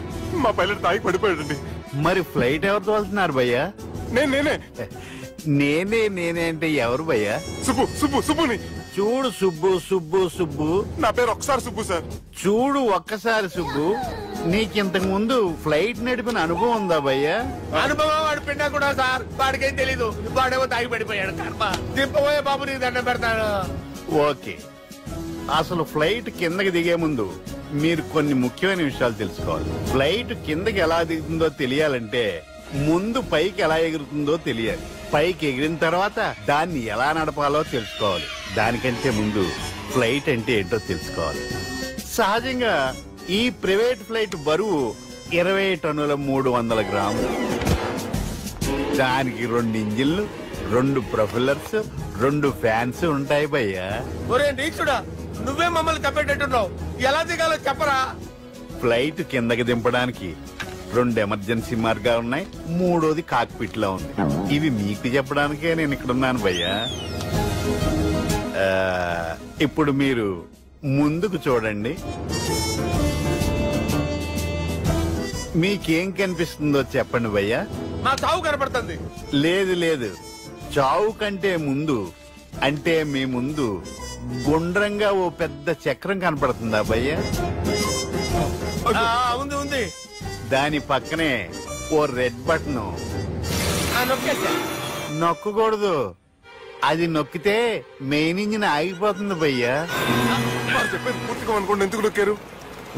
మా పైలట్ తాగి పడిపోయాడండి. మరి ఫ్లైట్ ఎవరు తోలుతున్నారు భయ్యా? నేనే అంటే ఎవరు భయ్యా? సుబ్బుని. చూడు సుబ్బు. నా పేరు ఒకసారి సుబ్బు సార్. చూడు ఒక్కసారి సుబ్బు, నీకింతకు ముందు ఫ్లైట్ నడిపిన అనుభవం ఉందా భయ్యా? అనుభవం వాడు పిండా కూడా సార్, వాడికేం తెలీదు. వాడేమో తాగి పడిపోయాడు. కర్మ. దింపబోయే బాబు నీకు దండం పెడతాడు. ఓకే, అసలు ఫ్లైట్ కిందకి దిగే ముందు మీరు కొన్ని ముఖ్యమైన విషయాలు తెలుసుకోవాలి. ఫ్లైట్ కిందకి ఎలా దిగుతుందో తెలియాలంటే ముందు పైకి ఎలా ఎగురుతుందో తెలియాలి. పైకి ఎగిరిన తర్వాత దాన్ని ఎలా నడపాలో తెలుసుకోవాలి. దానికంటే ముందు ఫ్లైట్ అంటే ఏంటో తెలుసుకోవాలి. సహజంగా ఈ ప్రైవేట్ ఫ్లైట్ బరువు 20 టన్నుల 300 గ్రాములు. దానికి 2 ఇంజిన్లు, 2 ప్రొఫెల్లర్స్, 2 ఫ్యాన్స్ ఉంటాయి భయ్యా. ఒరే నీచుడా, నువ్వే మమ్మల్ని తప్పేటట్టున్నావు. ఎలా దిగాలో చెప్పరా? ఫ్లైట్ కిందకి దింపడానికి 2 ఎమర్జెన్సీ మార్గాలు ఉన్నాయి, 3వది కాక్పిట్ లో ఉంది. ఇవి మీకు చెప్పడానికే నేను ఇక్కడున్నాను భయ్యా. ఇప్పుడు మీరు ముందుకు చూడండి. మీకేం కనిపిస్తుందో చెప్పండి భయ్యా. మా చావు కనపడుతుంది. లేదు, చావు కంటే ముందు, అంటే మీ ముందు గుండ్రంగా ఓ పెద్ద చక్రం కనపడుతుందా భయ్యా? ఉంది. దాని పక్కనే ఓ రెడ్ బటన్. నొక్కకూడదు, అది నొక్కితే మెయిన్ ఇంజిన్ ఆగిపోతుంది భయ్యా. చెప్పేది పూర్తిగా అనుకోండి. ఎందుకు నొక్కారు?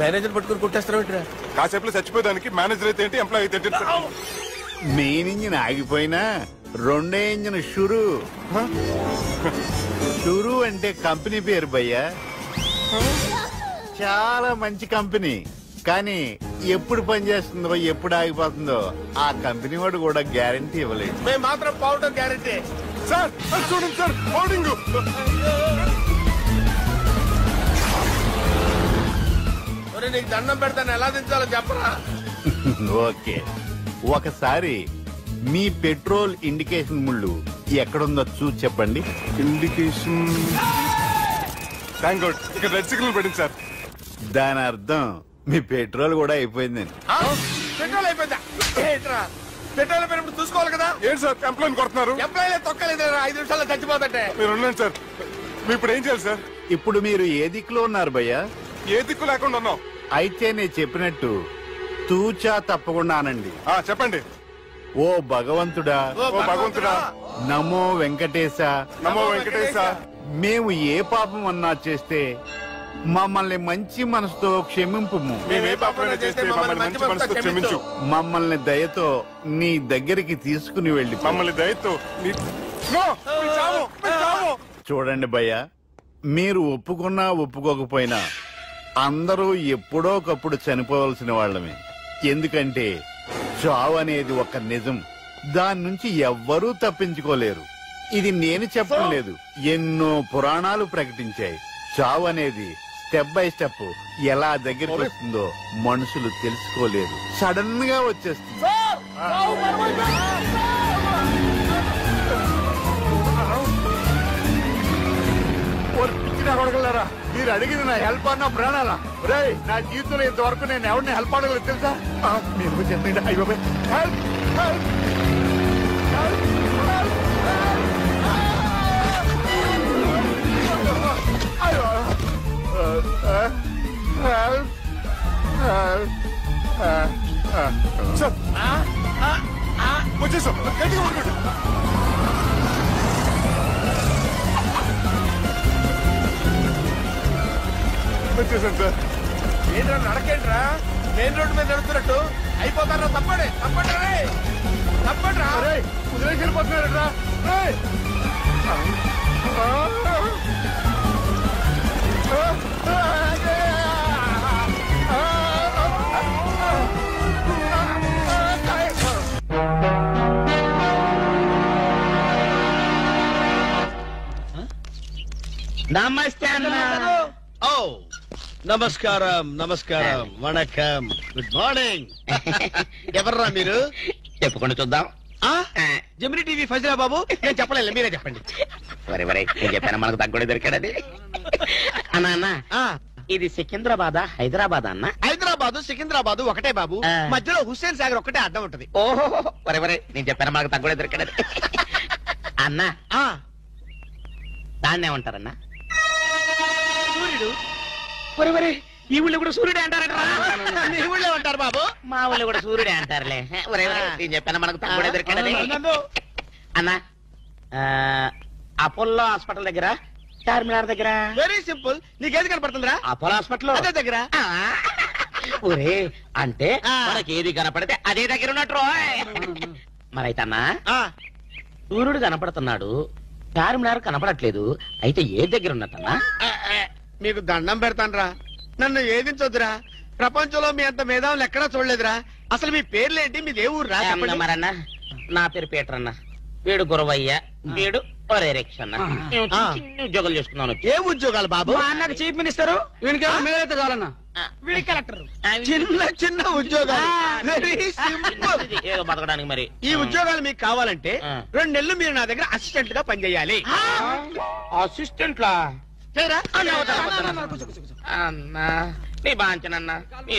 మేనేజర్ పట్టుకుని కొట్టేస్తారా? కాసేపులో చచ్చిపోయేదానికి మేనేజర్ అయితే ఏంటి, ఎంప్లాయ్ అయితే ఏంటి? మెయిన్ ఇంజిన్ ఆగిపోయినా 2వ ఇంజిన్ షురు. షురు అంటే కంపెనీ పేరు భయ్యా. చాలా మంచి కంపెనీ, కానీ ఎప్పుడు పనిచేస్తుందో ఎప్పుడు ఆగిపోతుందో ఆ కంపెనీ వాడు కూడా గ్యారంటీ ఇవ్వలేదు. మేము మాత్రం పోవడం గ్యారంటీ. సార్ చూడండి సార్, బౌలింగ్. నీకు దండం పెడతాను, ఎలా దించాలో చెప్పరా? ఓకే, ఒకసారి మీ పెట్రోల్ ఇండికేషన్ ముళ్ళు ఎక్కడుందో చూసి చెప్పండి. ఇండికేషన్ థ్యాంక్ గాడ్ ఇక్కడ రెడ్ సిగ్నల్ పడింది సార్. దాని అర్థం మీ పెట్రోల్ కూడా అయిపోయిందండి. పెట్రోల్ అయిపోయిందా? పెట్రోల్ అయిపోయినప్పుడు చూసుకోవాలి కదా. ఏంటి సార్ కంప్లైంట్ కొడుతున్నారు? ఎంప్లాయీ తొక్కలేదు, 5 నిమిషాల్లో చచ్చిపోతుంటే. మీరు ఉండండి సార్. మీరు ఇప్పుడు ఏం చేయాలి సార్? ఇప్పుడు మీరు ఏ దిక్కులో ఉన్నారు భయ్యా? ఏ దిక్కు లేకుండా ఉన్నాం. అయితే నేను చెప్పినట్టు తూచా తప్పకుండా అనండి. చెప్పండి. ఓ భగవంతుడా, ఓ భగవంతుడా, నమో వెంకటేశ, నమో వెంకటేశ. మేము ఏ పాపం అన్నా చేస్తే మమ్మల్ని మంచి మనసుతో క్షమింపు. మేమే పాపమైనా చేస్తే మమ్మల్ని మంచి మనసుతో క్షమించు. మమ్మల్ని దయతో నీ దగ్గరికి తీసుకుని వెళ్ళి. మమ్మల్ని దయతో చూడండి భయ్య, మీరు ఒప్పుకున్నా ఒప్పుకోకపోయినా అందరూ ఎప్పుడో ఒకప్పుడు చనిపోవలసిన వాళ్ళమే. ఎందుకంటే చావు అనేది ఒక నిజం, దాని నుంచి ఎవ్వరూ తప్పించుకోలేరు. ఇది నేను చెప్పడం లేదు, ఎన్నో పురాణాలు ప్రకటించాయి. చావు అనేది స్టెప్ బై స్టెప్ ఎలా దగ్గరికి వస్తుందో మనుషులు తెలుసుకోలేరు, సడన్ గా వచ్చేస్తుంది. మీరు అడిగింది నా హెల్ప్ అన్న ప్రాణాలా? రేయ్, నా జీవితంలో ఇంతవరకు నేను ఎవరిని హెల్ప్ అడగలేదు తెలుసా? మీరు చెప్పండి. అయ్యో హెల్ప్ హెల్ప్ వచ్చేసాం. గట్టిగా పట్టుకోండి. వచ్చేసాను సార్. ఏంట్రా నడకేంట్రా? మెయిన్ రోడ్డు మీద నడుస్తున్నట్టు అయిపోతారా? తప్పండి తప్పండి రే, తప్పండి రా. కుదిరేసి వెళ్ళిపోతున్నారా? నమస్తే అన్న. ఓ నమస్కారం నమస్కారం, వణకం, గుడ్ మార్నింగ్. ఎవర్రా మీరు? చెప్పుకొని చూద్దాం. జమిని టీవీ ఫజరా బాబు. నేను చెప్పలేదు, మీరే చెప్పండి. వరే వరే, నేను చెప్పాను మనకు తగ్గుడే దొరికాడది. అన్నా అన్న, ఇది సికింద్రాబాద్ హైదరాబాద్ అన్న? హైదరాబాద్ సికింద్రాబాద్ ఒకటే బాబు, మధ్యలో హుస్సేన్ సాగర్ ఒకటే అడ్డం ఉంటది. ఓహో వరే వరే, నేను చెప్పాను మనకు తగ్గుడే దొరికాడది. అన్న దాన్ని ఏమంటారన్నా? సూర్యుడు. వరే వరే, ఈ ఊళ్ళో కూడా సూర్యుడే అంటారట. మీ ఊళ్ళో ఉంటారు బాబు? మా ఊళ్ళో కూడా సూర్యుడే అంటారులే. వరే వరే, నేను చెప్పాను మనకు తగ్గుడే దొరికాడది. అన్న, అపోలో హాస్పిటల్ దగ్గర, చార్మినార్ దగ్గర. Very simple. నీకేది కనపడుతుందిరా? అపోలో హాస్పిటల్ అదే దగ్గర. ఒరే, అంటే మనకి ఏది కనపడితే అదే దగ్గర ఉన్నట్టు. మరైతే అన్నా, సూర్యుడు కనపడుతున్నాడు, చార్మినార్ కనపడట్లేదు, అయితే ఏ దగ్గర ఉన్నట్టన్నా? మీకు దండం పెడతానరా, నన్ను ఏదించొద్దురా. ప్రపంచంలో మీ అంత మేధావులు ఎక్కడా చూడలేదురా. అసలు మీ పేర్లేంటి? మీది ఏ ఊరు రా? మరన్నా, నా పేరు పీటర్ అన్న, వీడు గురవయ్య, వీడు ఒరే రిక్ష అన్న. ఉద్యోగాలు చేసుకున్నాను. ఏ ఉద్యోగాలు బాబు? మా అన్నకు చీఫ్ మినిస్టర్, వీడికి చాలన్నా. వీడి కలెక్టర్. చిన్న చిన్న ఉద్యోగాలు, వెరీ సింపుల్. ఏదో బతకడానికి. మరి ఈ ఉద్యోగాలు మీకు కావాలంటే 2 నెలలు మీరు నా దగ్గర అసిస్టెంట్ గా పనిచేయాలి. అసిస్టెంట్ లా? అన్నా నీ బాంచనన్నా, నీ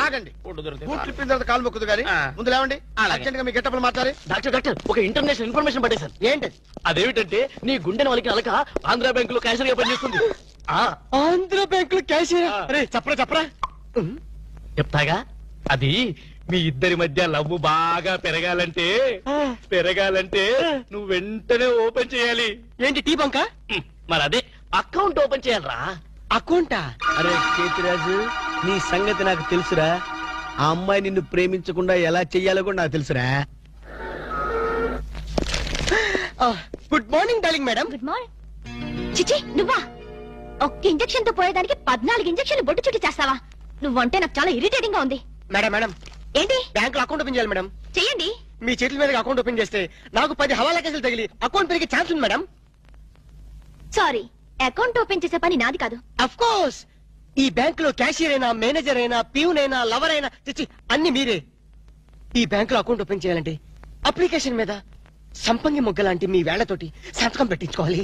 ఆగండి. బూట్ ట్రిప్పిన తర్వాత కాలు మొక్కుదు గాని ముందు లేవండి. అర్జెంట్ గా మీ గెట్టపలు మార్చాలి. డాక్టర్ ఒక ఇంటర్నేషనల్ ఇన్ఫర్మేషన్ పట్టేశారు. ఏంటి అదేమిటంటే, నీ గుండెని వాళ్ళకి అలక ఆంధ్ర బ్యాంక్ లో క్యాషియర్ గా పనిచేస్తుంది. ఆంధ్ర బ్యాంక్ లో క్యాషియర్? అరే చెప్పరా చెప్పరా. చెప్తాగా. అది మీ ఇద్దరి మధ్య లవ్ బాగా పెరగాలంటే నువ్వు వెంటనే ఓపెన్ చేయాలి. ఏంటి టీ బంక? మరి అదే అకౌంట్ ఓపెన్ చేయాలరా. అకౌంటా? అరే కేతిరాజు, నీ సంగతి నాకు తెలుసురా. ఆ అమ్మాయి నిన్ను ప్రేమించకుండా ఎలా చెయ్యాలో కూడా నాకు తెలుసురా. Good morning darling madam. Good morning. చిచి, నువ్వా? ఒక్క ఇంజెక్షన్ తో పోయేదానికి 14 ఇంజెక్షన్లు బొట్టు చుట్టి చేస్తావా? నువ్వంటే నాకు చాలా ఇరిటేటింగ్ గా ఉంది. మేడం మేడం, ఏంటి? బ్యాంక్ లో అకౌంట్ ఓపెన్ చేయాలి మేడం. చెయ్యండి. మీ చేతుల మీద అకౌంట్ ఓపెన్ చేస్తే నాకు 10 హవాలా కేసులు తగిలి అకౌంట్ పెరిగే ఛాన్స్ ఉంది మేడం. సారీ, అకౌంట్ ఓపెన్ చేసే పని నాది కాదు. అఫ్ కోర్స్, ఈ బ్యాంక్ లో క్యాషియర్ అయినా, మేనేజర్ అయినా, ప్యూన్ అయినా, లవర్ అయినా, చిచ్చి అన్ని మీరే. ఈ బ్యాంక్ లో అకౌంట్ ఓపెన్ చేయాలంటే అప్లికేషన్ మీద సంపంగి మొగ్గ లాంటి మీ వేళ్లతోటి సంతకం పెట్టించుకోవాలి.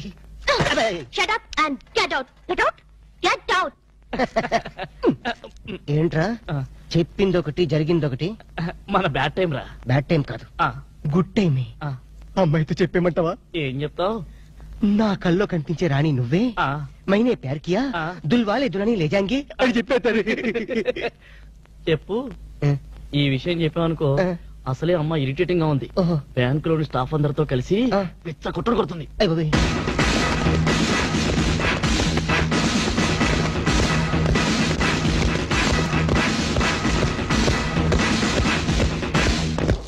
Shut up and get out. Get out. Get out. ఏంట్రా చెప్పిందొకటి జరిగిందొకటి? మన బ్యాడ్ టైం రా. బ్యాడ్ టైం కాదు, గుడ్ టైమే. అమ్మాయితో చెప్పేమంటావా? ఏం చెప్తావు? నా కల్లో కనిపించే రాణి నువ్వే, మైనే ప్యార్ కియా, దుల్వాలే దులని లేజాంగే అని చెప్పేస్తారు. చెప్పు. ఈ విషయం చెప్పావనుకో అసలే అమ్మ ఇరిటేటింగ్ గా ఉంది. బ్యాంక్ లోని స్టాఫ్ అందరితో కలిసి పిచ్చ కుట్రలు కొడుతుంది.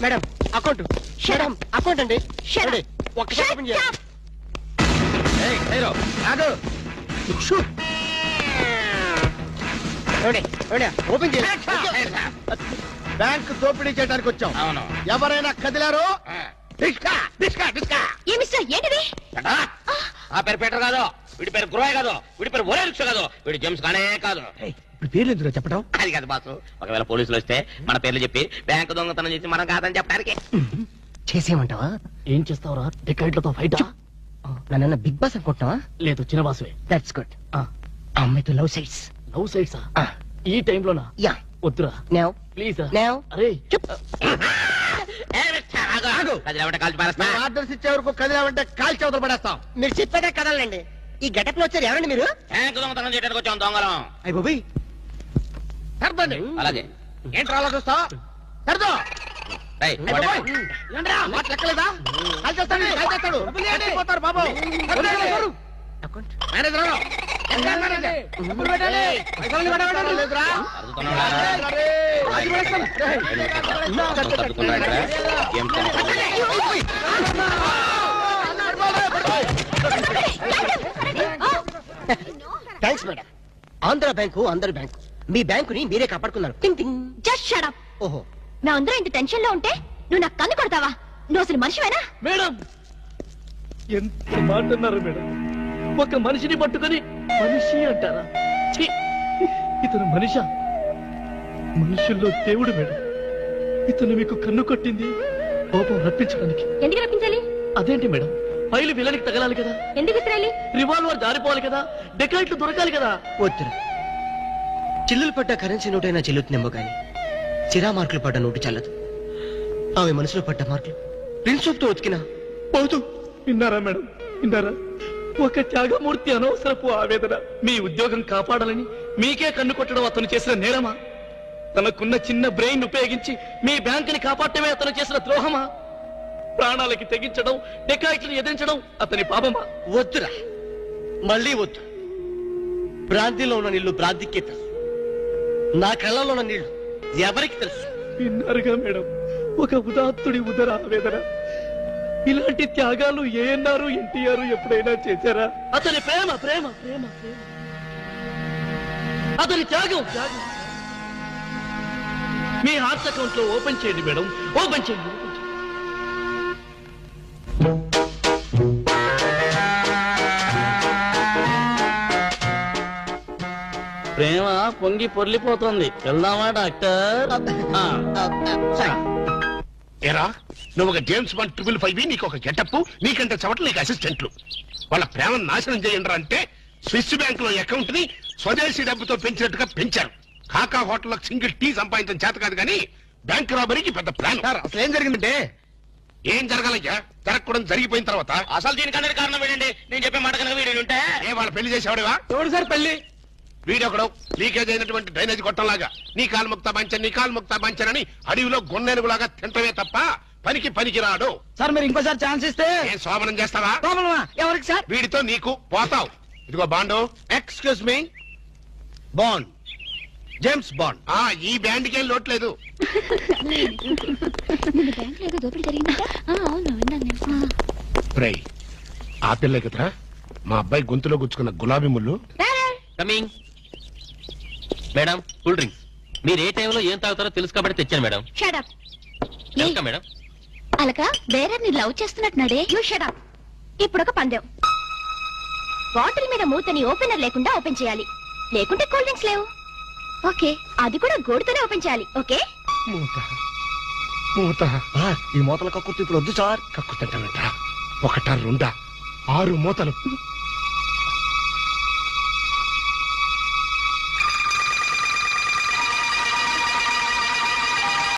Madam account. మేడం అకౌంట్ అండి. ఒక్కసారి ఓపెన్ చేయాలి. బ్యాంక్ దోపిడీ చేయడానికి వచ్చాం. ఎవరైనా కదిలారో ఏంటిది? ఆ పేరు పీటర్ కాదు, వీడి పేరు గురవయ్య కాదు, వీడి పేరు ఒరే రిక్ష కాదు, వీడి జేమ్స్ కానే కాదు. పేర్లు ఎందుకు చెప్పడం? అది కాదు బాసు, ఒకవేళ పోలీసులు వస్తే మన పేర్లు చెప్పి బ్యాంకు దొంగతనం చేసి మనం కాదని చెప్పడానికి. చేసేయమంటావా? ఏం చేస్తావురా? టికెట్లతో ఫైట్? నన్ను బిగ్ బాస్ అనుకుంటున్నావా? లేదు, చిన్న బాసువే. That's good. అమ్మాయితో లవ్ సైడ్స్. లవ్ సైడ్సా? ఈ టైంలోనా? యా. వద్దురా. Now please. నౌ. అరే ఆర్డర్స్ ఇచ్చే వరకు కదిలామంటే కాల్చి అవతల పడేస్తాం. మీరు చెప్పేదే కదలండి. ఈ గెటప్ లో వచ్చారు ఎవరండి మీరు? బ్యాంకు దొంగతనం చేయడానికి వచ్చాం దొంగలం. అయ్య బాబోయ్, సర్దండి. అలాగే. ఏంట్రా అలా చూస్తా? సర్దో. లెక్కలేదా? కాల్చేస్తాడు, కాల్చేస్తాడు. బాబు manager thanks madam. Andhra bank అందరి బ్యాంకు, మీ బ్యాంకుని మీరే కాపాడుకున్నారు. Just shut up. ఓహో, నా అందరూ ఇంత టెన్షన్ లో ఉంటే నువ్వు నాకు కన్ను కొడతావా? నువ్వు అసలు మనిషివేనా? మేడం ఎంత మాట అన్నారు మేడం. ఒక మనిషిని పట్టుకొని మనిషి అంటారా? ఇతను మనిషా? మనుషుల్లో దేవుడు మేడం. ఇతను మీకు కన్ను కొట్టింది కోపం రప్పించడానికి. ఎందుకు రప్పించాలి? అదేంటి మేడం, ఫైలు విలనికి తగలాలి కదా. ఎందుకు విసిరాలి? రివాల్వర్ జారిపోవాలి కదా, డెకాయిట్లు దొరకాలి కదా. వద్దురా, చిల్లులు పడ్డ కరెన్సీ నోటైనా చెల్లుతుందేమో గాని చిరా మార్కులు పడ్డ నోటు చల్లదు. ఆమె మనసులో పడ్డ మార్కులు ప్రిన్సోప్ తో ఉతికినా పోతూ. విన్నారా మేడం, విన్నారా? ఒక త్యాగమూర్తి అనవసరపు ఆవేదన. మీ ఉద్యోగం కాపాడాలని మీకే కన్ను కొట్టడం అతను చేసిన నేరమా? తనకున్న చిన్న బ్రెయిన్ ఉపయోగించి మీ బ్యాంకుని కాపాడటమే అతను చేసిన ద్రోహమా? ప్రాణాలకి తెగించడం, డెకాయిట్లను ఎదిరించడం అతని పాపమా? వద్దురా, మళ్ళీ వద్దు. భ్రాంతిలో ఉన్న నీళ్లు భ్రాంతికే తెలుసు, నా కళ్ళలో ఉన్న నీళ్లు ఎవరికి తెలుసు? విన్నారుగా మేడం, ఒక ఉదాత్తుడి ఉదర ఆవేదన. ఇలాంటి త్యాగాలు ఏఎన్ఆర్, ఎన్టీఆర్ ఎప్పుడైనా చేశారా? అతని ప్రేమ ప్రేమ ప్రేమ ప్రేమ, అతని త్యాగం త్యాగం. మీ హార్ట్ అకౌంట్ లో ఓపెన్ చేయండి మేడం, ఓపెన్ చేయండి. ప్రేమ పొంగి పొర్లిపోతుంది. వెళ్దామా డాక్టర్? ఏరా, నువ్వు ఒక జేమ్స్ బాండ్ 555, నీకు ఒక గెటప్, నీకంటే చవట్లు నీకు అసిస్టెంట్లు. వాళ్ళ ప్రేమను నాశనం చేయండి అంటే స్విస్ బ్యాంక్ లో అకౌంట్ ని స్వదేశీ డబ్బుతో పెంచినట్టుగా పెంచారు. కాకా హోటల్లో సింగిల్ టీ సంపాదించడం చేత కాదు కానీ బ్యాంక్ రాబరీకి పెద్ద ప్లాన్. అసలు ఏం జరిగిందంటే? ఏం జరగాలయ్యా? జరగకూడదు జరిగిపోయిన తర్వాత. అసలు దీనికన్నా కారణం ఏంటండి? నేను చెప్పే మాట కనుక వీడు ఉంటే ఏ వాళ్ళ పెళ్లి చేసేవాడివా? ఎవడు సార్ పెళ్లి? వీడొకడు లీకేజ్ అయినటువంటి డ్రైనేజ్ కొట్టంలాగా నీ కాలు ముక్తా బంచన్, నీ కాలు ముక్తా బంచన్ అని అడవిలో గొన్నెనుగులాగా తింటమే తప్ప పనికి రాడు. సార్ మీరు ఇంకోసారి ఛాన్స్ ఇస్తే ఏం శోభనం చేస్తావా? ఎవరికి సార్? వీడితో నీకు పోతావు. ఇదిగో bond. Excuse me, bond, James bond. ఈ బ్యాండ్ కి ఏం లోట్లేదు. ఆ పిల్ల కదరా మా అబ్బాయి గొంతులో గుచ్చుకున్న గులాబీ ముళ్ళు. కమింగ్. Madam, cool drinks. మీరు ఏ టైంలో ఏం తాగుతారో తెలుసు కాబట్టి తెచ్చాను మేడం. Shut up. Welcome madam. అలక వేరే ని లవ్ చేస్తున్నట్టున్నాడే. You shut up. ఇప్పుడు ఒక పందెం. బాటిల్ మీద మూతని ఓపెనర్ లేకుండా ఓపెన్ చేయాలి, లేకుంటే కూల్ డ్రింక్స్ లేవు. ఓకే, అది కూడా గోడుతోనే ఓపెన్ చేయాలి. ఓకే? మూత ఈ మూతల కక్కుర్తి ఇప్పుడు వద్దు సార్. కక్కుతంటావేంట్రా? ఒకటా రెండా 6 మూతలు